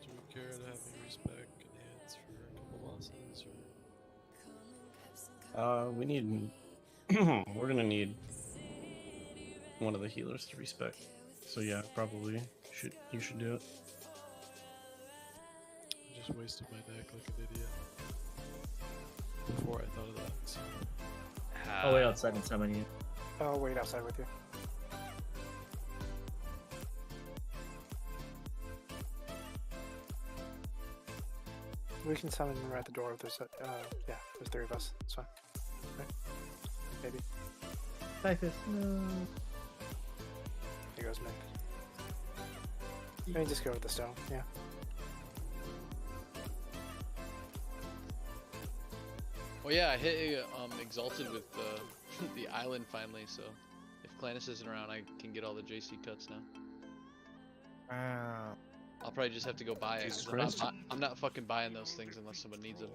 Do we care to have me respec enhance for a couple losses, or We need. We're gonna need one of the healers to respec. So yeah, probably you should do it. I just wasted my neck like an idiot before I thought of that. So. I'll wait outside and summon you. I'll wait outside with you. We can summon right at the door if there's yeah, there's 3 of us. It's fine. Right? Maybe. Typhus, no. Here goes Mick. Let me just go with the stone, yeah. Well, yeah, I hit Exalted with the island finally, so if Clannis isn't around, I can get all the JC cuts now. Wow. I'll probably just have to go buy it. Jesus 'Cause Christ. I'm not fucking buying those things unless someone needs them.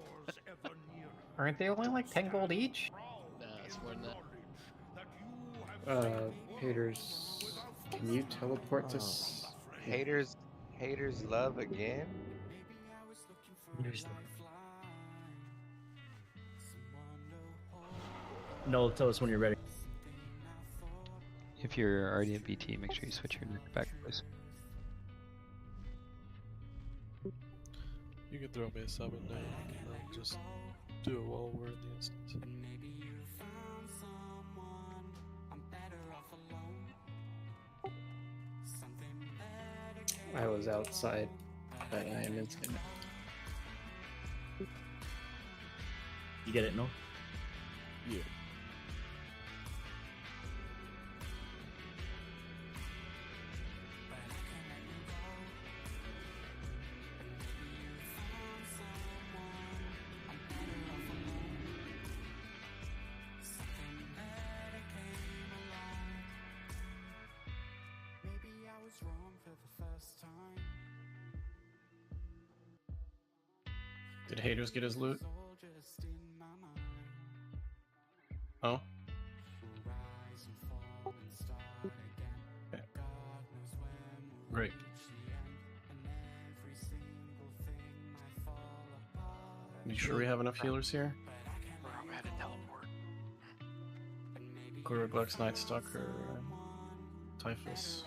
Aren't they only like 10 gold each? Nah, it's more than that. Haters, can you teleport to? Haters love again. No, tell us when you're ready. If you're already at BT, make sure you switch your neck back, please. You can throw me a summon now. I'll just do it while we're in the instance. I was outside, but I am inside. You get it, no? Yeah. Did haters get his loot? Oh. Okay. Great. Make sure we have enough healers here. We had to teleport. Guruglex, Night Stalker, Typhus.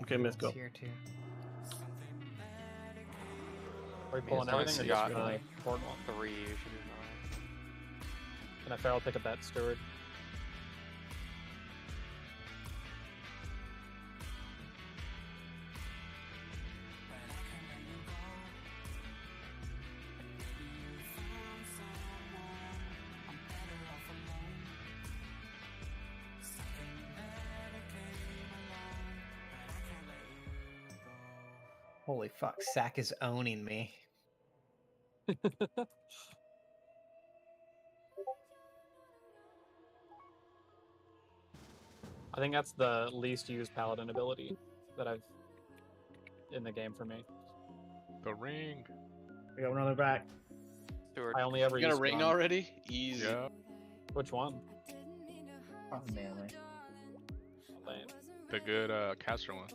Okay, Myth, go. Here too. Are we pulling Yeah, everything or got just gonna like board one? 3, you should be fine. And if I'll pick up that steward. Holy fuck, Sack is owning me. I think that's the least used paladin ability that I've in the game for me. The ring. We got one on their back. I only ever You got a use ring one. already? Easy. Yeah. Which one? Melee. Lame. The good caster one.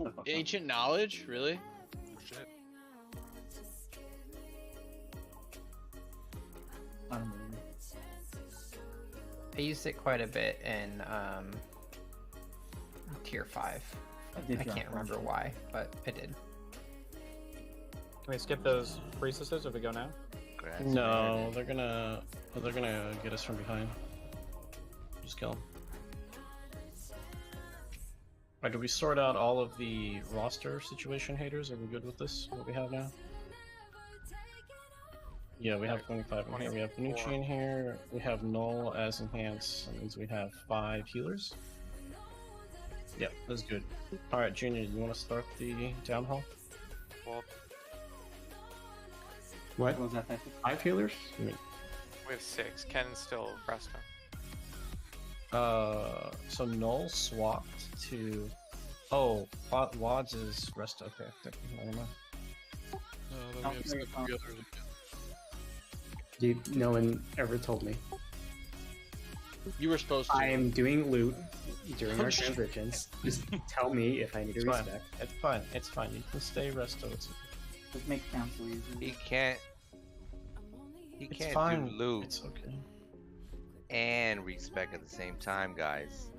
Ooh, ancient knowledge? Really? Shit. I used it quite a bit in tier 5. I can't remember why, but I did. Can we skip those priestesses if we go now? No, they're gonna get us from behind. Just kill them. Alright, did we sort out all of the roster situation haters? Are we good with this? What we have now? Yeah, we have 25 in here. We have Benucci in here. We have Null as enhanced. That means we have 5 healers. Yep, that's good. Alright, Junior, you want to start the down hall? Well, What was that? 5 healers? I mean, we have 6. Ken's still Presto. so Null swapped to. Oh, Wads is rest. Okay, never mind. Then we have 7 together. Dude, no one ever told me. You were supposed to. I am doing loot during our transitions. Just tell me if I need to It's fine. respect. It's fine. It's fine. You can stay resto. It's Just make council easy. He can't. He It's can't fine. do loot It's okay. and respec at the same time, guys.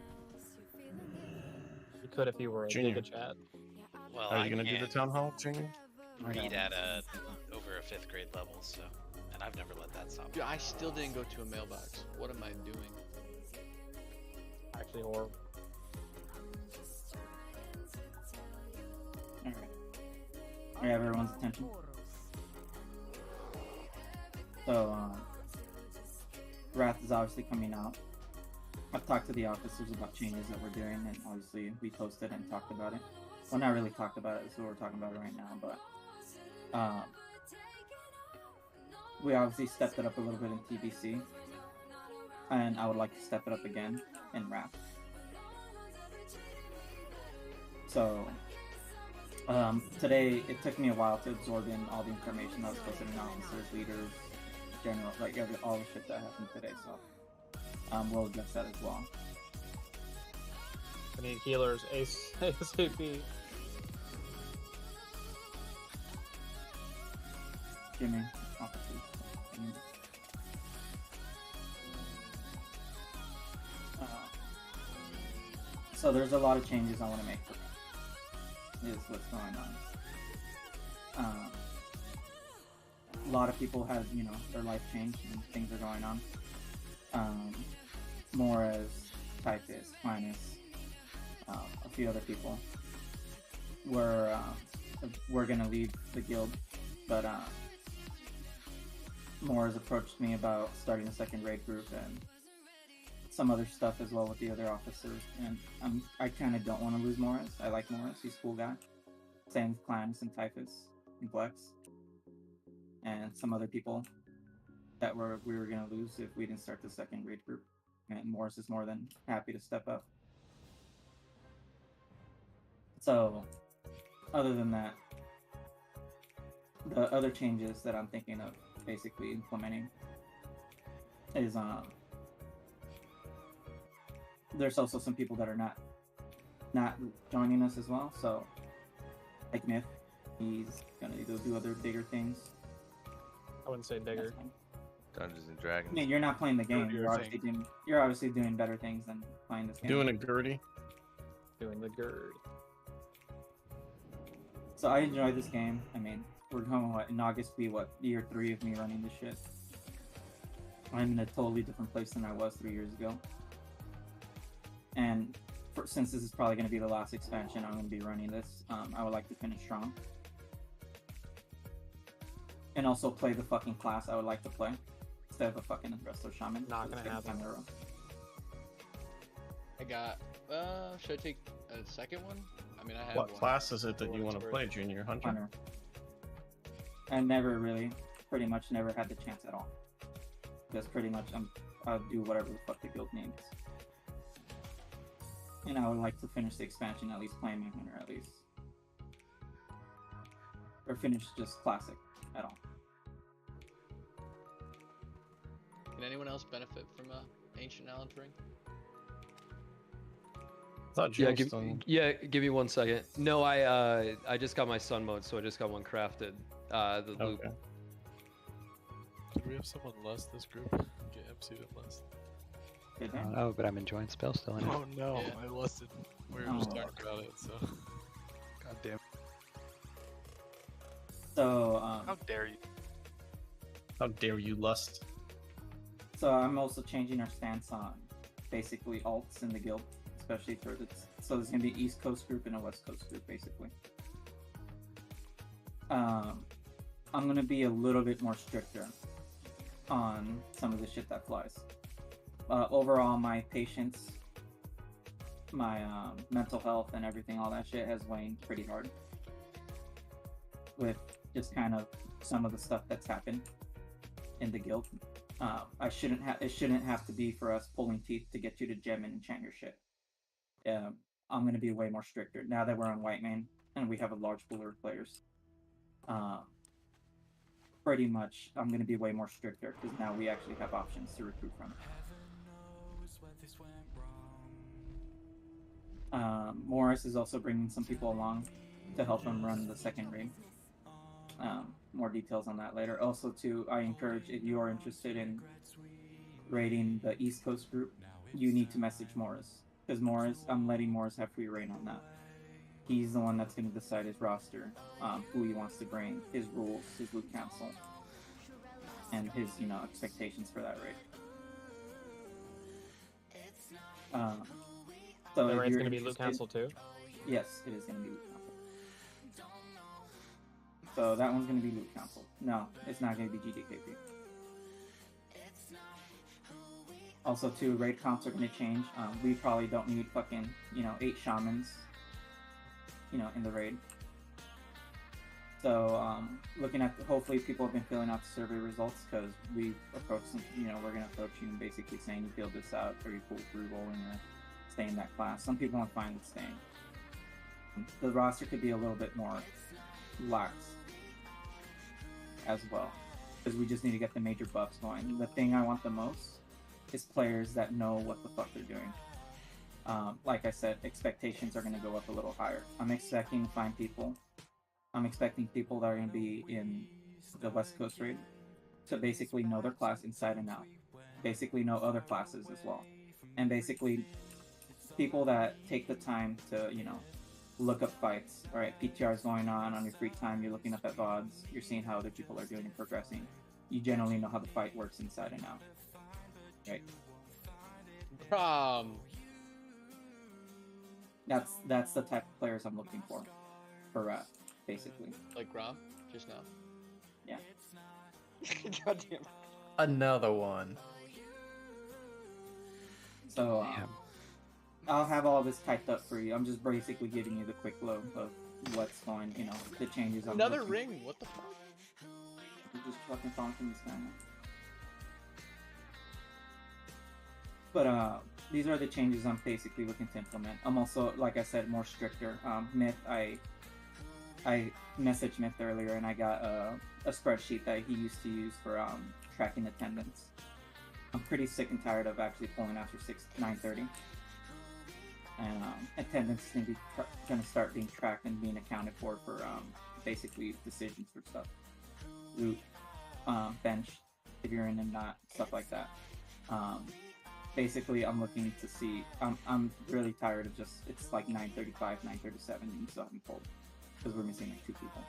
You could if you were a Junior. Giga Chat. Well, Are I you gonna do the can't town hall, Junior? read at over a 5th grade level, so, and I've never let that stop. Dude, I still didn't go to a mailbox. What am I doing? Actually horrible. Alright. I have everyone's attention. So, Wrath is obviously coming out. I've talked to the officers about changes that we're doing, and obviously we posted and talked about it. Well, not really talked about it, so we're talking about it right now, but we obviously stepped it up a little bit in TBC, and I would like to step it up again in Wrath. So, today it took me a while to absorb in all the information that was posted in officers, leaders, general, like all the shit that happened today. So, we'll address that as well. I need healers ASAP. Jimmy, officers. So there's a lot of changes I want to make for that, is what's going on. A lot of people have, their life changed and things are going on. More as Typhus, Linus, a few other people. We're gonna leave the guild, but More has approached me about starting a second raid group and some other stuff as well with the other officers. And I kind of don't want to lose Morris. I like Morris. He's a cool guy. Same with Clans and Typhus and Flex. And some other people that we were going to lose if we didn't start the second raid group. And Morris is more than happy to step up. So, other than that, the other changes that I'm thinking of basically implementing is there's also some people that are not joining us as well. So, like Myth, he's gonna go do other bigger things. I wouldn't say bigger. Dungeons and Dragons. I mean, you're not playing the game. Dirtier You're obviously doing better things than playing this game. Doing a Gertie. Doing the GERD. So I enjoy this game. I mean, we're going in August be year 3 of me running this shit. I'm in a totally different place than I was 3 years ago. And since this is probably going to be the last expansion I'm going to be running this, I would like to finish strong. And also play the fucking class I would like to play instead of a fucking Resto Shaman. Not gonna happen. I got. Should I take a second one? I mean, I have What one. class is it that you want to play, Junior? Hunter? I pretty much never had the chance at all. Just pretty much I'll do whatever the fuck the guild needs. And I would like to finish the expansion, at least playing my Hunter at least. Or finish just classic at all. Can anyone else benefit from a ancient Allen's ring? Yeah, give me 1 second. No, I just got my sun mode, so I just got one crafted. The loop. Can we have someone less this group? Get MC'd and less. I don't know, but I'm enjoying spell still in it. Oh no, I lusted. We were just talking about it, so. God damn. So, How dare you? How dare you lust? So I'm also changing our stance on basically alts in the guild, especially for the. So there's gonna be East Coast group and a West Coast group, basically. I'm gonna be a little bit more stricter on some of the shit that flies. Overall, my patience, my mental health, and everything, all that shit has waned pretty hard. With just kind of some of the stuff that's happened in the guild. It shouldn't have to be for us pulling teeth to get you to gem and enchant your shit. I'm gonna be way more stricter now that we're on white main and we have a large pool of players. Pretty much, I'm gonna be way more stricter because now we actually have options to recruit from. Morris is also bringing some people along to help him run the second raid. More details on that later. Also, too, I encourage, if you are interested in raiding the East Coast group, you need to message Morris. Because Morris, I'm letting Morris have free reign on that. He's the one that's going to decide his roster, who he wants to bring, his rules, his loot council, and his, expectations for that raid. So The if raid's you're going to be loot interested- council too? Yes, it is going to be loot council. So that one's going to be loot council. No, it's not going to be GDKP. Also, too, raid comps are going to change. We probably don't need fucking, 8 shamans, in the raid. So, looking at, hopefully people have been filling out the survey results because we approached them, we're going to approach you and basically saying you filled this out or you pulled through rolling or stay in that class. Some people are fine with staying. The roster could be a little bit more lax as well because we just need to get the major buffs going. The thing I want the most is players that know what the fuck they're doing. Like I said, expectations are going to go up a little higher. I'm expecting to find people. I'm expecting people that are going to be in the West Coast raid to basically know their class inside and out. Basically know other classes as well. And basically people that take the time to, look up fights. Alright, PTR is going on your free time, you're looking up at VODs, you're seeing how other people are doing and progressing. You generally know how the fight works inside and out. Right? That's the type of players I'm looking for Rat, basically. Like Grom, just now. Yeah. God damn. Another one. So, I'll have all this typed up for you. I'm just basically giving you the quick load of what's going, the changes. Another ring? What the fuck? I'm just fucking falling from the sky now. But, these are the changes I'm basically looking to implement. I'm also, like I said, more stricter. Myth, I messaged Myth earlier and I got a spreadsheet that he used to use for tracking attendance. I'm pretty sick and tired of actually pulling after 9:30. And attendance is going to start being tracked and being accounted for basically decisions for stuff. Loot, bench, if you're in and not, stuff like that. Basically, I'm looking to see. I'm really tired of just. It's like 9:35, 9:37, and you still haven't pulled because we're missing like 2 people,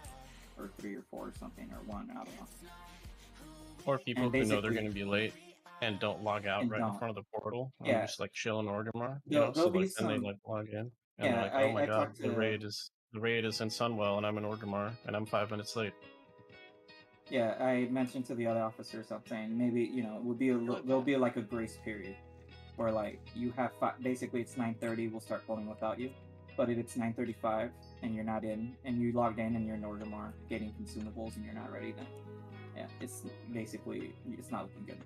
or 3 or 4 or something, or 1. I don't know. Or people who know they're going to be late and don't log out right in front of the portal. And Yeah. just like chill in Orgrimmar. There'll be then they some- like log in. And Yeah, they're like, oh my I god, talked the to- raid is in Sunwell and I'm in Orgrimmar and I'm 5 minutes late. Yeah, I mentioned to the other officers something. Maybe it would be there'll be like a grace period, where like you have basically it's 9:30. We'll start pulling without you, but if it's 9:35 and you're not in, and you logged in and you're in Orgrimmar getting consumables and you're not ready, then yeah, it's basically it's not looking good.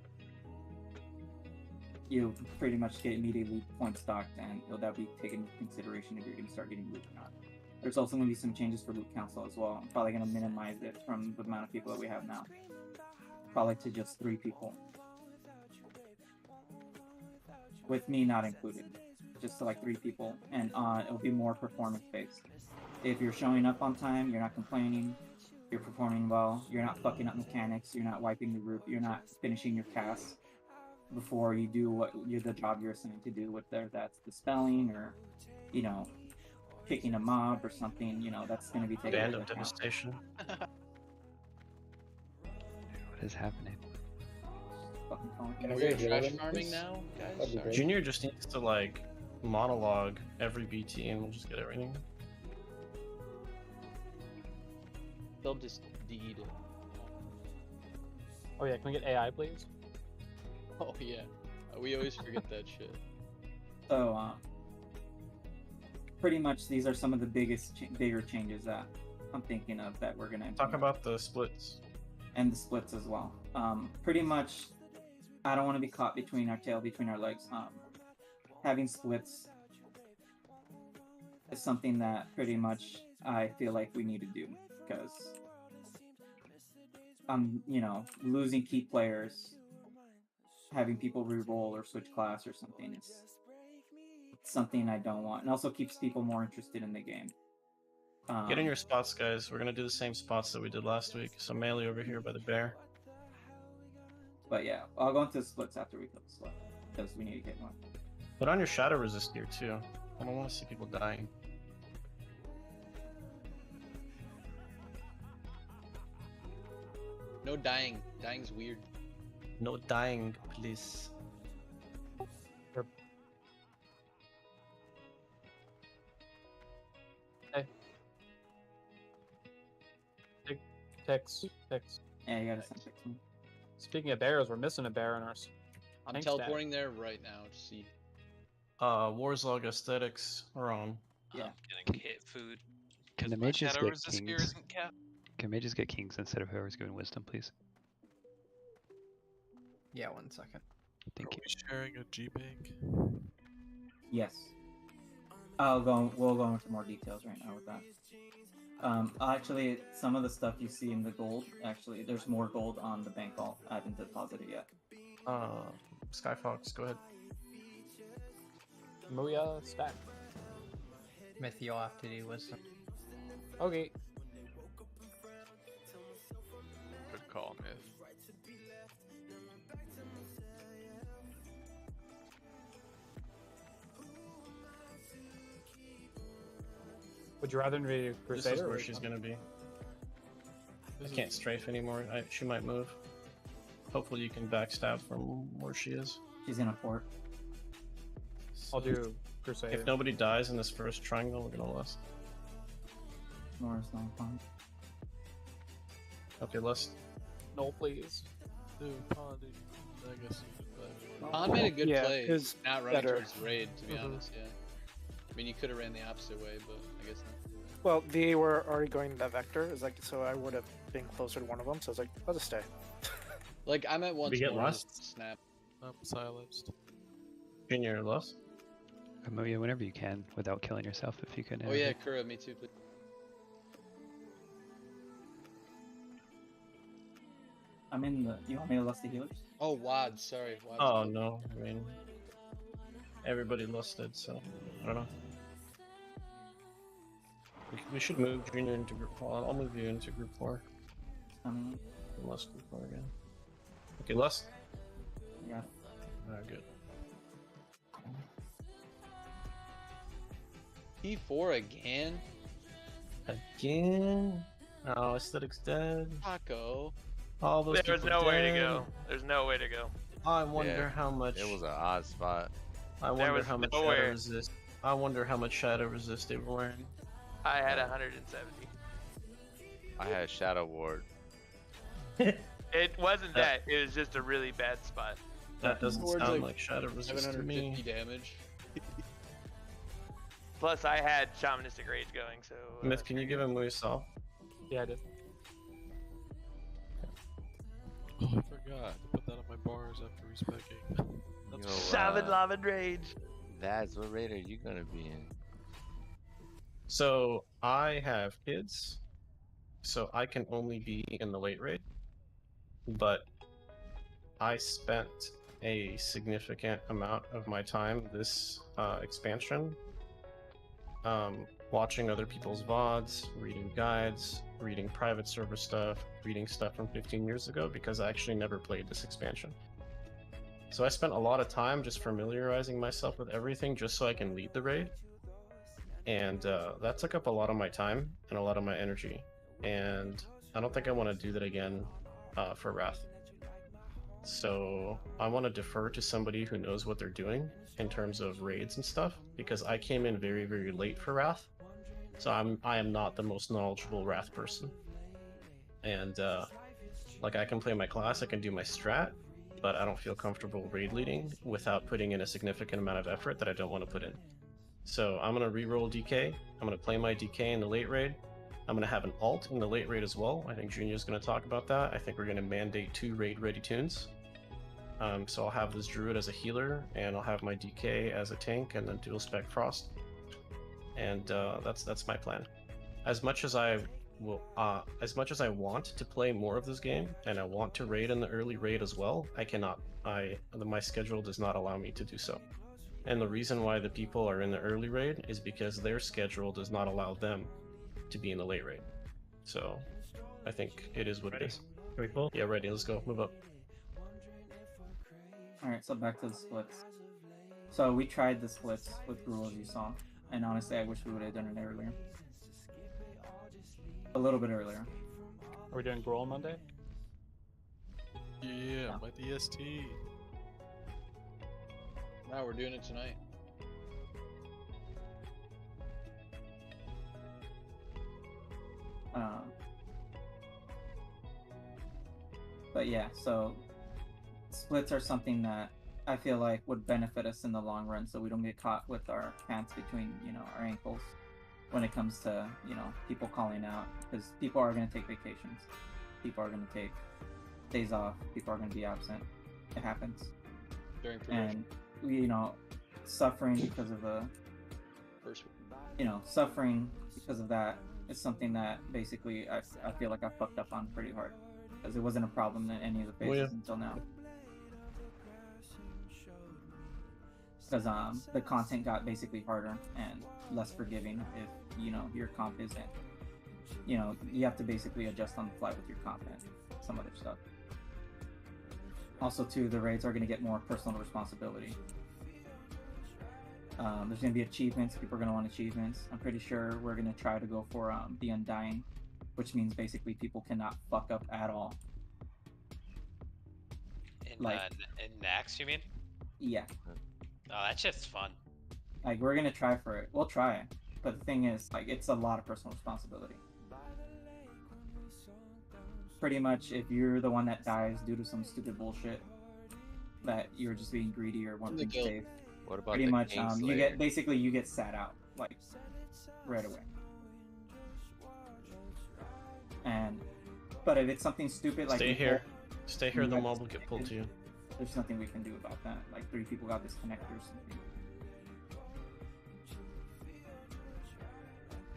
You pretty much get immediately point stocked, and that'll be taken into consideration if you're going to start getting loot or not. There's also going to be some changes for loot council as well. I'm probably going to minimize it from the amount of people that we have now. Probably to just 3 people. with me not included, just to like 3 people, and it'll be more performance based. If you're showing up on time, you're not complaining, you're performing well, you're not fucking up mechanics, you're not wiping the group, you're not finishing your cast before you do the job you're assigned to do, whether that's the spelling or, you know, picking a mob or something, you know, that's going to be taken Band into of account. devastation. What is happening? Fucking calling. Are we trash farming now, guys? Sorry. Junior just needs to like monologue every BT and we'll just get everything. They'll just deed. Oh yeah, can we get AI, please? Oh yeah, we always forget that shit. So, pretty much these are some of the bigger changes that I'm thinking of that we're gonna talk about the splits and the splits as well. Pretty much, I don't want to be caught between our tail between our legs. Having splits is something that pretty much I feel like we need to do because you know, losing key players, having people re-roll or switch class or something is something I don't want, and also keeps people more interested in the game. Get in your spots, guys. We're gonna do the same spots that we did last week. So melee over here by the bear. But yeah, I'll go into the splits after we kill the split because we need to get one. Put on your shadow resist gear too. I don't want to see people dying. No dying. Dying's weird. No dying, please. Hey. Ticks. Yeah, you gotta send pics. Speaking of bears, we're missing a bear in our. I'm tank teleporting there right now to see. Warslog aesthetics are on. Yeah. Getting hit food. Can the My mages shadow get resist gear kings? isn't capped. Can mages get kings instead of whoever's giving wisdom, please? Yeah, 1 second. Thank you. Are we sharing a G-Bank? Yes. We'll go into more details right now with that. Actually, some of the stuff you see in the gold, actually, there's more gold on the bank vault. I haven't deposited yet. Skyfox, go ahead. Muya stack. Myth, you'll have to do wisdom. Okay. Good call, Myth. Would you rather be a Crusader? This is or where she's gonna be. I can't strafe anymore. She might move. Hopefully you can backstab from where she is. She's in a fort. I'll do Crusader. If nobody dies in this first triangle, we're gonna lust. Nora's not fine. Okay, lust. No, please. Dude, Pond, I guess you could Pond made a good Yeah, play. it was Not running better. towards the raid, to be honest. Yeah. I mean, you could have ran the opposite way, but I guess not. Well, they were already going that vector. It's like, so I would have been closer to one of them. So I was like, I'll just stay. Like, I'm at once We get more lost? just snap. I'm silenced. Junior, lust. Amoya, whenever you can, without killing yourself, if you can. Oh yeah, Kura, me too, please. I'm in the. You want me to lust the healers? Oh, Wad, sorry. Wad's Oh good. no, I mean, everybody lusted, so I don't know. We should move Junior into group 4. I'll move you into group 4. Lust group 4 again. Okay, lust. Yeah. Alright, good. P4 again? Again? Oh, aesthetic's dead. Taco. All those There's people no way to dead. go. There's no way to go. I wonder Yeah, how much. It was an odd spot. I There wonder was how much nowhere. shadow resist. I wonder how much shadow resist they were wearing. I had 170. I had Shadow Ward. It wasn't that. It was just a really bad spot. That doesn't Ward's sound like shadow resist to me. 750 damage. Plus, I had Shamanistic Rage going, so. Myth, can you give him Muisal? Yeah, I did. Oh, I forgot to put that on my bars after respecking. Yo, Shaman Lava Rage. That's what raid are you gonna be in? So I have kids, so I can only be in the late raid. But I spent a significant amount of my time this expansion watching other people's VODs, reading guides, reading private server stuff, reading stuff from 15 years ago, because I actually never played this expansion. So I spent a lot of time just familiarizing myself with everything just so I can lead the raid. And that took up a lot of my time and a lot of my energy. And I don't think I want to do that again for Wrath. So I want to defer to somebody who knows what they're doing in terms of raids and stuff, because I came in very, very late for Wrath. So I am not the most knowledgeable Wrath person. And like, I can play my class, I can do my strat, but I don't feel comfortable raid leading without putting in a significant amount of effort that I don't want to put in. So I'm going to reroll DK, I'm going to play my DK in the late raid, I'm going to have an alt in the late raid as well. I think Junior's going to talk about that. I think we're going to mandate 2 raid ready tunes. So I'll have this Druid as a healer, and I'll have my DK as a tank, and then dual spec Frost. And that's my plan. As much as I want to play more of this game, and I want to raid in the early raid as well, I cannot. My schedule does not allow me to do so. And the reason why the people are in the early raid is because their schedule does not allow them to be in the late raid. So I think it is what it is. Are we full? Yeah, ready. Let's go. Move up. Alright, so back to the splits. So we tried the splits with Gruul, as you saw, and honestly I wish we would have done it earlier. A little bit earlier. Are we doing Gruul on Monday? Yeah, my DST. No, we're doing it tonight. But yeah, so splits are something that I feel like would benefit us in the long run, so we don't get caught with our pants between, our ankles when it comes to, people calling out, because people are going to take vacations, people are going to take days off, people are going to be absent. It happens. During progression. And we, suffering because of suffering because of that is something that basically I feel like I fucked up on pretty hard, because it wasn't a problem in any of the phases until now. Because the content got basically harder and less forgiving if your comp isn't, you have to basically adjust on the fly with your comp and some other stuff. Also too, the raids are going to get more personal responsibility. There's going to be achievements. People are going to want achievements. I'm pretty sure we're going to try to go for the Undying, which means basically people cannot fuck up at all. In Nax, you mean? Yeah. Oh, that's just fun. Like, we're going to try for it. We'll try it. But the thing is, like, it's a lot of personal responsibility. Pretty much, if you're the one that dies due to some stupid bullshit, that you're just being greedy or wanting to save, What about pretty the much Kingslayer? you get sat out, like, right away. But if it's something stupid like Stay here, the mob will get pulled to you. There's nothing we can do about that. Like, 3 people got disconnected or something.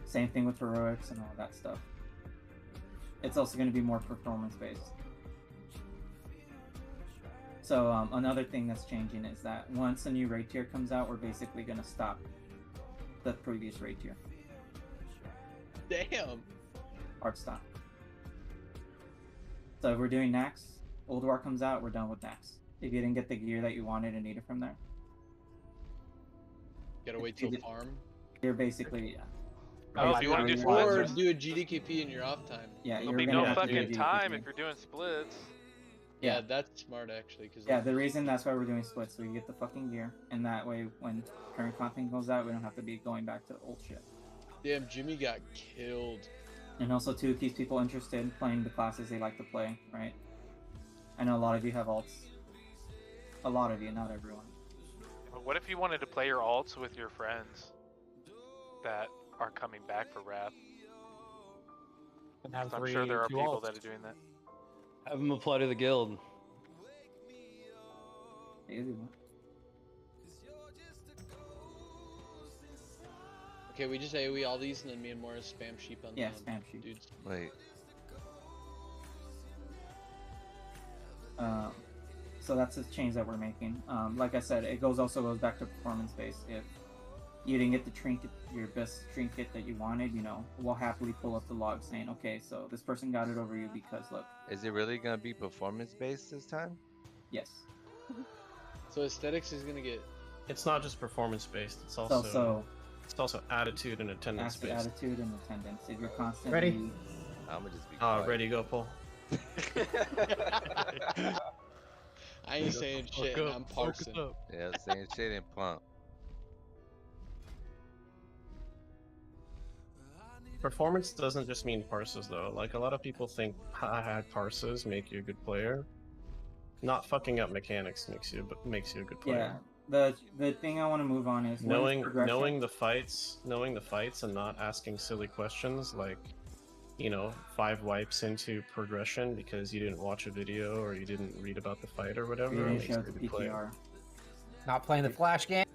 Same thing with heroics and all that stuff. It's also going to be more performance based. So another thing that's changing is that once a new raid tier comes out, we're basically going to stop the previous raid tier. Damn. Hard stop. So if we're doing Nax, Old War comes out, we're done with Nax. If you didn't get the gear that you wanted and needed from there, Gotta wait till farm. you're basically Oh, if you want to do or splits, do a GDKP in your off time. Yeah, there'll be gonna no have to do fucking GDKP. time if you're doing splits. Yeah, that's smart actually. Cause Yeah, the reason that's why we're doing splits, so we get the fucking gear, and that way when current content goes out, we don't have to be going back to old shit. Damn, Jimmy got killed. And also too, it keeps people interested in playing the classes they like to play, right? I know a lot of you have alts. A lot of you, not everyone. But what if you wanted to play your alts with your friends that are coming back for Wrath? And have I'm sure there are 2 people alts. that are doing that. Have them apply to the guild. Easy one. Okay, we just AoE all these and then me and Morris spam sheep on Yeah, the spam sheep. dudes. Wait. So that's a change that we're making. Like I said, it also goes back to performance based. If you didn't get the trinket, your best trinket that you wanted, we'll happily pull up the log saying, okay, so this person got it over you because look. Is it really gonna be performance based this time? Yes. So aesthetics is gonna get. It's not just performance based. It's also attitude and attendance based. Attitude and attendance. If you're constantly Ready? I'm gonna just be quiet. Ready, go, Paul. I ain't saying shit. And I'm parsing. Yeah, saying shit and pump. Performance doesn't just mean parses though. Like a lot of people think parses make you a good player. Not fucking up mechanics makes you a good player. Yeah. The thing I want to move on is knowing the fights and not asking silly questions like 5 wipes into progression because you didn't watch a video or you didn't read about the fight or whatever. You didn't show the PTR. Not playing the flash game.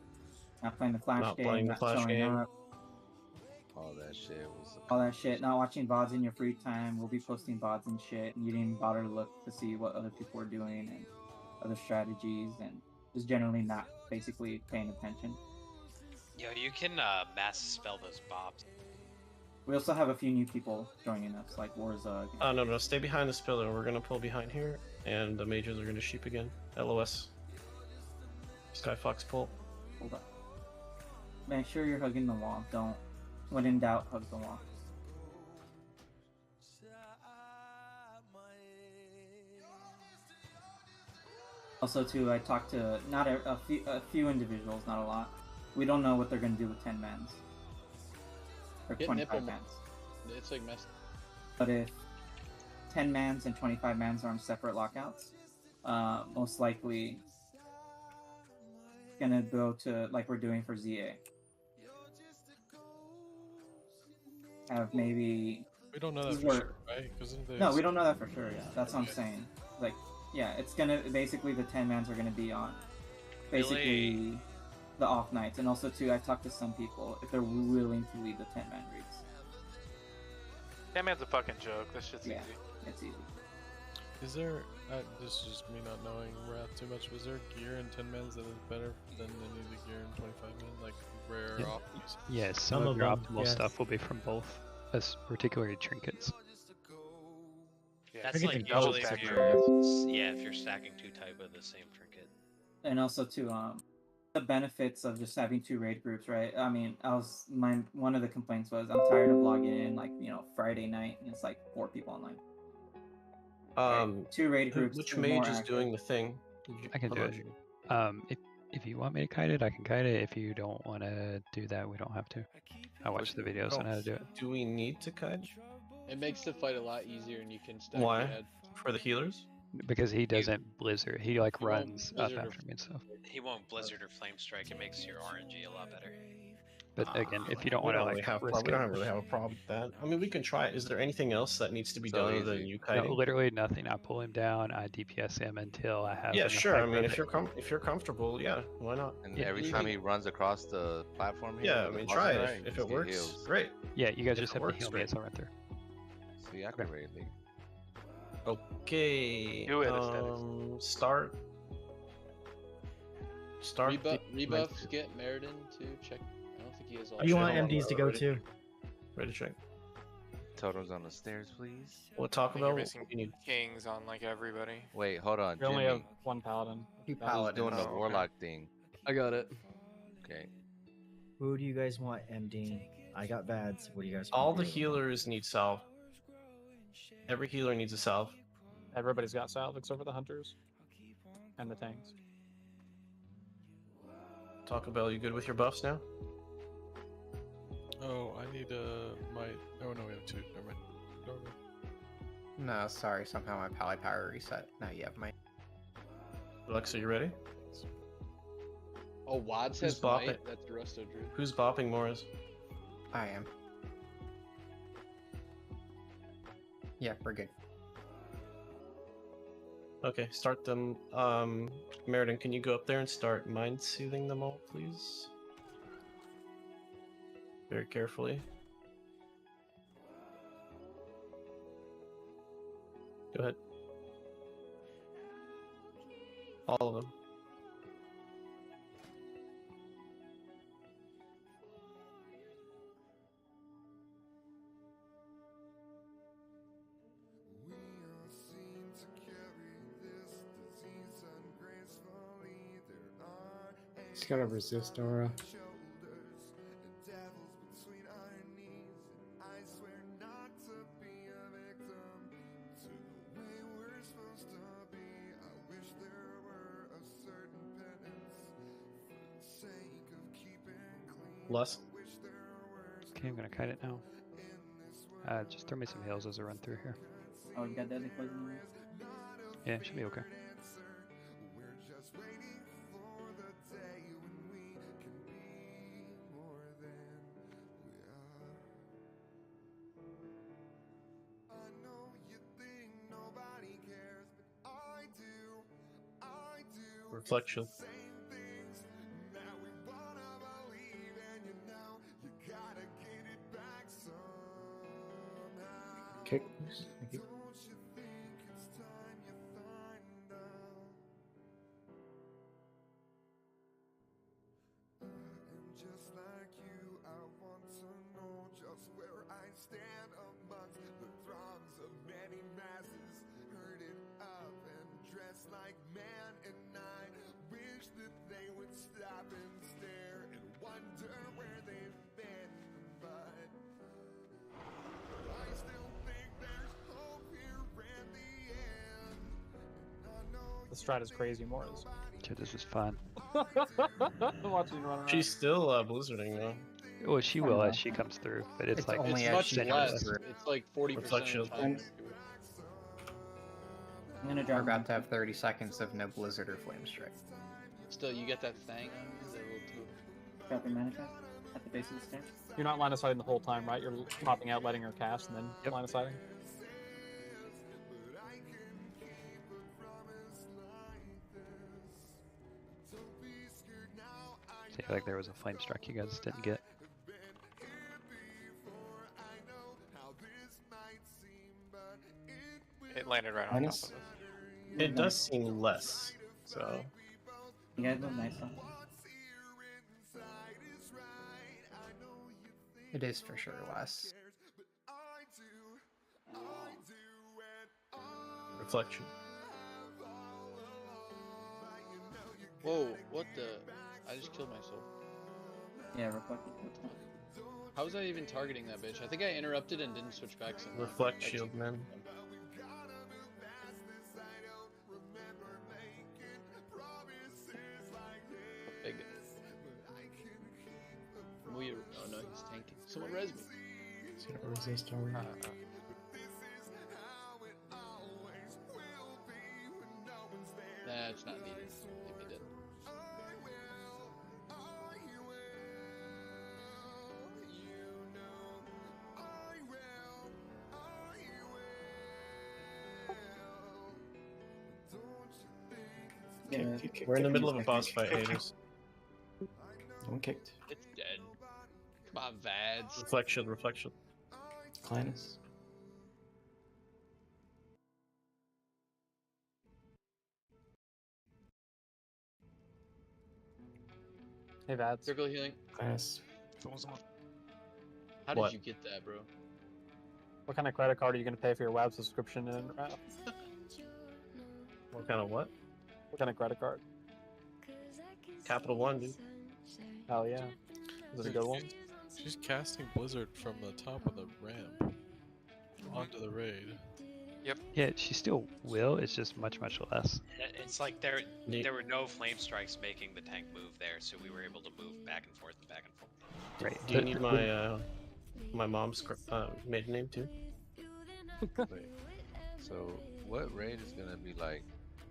Not playing the flash Not game. playing the flash game. Up. All that shit was. All that shit. Not watching VODs in your free time. We'll be posting VODs and shit, and you didn't even bother to look to see what other people were doing and other strategies, and just generally not basically paying attention. Yo, you can mass spell those bobs. We also have a few new people joining us, like Warzug. No, stay behind this pillar. We're gonna pull behind here, and the mages are gonna sheep again. LOS. Skyfox pull. Hold up. Make sure you're hugging the wall. Don't. When in doubt, hug the wall. Also, too, I talked to a few individuals, not a lot. We don't know what they're gonna do with 10 mans or 25 mans. It's like messed. But if 10 mans and 25 mans are on separate lockouts, most likely gonna go to like we're doing for ZA. Have maybe. We don't know that for sure, right? No, we don't know that for sure. Yeah, that's what I'm saying. Like, yeah, it's gonna basically the 10 mans are gonna be on basically the off nights, and also too, I've talked to some people if they're willing to leave the 10 man reads. 10 man's a fucking joke. That shit's easy. It's easy. Is there? This is just me not knowing Wrath too much. Was there gear in 10 mans that is better than any of the gear in 25 man? Like rare Yeah. off? Yeah, some of your optimal stuff will be from both, particularly trinkets. That's like usually if you're stacking 2 type of the same trinket. And also too, the benefits of just having 2 raid groups, right? I mean, one of the complaints was I'm tired of logging in like Friday night and it's like 4 people online. Right? 2 raid groups. Which mage is doing the thing? I can do it. If you want me to kite it, I can kite it. If you don't want to do that, we don't have to. I watched the videos on how to do it. Do we need to kite? It makes the fight a lot easier, and you can stack Why? your head. For the healers? Because he doesn't blizzard. He like runs up after me and stuff. He won't blizzard or flame strike. It makes your RNG a lot better. But again, if you don't want to like risk we don't really have a problem with that. I mean, we can try it. Is there anything else that needs to be done other than you kiting? No, literally nothing. I pull him down. I DPS him until I have. Yeah, enough sure. I mean, aggro if you're comfortable, yeah, why not? And every time he runs across the platform here, yeah, I mean, try it. If it works, great. Yeah, you guys just have to heal me as I run through. See, I can raid league. Okay. Do it, start. Rebuffs get Meriden to check. I don't think he has all. You want MDs to go to? Ready to check. Totems on the stairs, please. We'll talk about You're what missing we need. kings on like everybody. Wait, hold on. We only Jimmy. have 1 paladin. 2 Who's paladins. doing the warlock thing? I got it. Okay. Who do you guys want MD? I got Vads. What do you guys want? All the healers need salve. Every healer needs a salve. Everybody's got salve except for the hunters and the tanks. Taco Bell, you good with your buffs now? Oh, I need my. Oh no, we have 2. Never mind. Never mind. No, sorry. Somehow my pally power reset. Now you have my. Alexa, you ready? Oh, Wads Who's has bopping? might. That's the rest of Drew. Who's bopping Morris? I am. Yeah, we're good. Okay, start them. Meriden, can you go up there and start mind soothing them all, please? Very carefully. Go ahead. All of them. He's got a resist aura. Less. Okay, I'm gonna kite it now. Just throw me some heals as I run through here. Oh, you got deadly poison in there? Yeah, it should be okay. Reflection. Kick. Thank you. Just like you, I want to know just where I stand amongst the throngs of many masses, herded up and dressed like man, and I wish that they would stop and stare and wonder where they've been, but I still think there's hope here in the end. And I know The strat is crazy, Morris. Okay, this is fun. Watching you run around. She's still blizzarding though. Well, she will as she comes through, but it's like It's much less. It's like 40% Reflection. of the time. I'm gonna We're drop about to have 30 seconds of no blizzard or flame strike. Still, you get that thing on you, that little tube. Drop your mana trap at the base of the stairs. You're not line of sighting the whole time, right? You're popping out, letting her cast, and then line of sighting. I feel like there was a flame strike you guys didn't get. It landed right on top of us. It does seem less. So. You guys look nice on It is for sure less. Reflection. Whoa, what the? I just killed myself. Yeah, reflected. How was I even targeting that bitch? I think I interrupted and didn't switch back somehow. Reflect shield, man. Big. Weird. Oh no, he's tanking. Someone res me. He's got a resist aura. Nah, it's not needed. Leave me dead. We're in the middle of a boss fight, haters. One kicked. It's dead. Come on, Vads. Reflection, reflection. Clinus. Hey, Vads. Circle healing. Clinus. How What? did you get that, bro? What kind of credit card are you going to pay for your WAB subscription in? What kind of what? What kind of credit card? Capital One, dude. Hell yeah. Is it a good one? She's casting Blizzard from the top of the ramp onto the raid. Yep. Yeah, she still will. It's just much less. It's like there were no flame strikes making the tank move there, so we were able to move back and forth and back and forth. Right. Do you need my my mom's maiden name too? Wait. So what raid is gonna be like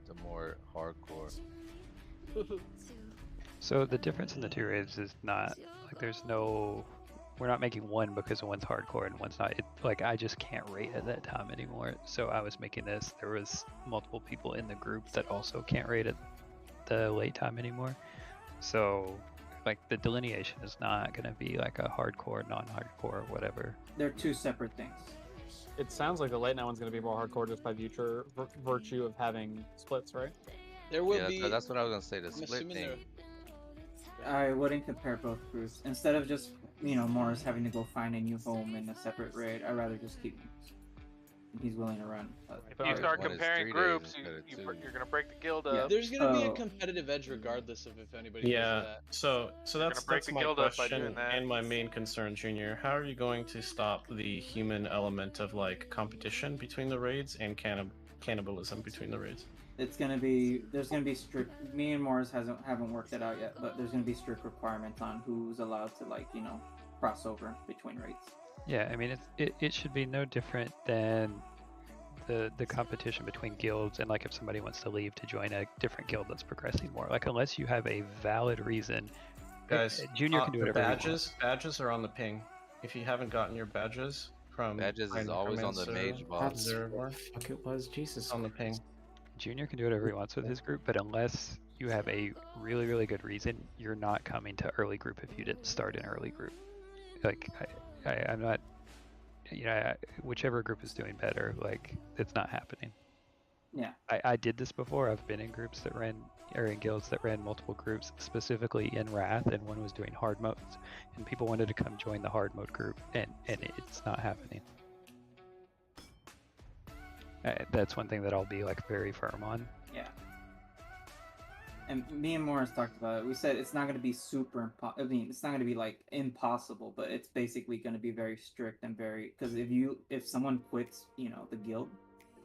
the more hardcore? So the difference in the two raids is not like there's no. We're not making one because one's hardcore and one's not. Like I just can't rate at that time anymore. So I was making this. There was multiple people in the group that also can't rate at the late time anymore. So like the delineation is not going to be like a hardcore, non-hardcore, or whatever. They're two separate things. It sounds like the late night one's going to be more hardcore just by virtue of having splits, right? There will Yeah, be. that's what I was gonna say. The I'm split assuming thing. I wouldn't compare both groups. Instead of just, Morris having to go find a new home in a separate raid, I'd rather just keep Morris. He's willing to run. If you start comparing groups, you're gonna break the guild up. There's gonna be a competitive edge regardless of if anybody does Yeah. that. So gonna that's break the my guild up by question doing that. and my main concern, Junior. How are you going to stop the human element of like competition between the raids and cannibalism between the raids? There's gonna be strict. Me and Morris haven't worked it out yet, but there's gonna be strict requirements on who's allowed to cross over between raids. Yeah, I mean it should be no different than the competition between guilds, and like if somebody wants to leave to join a different guild that's progressing more. Like unless you have a valid reason, Guys, Junior can do the whatever he wants. badges are on the ping. If you haven't gotten your badges from Badges is always on the mage boss. Fuck it was Jesus on the ping. Junior can do whatever he wants with his group, but unless you have a really, really good reason, you're not coming to early group if you didn't start an early group. Like, I'm not, whichever group is doing better, like, it's not happening. Yeah. I did this before. I've been in groups that ran, or in guilds that ran multiple groups, specifically in Wrath, and one was doing hard modes, and people wanted to come join the hard mode group, and it's not happening. That's one thing that I'll be like very firm on. Yeah. And me and Morris talked about it. We said it's not going to be super. It's not going to be like impossible, but it's basically going to be very strict and very, because if someone quits, the guild,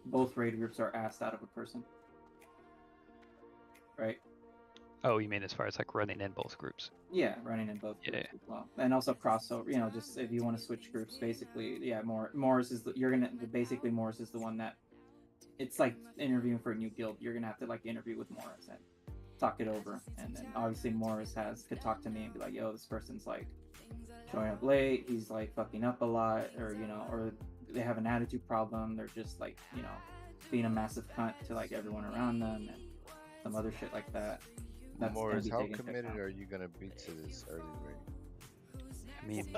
both raid groups are asked out of a person. Right. Oh, you mean as far as like running in both groups? Yeah, running in both groups as well, and also crossover. Just if you want to switch groups, basically, yeah. Morris is Morris is the one that. It's like interviewing for a new guild. You're gonna have to like interview with Morris and talk it over, and then obviously Morris could talk to me and be like, "Yo, this person's like showing up late. He's like fucking up a lot, or or they have an attitude problem. They're just like being a massive cunt to like everyone around them and some other shit like that." That's Morris, how committed are you gonna be to this early raid? I mean,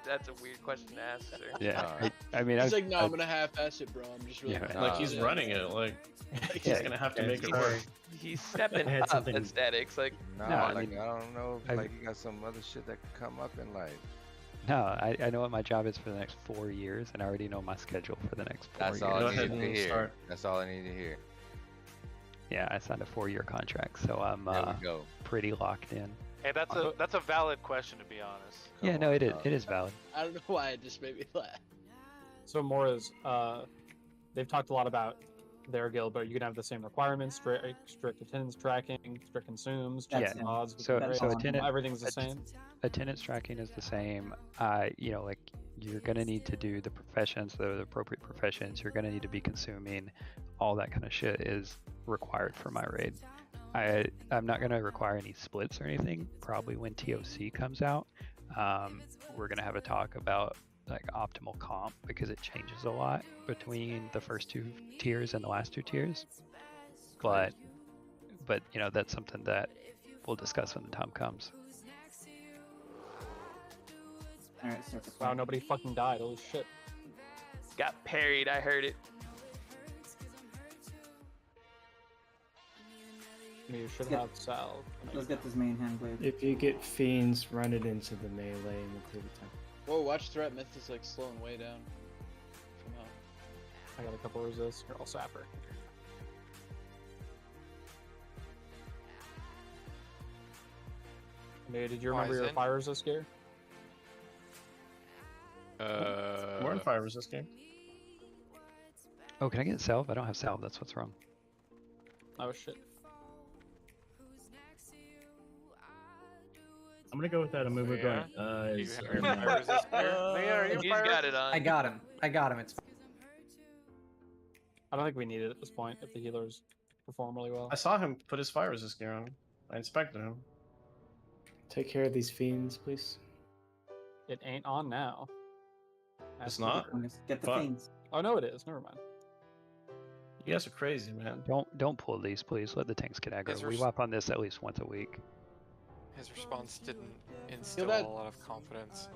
That's a weird question to ask, sir. Yeah, I mean, he's like, no, I'm gonna half-ass it, bro. I'm just really like he's running it, like he's gonna have to make it work. He's stepping up aesthetics, like. No, I don't know if like you got some other shit that could come up in life. No, I know what my job is for the next 4 years, and I already know my schedule for the next 4 years. That's all I need to hear. That's all I need to hear. Yeah, I signed a 4-year contract, so I'm pretty locked in. Hey, that's a valid question, to be honest. Yeah, no, it is valid. I don't know why it just made me laugh. So more is, they've talked a lot about their guild, but you can have the same requirements: strict attendance tracking, strict consumes, yeah. mods. So attendance, everything's the same. Attendance tracking is the same. Like you're gonna need to do the professions, the appropriate professions. You're gonna need to be consuming. All that kind of shit is required for my raid. I'm not going to require any splits or anything. Probably when TOC comes out, we're going to have a talk about like optimal comp, because it changes a lot between the first 2 tiers and the last 2 tiers. But that's something that we'll discuss when the time comes. All right, wow, nobody fucking died. Holy shit. Got parried. I heard it. You should have salve. Let's get this main hand blade. If you get fiends, run it into the melee and we'll clear the time. Whoa, watch threat myth is like slowing way down. Somehow. I got a couple resists. Here, I'll sapper. Hey, did you remember your fire resist gear? We're in fire resist game. Oh, can I get salve? I don't have salve. That's what's wrong. Oh shit. I'm gonna go with that. Amumu going. He's got it on. I got him. It's. I don't think we need it at this point if the healers perform really well. I saw him put his fire resist gear on. I inspected him. Take care of these fiends, please. It ain't on now. It's not? Get the Fuck. fiends. Oh no, it is. Never mind. You guys are crazy, man. Don't pull these, please. Let the tanks get aggro. We wipe on this at least once a week. His response didn't instill that- a lot of confidence.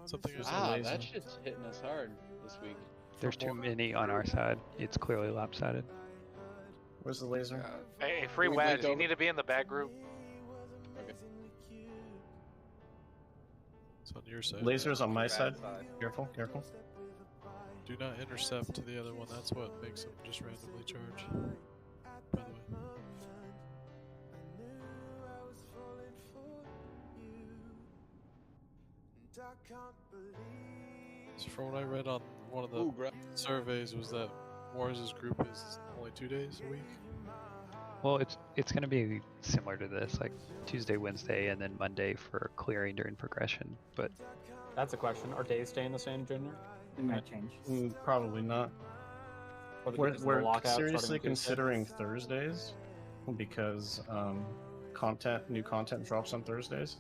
Something is Wow, amazing. that shit's hitting us hard this week. There's too many on our side. It's clearly lopsided. Where's the laser? Hey, free we Waz, blink you over? need to be in the bad group. Okay. It's on your side. Laser's on my Bad side. side. Careful, careful. Do not intercept to the other one. That's what makes them just randomly charge. By the way. So from what I read on one of the Ooh, bro. surveys was that Mars' group is only 2 days a week. Well, it's gonna be similar to this, like Tuesday, Wednesday, and then Monday for clearing during progression. But That's a question. Are days staying the same, Junior? It might change. Probably not. Or the- We're, is the we're lockout starting seriously Tuesday? considering Thursdays because new content drops on Thursdays.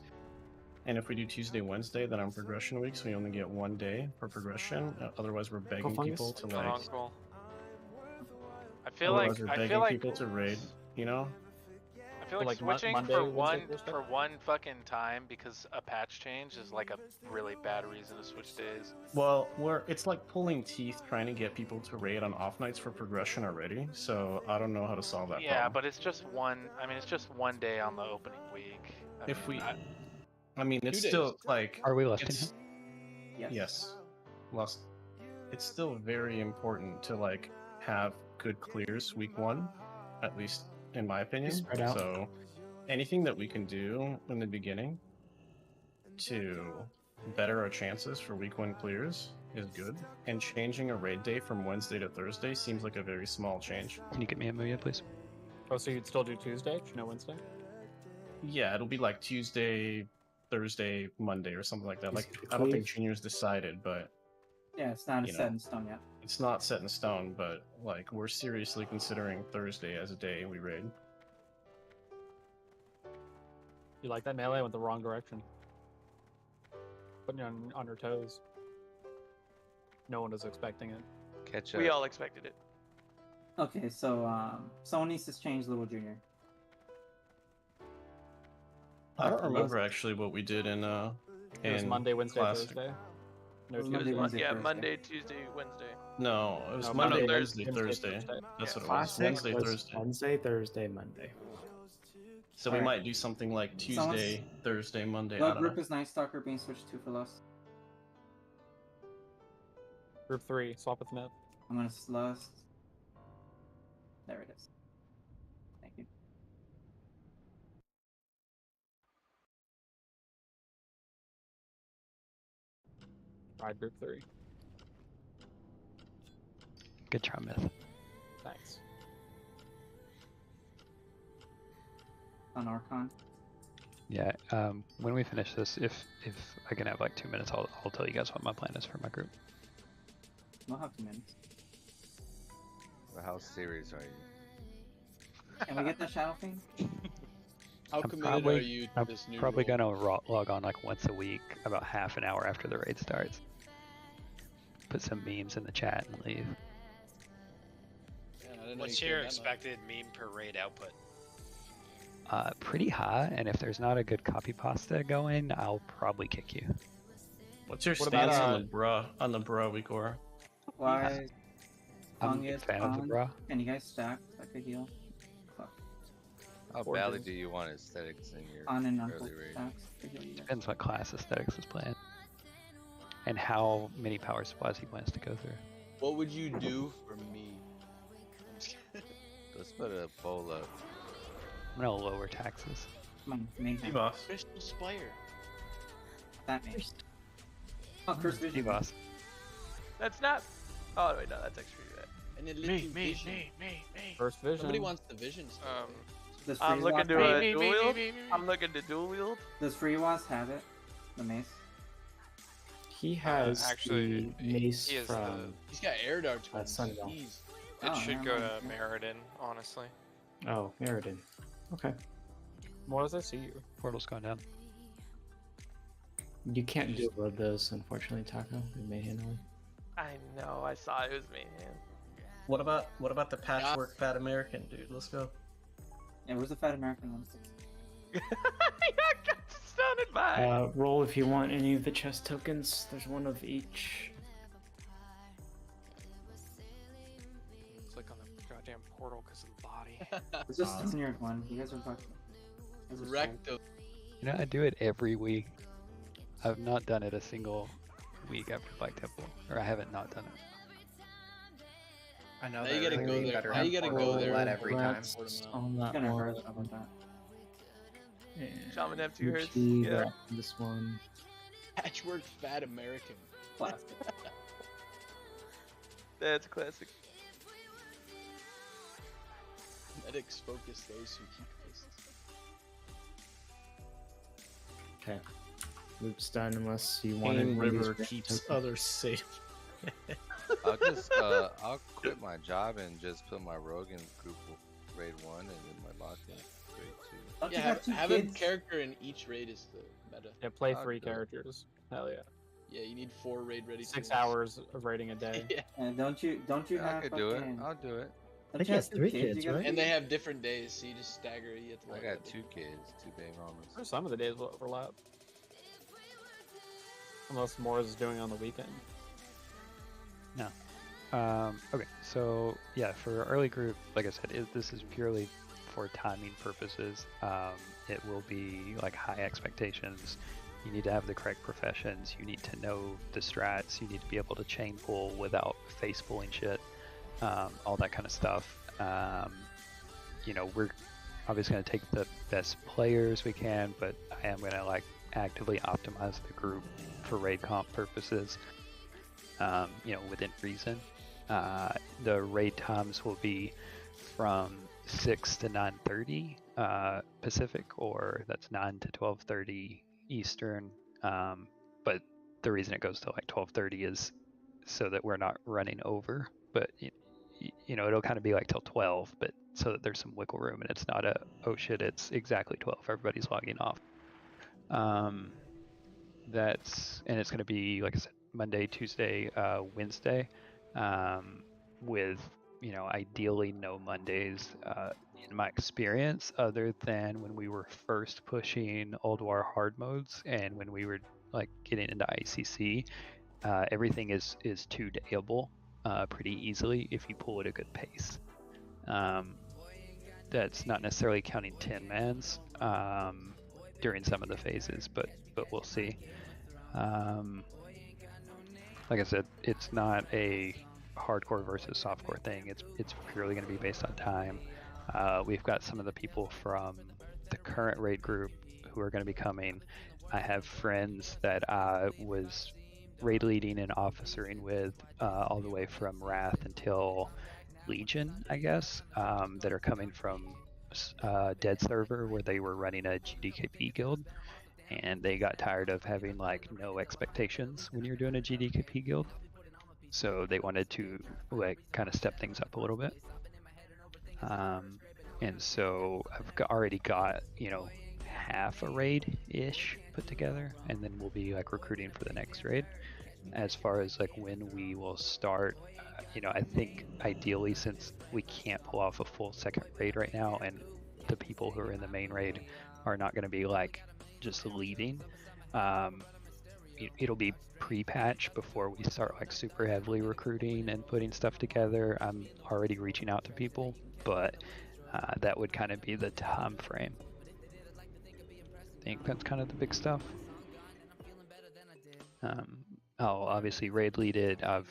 And if we do Tuesday, Wednesday, then on progression weeks we only get 1 day per progression. Otherwise, we're begging people to like. Uncle. I feel like Otherwise, we're I begging feel like people to raid. You know. I feel like, like switching Monday, for Wednesday, Thursday? one fucking time because a patch change is like a really bad reason to switch days. Well, it's like pulling teeth trying to get people to raid on off nights for progression already. So I don't know how to solve that Yeah, problem. but it's just one. I mean, it's just 1 day on the opening week. If I mean, it's 2 days. still like. are we lusting It's, him? yes. Lust. It's still very important to like have good clears week 1, at least in my opinion. Spread out. So anything that we can do in the beginning to better our chances for week 1 clears is good. And changing a raid day from Wednesday to Thursday seems like a very small change. Can you get me a Muya, please? Oh, so you'd still do Tuesday, no Wednesday? Yeah, it'll be like Tuesday, Thursday, Monday, or something like that. Like I don't think Junior's decided, but Yeah, it's not you set know. in stone yet. it's not set in stone. But like we're seriously considering Thursday as a day we raid. You like that melee? Went the wrong direction. Putting you on your toes. No one was expecting it. Catch up. We all expected it. Okay, so someone needs to change Little Junior. I don't remember actually what we did in It was Monday, Wednesday, Classic. Thursday. No It was Tuesday. Monday, Wednesday, Yeah, Thursday. Monday, Tuesday, Wednesday. No, it was No, Monday, Monday, Wednesday, Wednesday, Thursday. Thursday. That's what it was. Classic Wednesday, was Thursday. Wednesday, Thursday, Monday. So we Alright. might do something like Someone's- Tuesday, Thursday, Monday. I What don't group know. is Night Stalker being switched to for Lust? Group 3, swap with Myth. I'm gonna Lust. There it is. Thank you. Ride group 3. Good try, Myth. Thanks. On Archon. Yeah. When we finish this, if I can have like 2 minutes, I'll tell you guys what my plan is for my group. We'll have 2 minutes. Well, how serious are you? Can we get the Shadow thing? How I'm committed probably, are you to I'm this new probably rule? gonna log on like once a week, about half an hour after the raid starts. Put some memes in the chat and leave. Yeah, I didn't know What's you your cared that much. expected meme per raid output? Pretty high, and if there's not a good copy pasta going, I'll probably kick you. What's your What about, stance on the bra week or? Why? I'm a Kong big is fan of the Kong. bra. Can you guys stack like a heal? Fuck. How Four badly days. do you want aesthetics in your On and Uncle early raid? stacks to heal you guys. Depends what class aesthetics is playing. And how many power supplies he plans to go through. What would you do for me? Let's put a bowl up. I'm gonna lower taxes. Come on, main hand. boss. Crystal Spire. That man. Oh, Curse Vision. boss. That's not. Oh wait, no, that's extra. And then Me. First vision. Somebody wants the vision stuff. Does I'm Freeze looking Wasp to have a it? dual wield. I'm looking to dual wield. Does Free Wasp have it? The mace? He has actually, the mace he has from. He's got air darts. Sunwell. He's It Oh, should yeah, go nice. to Meriden, honestly. Oh, Meriden. Okay. More as I see you. Portal's going down. You can't do both those, unfortunately, Taco. You may handle it. I know. I saw it was me, man. What about the patchwork fat American dude? Let's go. Yeah, where's the Fat American one? I got stunned by. Roll if you want any of the chest tokens. There's one of each. Click on the goddamn portal because of the body. It's just tenured one. You guys are fucking. Recto. You know, I do it every week. I've not done it a single week after Black Temple, or I haven't not done it. I know Now you that gotta go really there. better Now you have gotta portal go there. roulette every time. On that Gonna one. hurt about that. Shaman F2 hurts. Gucci, Yeah. that- This one. Patchwork Fat American. Classic. That's a classic. Medics focus those who keep fists. Okay. Loop's done unless you want Pain one of these River red keeps tokens. others safe. I'll just I'll quit my job and just put my rogue in group raid 1 and then my lock in raid 2. Don't Yeah, you have two have a kids? character in each raid is the meta. Yeah, play I'll 3 do it. characters. Hell yeah. Yeah, you need 4 raid ready. 6 tools. hours of raiding a day. Yeah. And don't you Yeah, I have could do it. fucking- I'll do it. don't think you he have has two 3 kids? kids, You gotta right? And they have different days, so you just stagger it. You have to I log got out. 2 kids, 2 baby mamas. Some of the days will overlap. Unless Morris is doing it on the weekend. No. Okay, so yeah, for early group, like I said, this is purely for timing purposes. It will be like high expectations. You need to have the correct professions. You need to know the strats. You need to be able to chain pull without face pulling shit. All that kind of stuff. You know, we're obviously going to take the best players we can, but I am going to like actively optimize the group for raid comp purposes. You know, within reason. The raid times will be from 6 to 9:30 Pacific, or that's 9 to 12:30 Eastern. But the reason it goes to like 12:30 is so that we're not running over. But you know, it'll kind of be like till 12, but so that there's some wiggle room and it's not a oh shit, it's exactly 12. Everybody's logging off. And it's going to be, like I said, Monday, Tuesday, Wednesday, with, you know, ideally no Mondays in my experience, other than when we were first pushing Old War hard modes and when we were like getting into ICC. Everything is 2-dayable pretty easily if you pull at a good pace. That's not necessarily counting 10 mans during some of the phases, but we'll see. Like I said, it's not a hardcore versus softcore thing. It's purely going to be based on time. We've got some of the people from the current raid group who are going to be coming. I have friends that I was raid leading and officering with all the way from Wrath until Legion, I guess, that are coming from Dead Server, where they were running a GDKP guild, and they got tired of having like no expectations when you're doing a GDKP guild, so they wanted to like kind of step things up a little bit. And so I've already got, you know, half a raid ish put together, and then we'll be like recruiting for the next raid. As far as like when we will start, you know, I think ideally, since we can't pull off a full second raid right now, and the people who are in the main raid are not going to be like just leaving, it'll be pre-patch before we start like super heavily recruiting and putting stuff together. I'm already reaching out to people, but that would kind of be the time frame. I think that's kind of the big stuff. I'll obviously raid lead it. I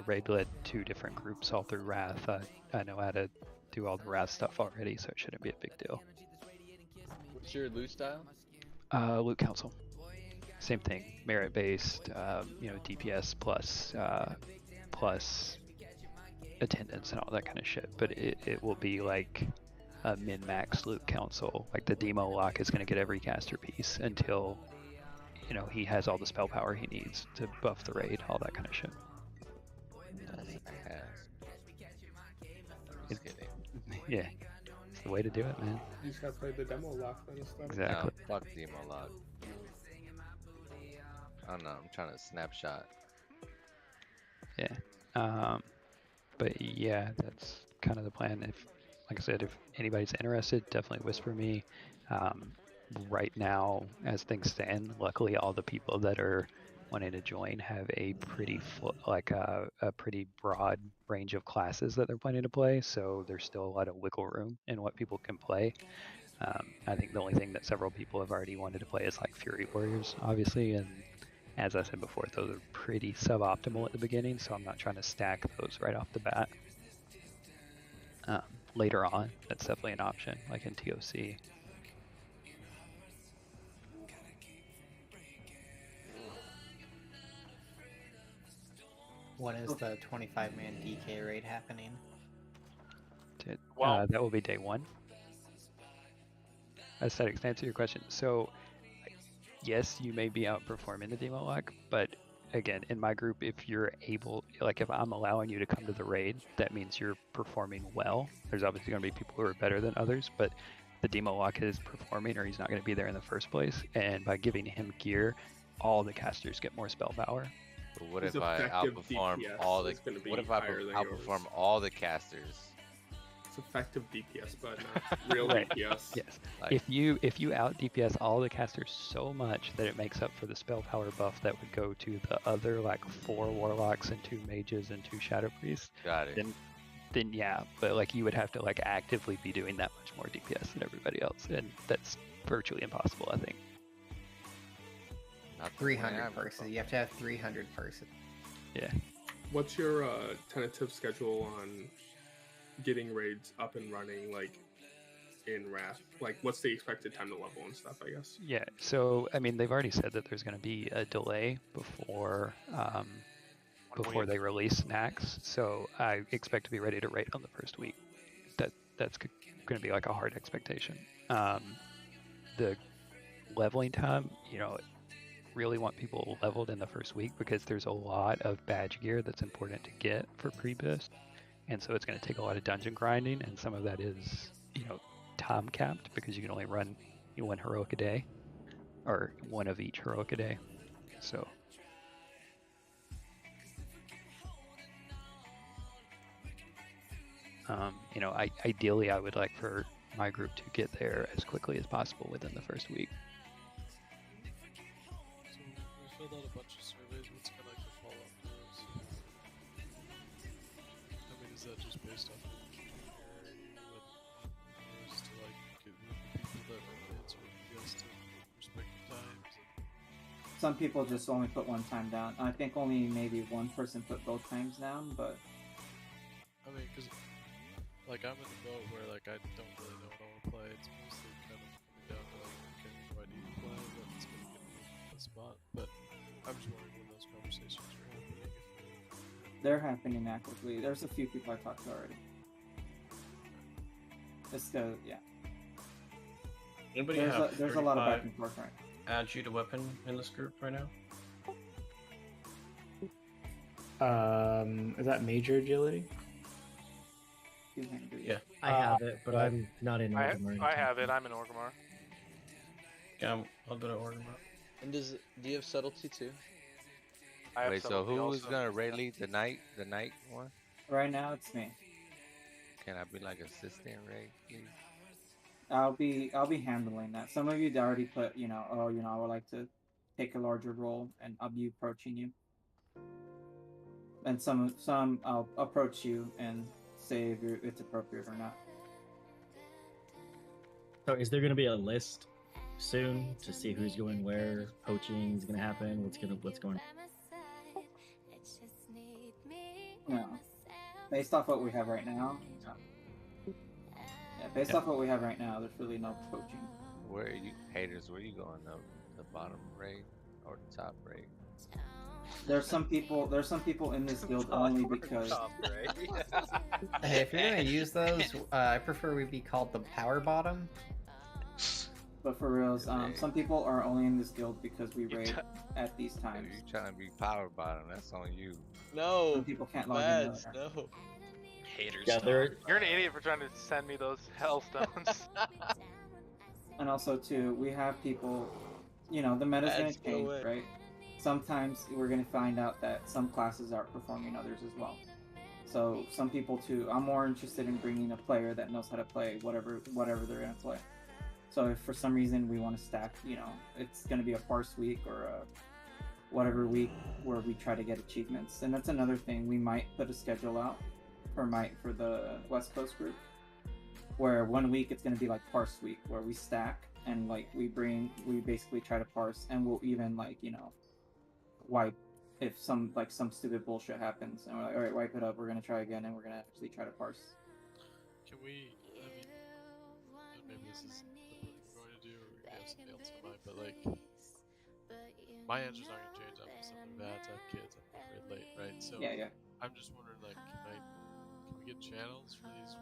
raid led 2 different groups all through Wrath. I know how to do all the Wrath stuff already, so it shouldn't be a big deal. What's your loot style? Loot Council. Same thing, merit based, you know, DPS plus attendance and all that kind of shit. But it will be like a min-max loot council. Like the demo lock is going to get every caster piece until, you know, he has all the spell power he needs to buff the raid, all that kind of shit. Just kidding. Yeah, it's the way to do it, man. You just gotta play the demo lock and stuff. Exactly. No, fuck demo lock. I don't know, I'm trying to snapshot. Yeah. But yeah, that's kind of the plan. If, like I said, if anybody's interested, definitely whisper me. Right now, as things stand, luckily all the people that are wanting to join have a pretty a pretty broad range of classes that they're planning to play. So there's still a lot of wiggle room in what people can play. I think the only thing that several people have already wanted to play is like Fury Warriors, obviously, and as I said before, those are pretty suboptimal at the beginning, so I'm not trying to stack those right off the bat. Later on, that's definitely an option, like in TOC. When is the 25-man DK raid happening? That will be day 1. Aesthetics, to answer your question. So, yes, you may be outperforming the demo lock, but again, in my group, if you're able, like if I'm allowing you to come to the raid, that means you're performing well. There's obviously going to be people who are better than others, but the demo lock is performing or he's not going to be there in the first place. And by giving him gear, all the casters get more spell power. But what if I outperform all the? What if I outperform all the casters? It's effective DPS, but not real DPS. Yes. If you out DPS all the casters so much that it makes up for the spell power buff that would go to the other like 4 warlocks and 2 mages and 2 shadow priests. Got it. Then yeah, but like you would have to like actively be doing that much more DPS than everybody else, and that's virtually impossible, I think. Not 300 persons. You have to have 300 persons. Yeah. What's your tentative schedule on getting raids up and running, like in Wrath? Like, what's the expected time to level and stuff, I guess? Yeah, so I mean, they've already said that there's going to be a delay before they release snacks. So I expect to be ready to raid on the first week. That's going to be like a hard expectation. The leveling time, really want people leveled in the first week because there's a lot of badge gear that's important to get for pre-boost. And so it's going to take a lot of dungeon grinding, and some of that is, time capped because you can only run 1 heroic a day, or 1 of each heroic a day. So, ideally, I would like for my group to get there as quickly as possible within the first week. So we filled out a bunch of surveys. What's kind of like the follow-up to those? I mean, is that just based off of community, as to like get the people that answer yes to respective times? Some people just only put 1 time down. I think only maybe 1 person put both times down, but I mean, because like I'm in the boat where like I don't really know what I want to play. It's mostly kind of coming down to like, okay, what do I need to play? What's going to get me a spot? But I'm just wondering when those conversations are happening. they're happening actively. There's a few people I talked to already. Yeah. Anybody There's a lot of back and forth right now. Add you to weapon in this group right now? Is that major agility? Yeah. I have it, but I'm not in Orgrimmar. I have it. I'm in Orgrimmar. Yeah, I'm a little bit of Orgrimmar. And do you have subtlety too? Wait, so who's gonna raid lead the night one? Right now, it's me. Can I be like assistant raid, please? I'll be handling that. Some of you already put, I would like to take a larger role, and I'll be approaching you. And some I'll approach you and say if it's appropriate or not. So is there going to be a list soon to see who's going where, poaching is going to happen, what's going on? No. Based off what we have right now, no. Yeah, based off what we have right now, there's really no poaching. Where are you, haters? Where are you going? The bottom raid or the top raid? There's some people in this guild only because. Hey, if you're gonna use those, I prefer we be called the power bottom. But for reals, some people are only in this guild because we raid at these times. If you're trying to be power bottom, that's on you. No. Some people can't log in. No. Haters. Yeah, You're an idiot for trying to send me those hellstones. And also too, we have people. The meta's gonna change, right? Sometimes we're gonna find out that some classes are outperforming others as well. So some people too. I'm more interested in bringing a player that knows how to play whatever they're gonna play. So if for some reason we want to stack, it's gonna be a parse week or a whatever week where we try to get achievements. And that's another thing. We might put a schedule out for the West Coast group, where 1 week it's gonna be like parse week, where we stack and like we basically try to parse, and we'll even wipe if some stupid bullshit happens, and we're like, all right, wipe it up. We're gonna try again, and we're gonna actually try to parse. Can we? I mean, maybe this is what we're going to do, or we have something else in mind. But like, my answer's not gonna change. I'm just something bad. I have kids. I'm afraid late, right? So yeah. I'm just wondering, like, can we get channels for these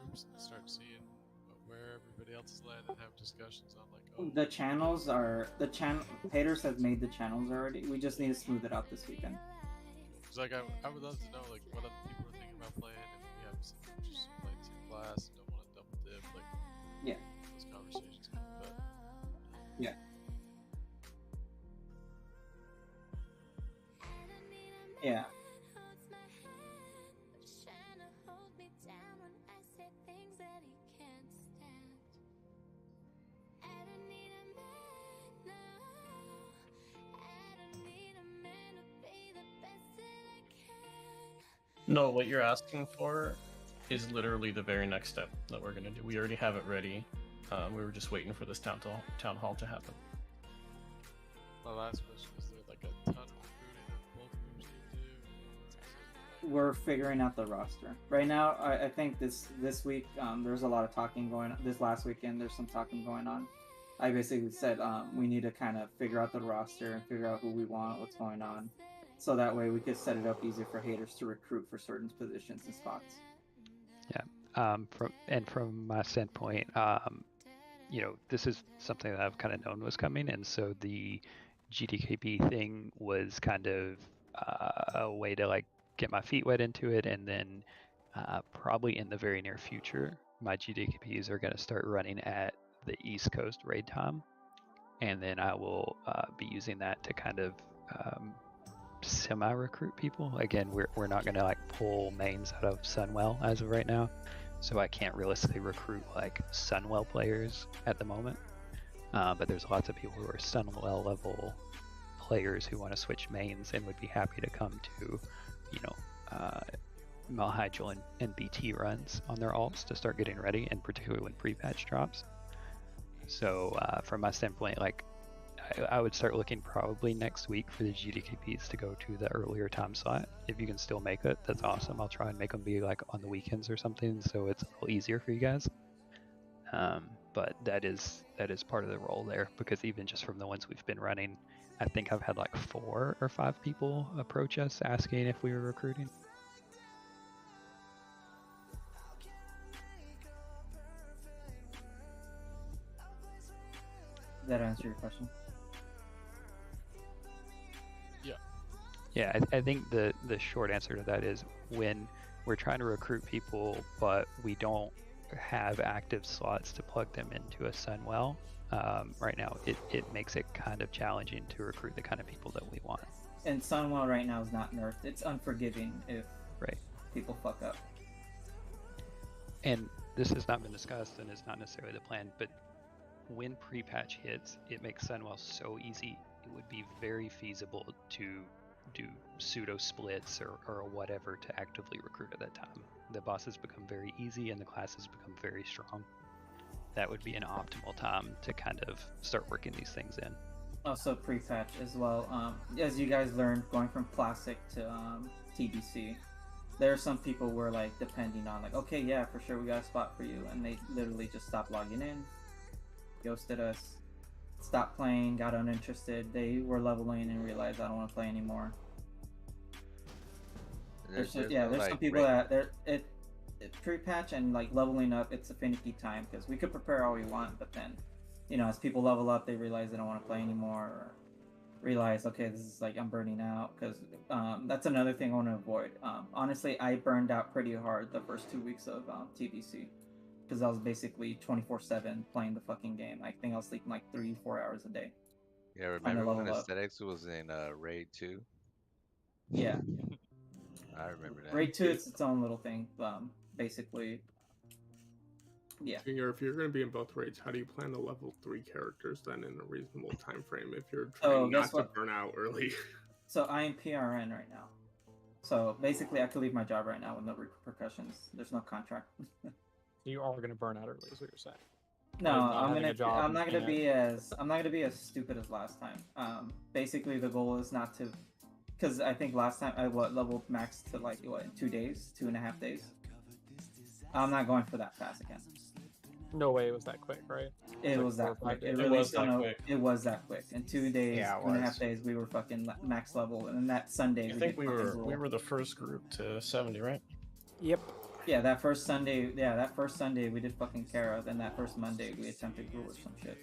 groups and start seeing where everybody else is landing and have discussions on like, oh, The channels are haters have made the channels already. We just need to smooth it out this weekend. Cause like I would love to know like what other people are thinking about playing, if we have some just playing some class and don't want to double dip, like yeah, those conversations. But yeah. Yeah. No, what you're asking for is literally the very next step that we're gonna do. We already have it ready. We were just waiting for this town hall to happen. my last question is: there like a ton of recruiting that both groups need to do? We're figuring out the roster right now. I think this week there's a lot of talking going on. This last weekend there's some talking going on. I basically said we need to kind of figure out the roster and figure out who we want, what's going on, so that way we could set it up easier for haters to recruit for certain positions and spots. Yeah. From my standpoint, this is something that I've kind of known was coming, and so the GDKP thing was kind of a way to like get my feet wet into it, and then probably in the very near future, my GDKPs are going to start running at the East Coast raid time, and then I will be using that to kind of semi-recruit people. Again, we're not going to like pull mains out of Sunwell as of right now, so I can't realistically recruit like Sunwell players at the moment. But there's lots of people who are Sunwell level players who want to switch mains and would be happy to come to, Malhygel and BT runs on their alts to start getting ready, and particularly when pre-patch drops. So from my standpoint, like I would start looking probably next week for the GDKPs to go to the earlier time slot. If you can still make it, that's awesome. I'll try and make them be like on the weekends or something, so it's a little easier for you guys. But that is part of the role there, because even just from the ones we've been running, I think I've had like 4 or 5 people approach us asking if we were recruiting. Does that answer your question? Yeah, I think the short answer to that is when we're trying to recruit people, but we don't have active slots to plug them into a Sunwell, right now, it makes it kind of challenging to recruit the kind of people that we want. And Sunwell right now is not nerfed. It's unforgiving if people fuck up. And this has not been discussed and is not necessarily the plan, but when pre-patch hits, it makes Sunwell so easy. It would be very feasible to do pseudo splits or whatever to actively recruit at that time. The bosses become very easy and the classes become very strong. That would be an optimal time to kind of start working these things in. Also pre-patch as well. As you guys learned, going from Classic to TBC, there are some people who were like depending on like, okay, yeah, for sure, we got a spot for you, and they literally just stopped logging in, ghosted us, stopped playing, got uninterested. They were leveling and realized I don't want to play anymore. There's some people that pre-patch and like leveling up, it's a finicky time because we could prepare all we want, but then, as people level up, they realize they don't want to play anymore, or realize, okay, this is like I'm burning out, because that's another thing I want to avoid. Honestly, I burned out pretty hard the first 2 weeks of TBC, because I was basically 24/7 playing the fucking game. I think I was sleeping like 3-4 hours a day. Yeah, remember when Aesthetics was in Raid 2? Yeah. I remember that. Raid 2 it's its own little thing. Basically, yeah. Junior, if you're going to be in both raids, how do you plan to level 3 characters then in a reasonable time frame if you're trying not to burn out early? So I am PRN right now. So basically, I could leave my job right now with no repercussions. There's no contract. You are going to burn out early, is what you're saying. No, I'm having a job not and gonna be as stupid as last time. Basically the goal is not to, because I think last time I leveled max to like in 2 days, 2.5 days. I'm not going for that fast again. No way it was that quick, right? It was that quick. It was that quick. In 2 days, Yeah, it 2.5 was. days, we were fucking max level, and then that Sunday I think we did fucking rule. were the first group to 70, right? Yep. Yeah, that first Sunday we did fucking Kara. Then that first Monday we attempted Ghoul or some shit.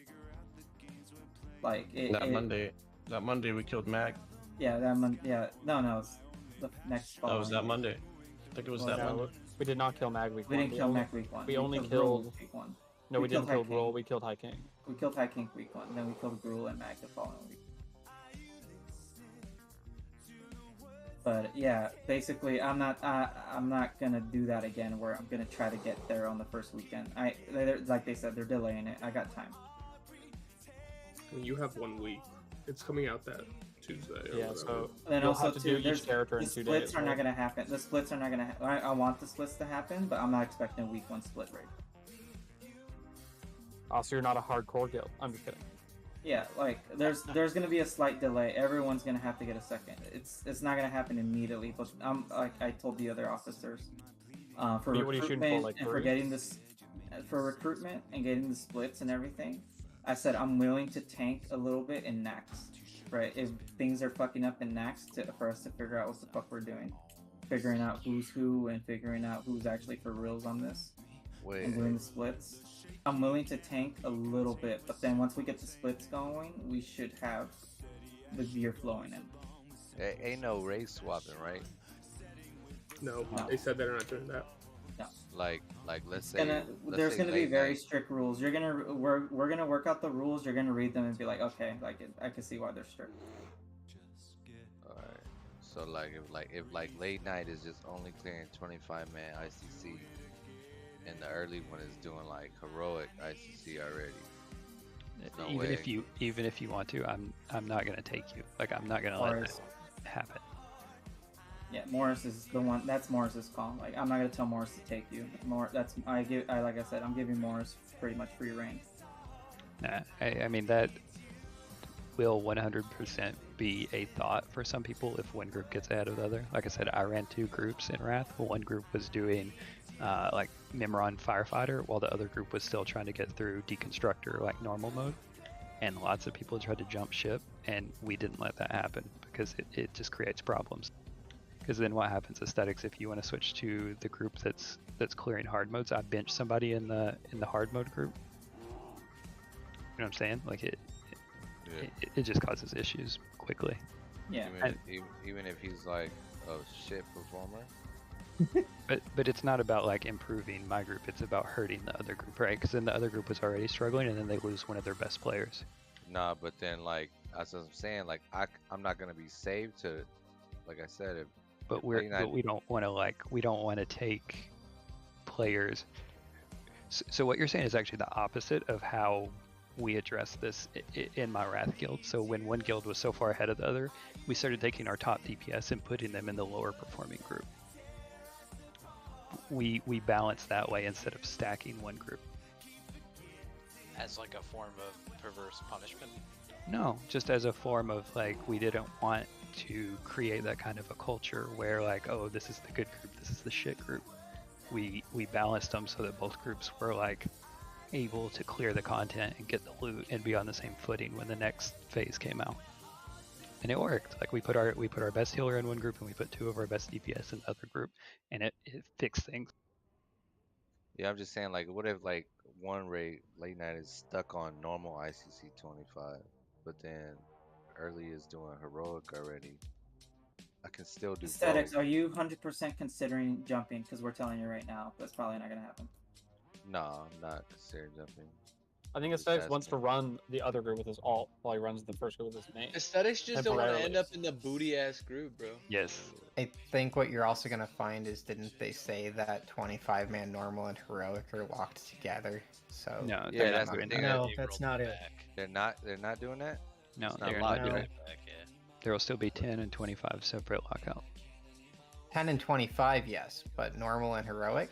Like That Monday we killed Mag. Yeah, that month. Yeah, no, it's the next. That was that Monday. I think it was that Monday. We did not kill Mag week We 1. didn't kill Mag week 1. We only Gruul killed week 1. No, we didn't kill High King. Gruul. We killed High King. We killed High King week 1. Then we killed Gruul and Mag the following week. But yeah, basically, I'm not gonna do that again. Where I'm gonna try to get there on the first weekend. Like they said, they're delaying it. I got time. When you have 1 week, it's coming out that Tuesday. Or Yeah, whatever. so And then you'll also have to do too, each character in the 2 splits days. are not gonna happen. The splits are not gonna. I want the splits to happen, but I'm not expecting a week 1 split rate. Oh, so you're not a hardcore guild. I'm just kidding. Yeah, like there's gonna be a slight delay. Everyone's gonna have to get a second. It's not gonna happen immediately. But like I told the other officers, for What are you shooting for, recruitment like and for 3? getting this, for recruitment and getting the splits and everything, I said I'm willing to tank a little bit in Nax, right? If things are fucking up in Nax, for us to figure out what the fuck we're doing, figuring out who's who and figuring out who's actually for reals on this, and doing the splits. I'm willing to tank a little bit, but then once we get the splits going, we should have the gear flowing in. Ain't no race swapping, right? No, they said they're not doing that. No. Like let's say There's gonna be late very night. strict rules. We're gonna work out the rules. You're gonna read them and be like, okay, like I can see why they're strict. Alright. So if late night is just only clearing 25-man ICC, and the early one is doing like heroic ICC already. No even way. if you want to, I'm not gonna take you. Like I'm not gonna let that happen. Yeah, Morris is the one. That's Morris's call. Like I'm not gonna tell Morris to take you. Like I said, I'm giving Morris pretty much free reign. Nah, I mean that will 100% be a thought for some people if one group gets ahead of the other. Like I said, I ran 2 groups in Wrath. One group was doing like Nimron Firefighter, while the other group was still trying to get through Deconstructor like normal mode. And lots of people tried to jump ship, and we didn't let that happen because it just creates problems. Because then what happens, aesthetics, if you want to switch to the group that's clearing hard modes, I bench somebody in the hard mode group. You know what I'm saying? Like it just causes issues quickly. Yeah. Even if he's like a shit performer. But it's not about like improving my group, it's about hurting the other group, right? Because then the other group was already struggling, and then they lose one of their best players. Nah, but then like that's what I'm saying. Like I'm not gonna be saved to, like I said. But we don't want to take players. So what you're saying is actually the opposite of how we addressed this in my Wrath guild. So when one guild was so far ahead of the other, we started taking our top DPS and putting them in the lower performing group. We balance that way instead of stacking one group. As like a form of perverse punishment? No, just as a form of like, we didn't want to create that kind of a culture where like, oh, this is the good group, this is the shit group. We balanced them so that both groups were like able to clear the content and get the loot and be on the same footing when the next phase came out. And it worked. Like we put our best healer in one group and we put 2 of our best DPS in the other group, and it fixed things. Yeah, I'm just saying, like, what if like one late night is stuck on normal ICC 25, but then early is doing heroic already? I can still do Aesthetics, both. are you 100% considering jumping? Because we're telling you right now, that's probably not gonna happen. No, I'm not considering jumping. I think Aesthetics wants to run the other group with his alt while he runs the first group with his main. Aesthetics just don't want to Temporarily. end up in the booty ass group, bro. Yes. I think what you're also gonna find is, didn't they say that 25-man normal and heroic are locked together? So No, Yeah, they're that's not the doing thing. that. that- No, that's not it. They're not doing that. No, It's not they're locked, not doing right? it. There will still be 10 and 25 separate lockout. 10 and 25, yes, but normal and heroic.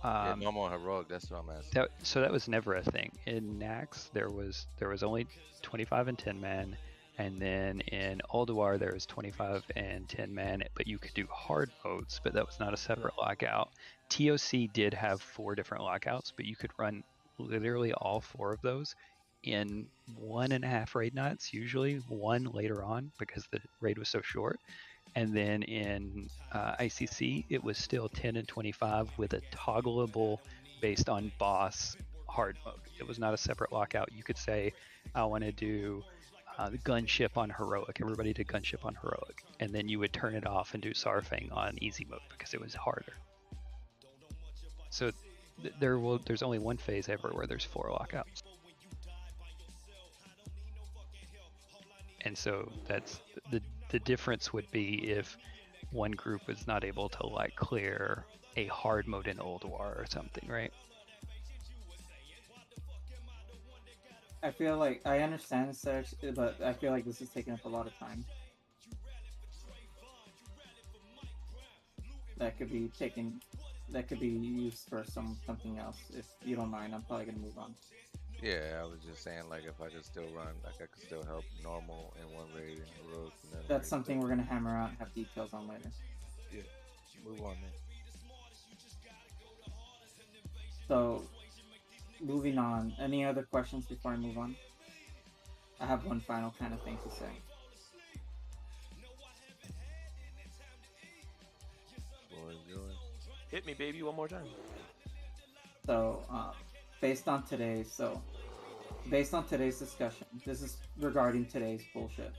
Yeah, normal and heroic. That's what I'm asking. So that was never a thing. In Nax, there was only 25 and 10 man, and then in Ulduar there was 25 and 10 man, but you could do hard modes, but that was not a separate lockout. TOC did have 4 different lockouts, but you could run literally all 4 of those in 1.5 raid nights, usually one later on because the raid was so short. And then in ICC, it was still 10 and 25 with a toggleable based on boss hard mode. It was not a separate lockout. You could say, I want to do the gunship on heroic. Everybody did gunship on heroic. And then you would turn it off and do Sarfang on easy mode because it was harder. So there's only one phase ever where there's 4 lockouts. And so that's the difference would be if one group was not able to like clear a hard mode in Ulduar or something, right? I feel like I understand the search, but I feel like this is taking up a lot of time. That could be used for something else. If you don't mind, I'm probably gonna move on. Yeah, I was just saying, like, if I could still run, like, I could still help normal in one raid and heroic in another. That's something we're gonna hammer out and have details on later. Yeah, move on then. So, moving on. Any other questions before I move on? I have one final kind of thing to say. Hit me, baby, one more time. So, based on today's discussion, this is regarding today's bullshit.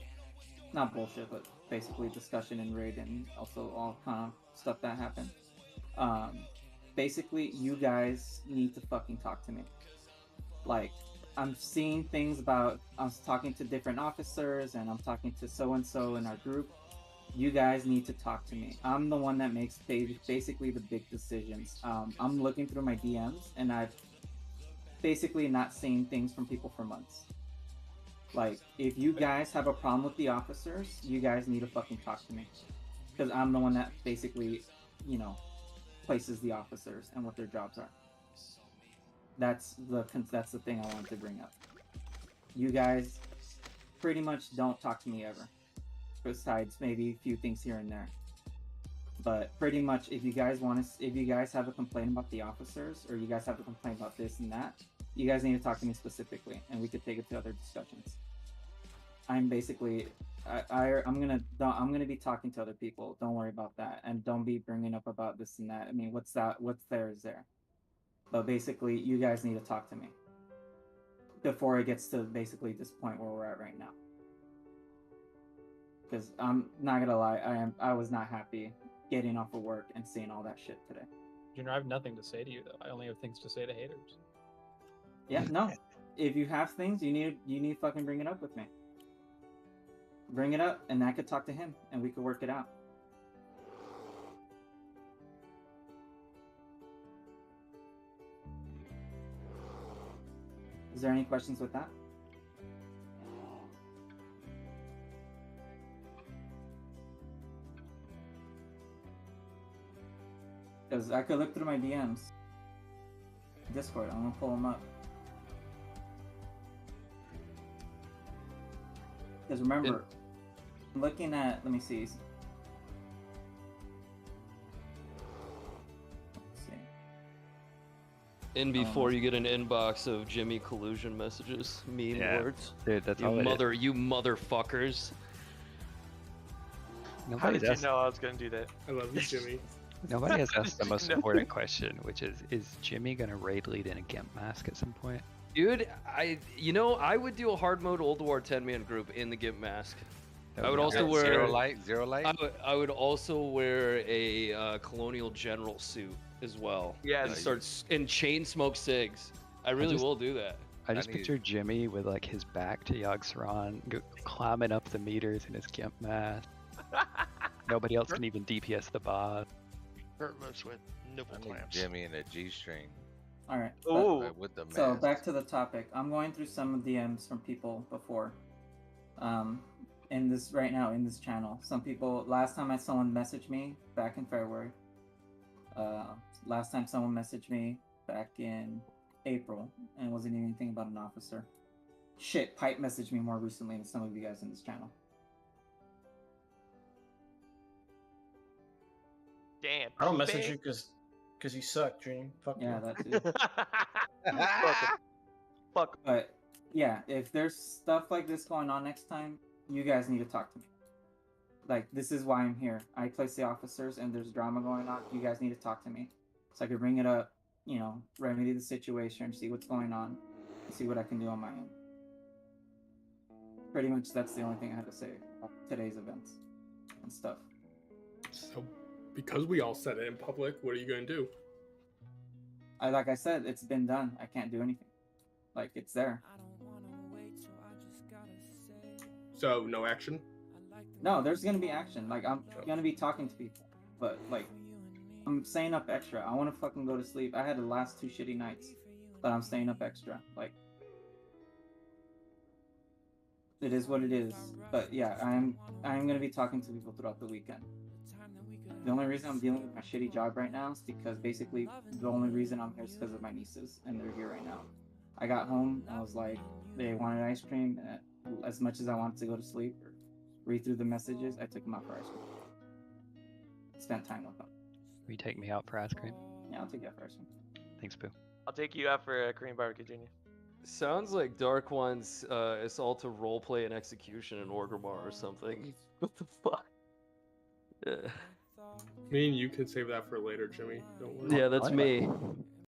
Not bullshit, but basically discussion in raid and also all kind of stuff that happened. Basically, you guys need to fucking talk to me. Like, I'm seeing things about, I'm talking to different officers and I'm talking to so-and-so in our group. You guys need to talk to me. I'm the one that makes basically the big decisions. I'm looking through my DMs and I've basically not seen things from people for months. Like, if you guys have a problem with the officers, you guys need to fucking talk to me. Because I'm the one that basically, you know, places the officers and what their jobs are. That's the thing I wanted to bring up. You guys pretty much don't talk to me ever. Besides maybe a few things here and there. But pretty much, if you guys have a complaint about the officers, or you guys have a complaint about this and that, you guys need to talk to me specifically, and we could take it to other discussions. I'm basically, I'm gonna be talking to other people. Don't worry about that, and don't be bringing up about this and that. I mean, what's there is there. But basically, you guys need to talk to me before it gets to basically this point where we're at right now. Because I'm not gonna lie, I was not happy getting off of work and seeing all that shit today. Junior, I have nothing to say to you though. I only have things to say to haters. Yeah, no. If you have things, you need to fucking bring it up with me. Bring it up, and I could talk to him, and we could work it out. Is there any questions with that? Because I could look through my DMs. Discord, I'm gonna pull them up. Because remember, I'm looking at, let me see. Let's see. In before you get an inbox of Jimmy collusion messages, meme words. Dude, that's you all it is. you motherfuckers. How did you asked- know I was gonna do that? I love you, Jimmy. Nobody has asked the Did most you know? important question, which is Jimmy gonna raid lead in a Gimp mask at some point? Dude, I would do a hard mode Old War 10-man group in the Gimp mask. That I would be also awesome. wear Zero light. I would also wear a Colonial General suit as well. Yeah, and start and chain smoke cigs. I really just- will do that. I just need- picture Jimmy with like his back to Yogg-Saron, climbing up the meters in his Gimp mask. Nobody else can even DPS the boss. Shirtless with nipple I need clamps. Jimmy in a G-string. All right. Ooh. With the So mask. back to the topic. I'm going through some DMs from people before. In this right now in this channel, some people. Last time someone messaged me back in February. Last time someone messaged me back in April, and it wasn't even anything about an officer. Shit, Pipe messaged me more recently than some of you guys in this channel. Damn. I don't message you because you suck, Dream. Fuck Yeah, you. that too. Fuck. But yeah, if there's stuff like this going on next time, you guys need to talk to me. Like, this is why I'm here. I place the officers and there's drama going on. You guys need to talk to me. So I can bring it up, you know, remedy the situation, see what's going on, see what I can do on my end. Pretty much that's the only thing I had to say about today's events and stuff. So, because we all said it in public, what are you going to do? Like I said, it's been done. I can't do anything. Like, it's there. So, no action? No, there's gonna be action. Like, I'm gonna be talking to people, but like, I'm staying up extra. I want to fucking go to sleep. I had the last 2 shitty nights, but I'm staying up extra. Like, it is what it is. But yeah, I'm gonna be talking to people throughout the weekend. The only reason I'm dealing with my shitty job right now is because basically the only reason I'm here is because of my nieces, and they're here right now. I got home, I was like, they wanted ice cream, and as much as I wanted to go to sleep or read through the messages, I took them out for ice cream. Spent time with them. Will you take me out for ice cream? Yeah, I'll take you out for ice cream. Thanks, Boo. I'll take you out for a Korean barbecue, Junior. Sounds like Dark One's assault to roleplay and execution in Orgrimmar or something. What the fuck? Yeah. Me and you can save that for later, Jimmy. Don't worry. Yeah, that's me.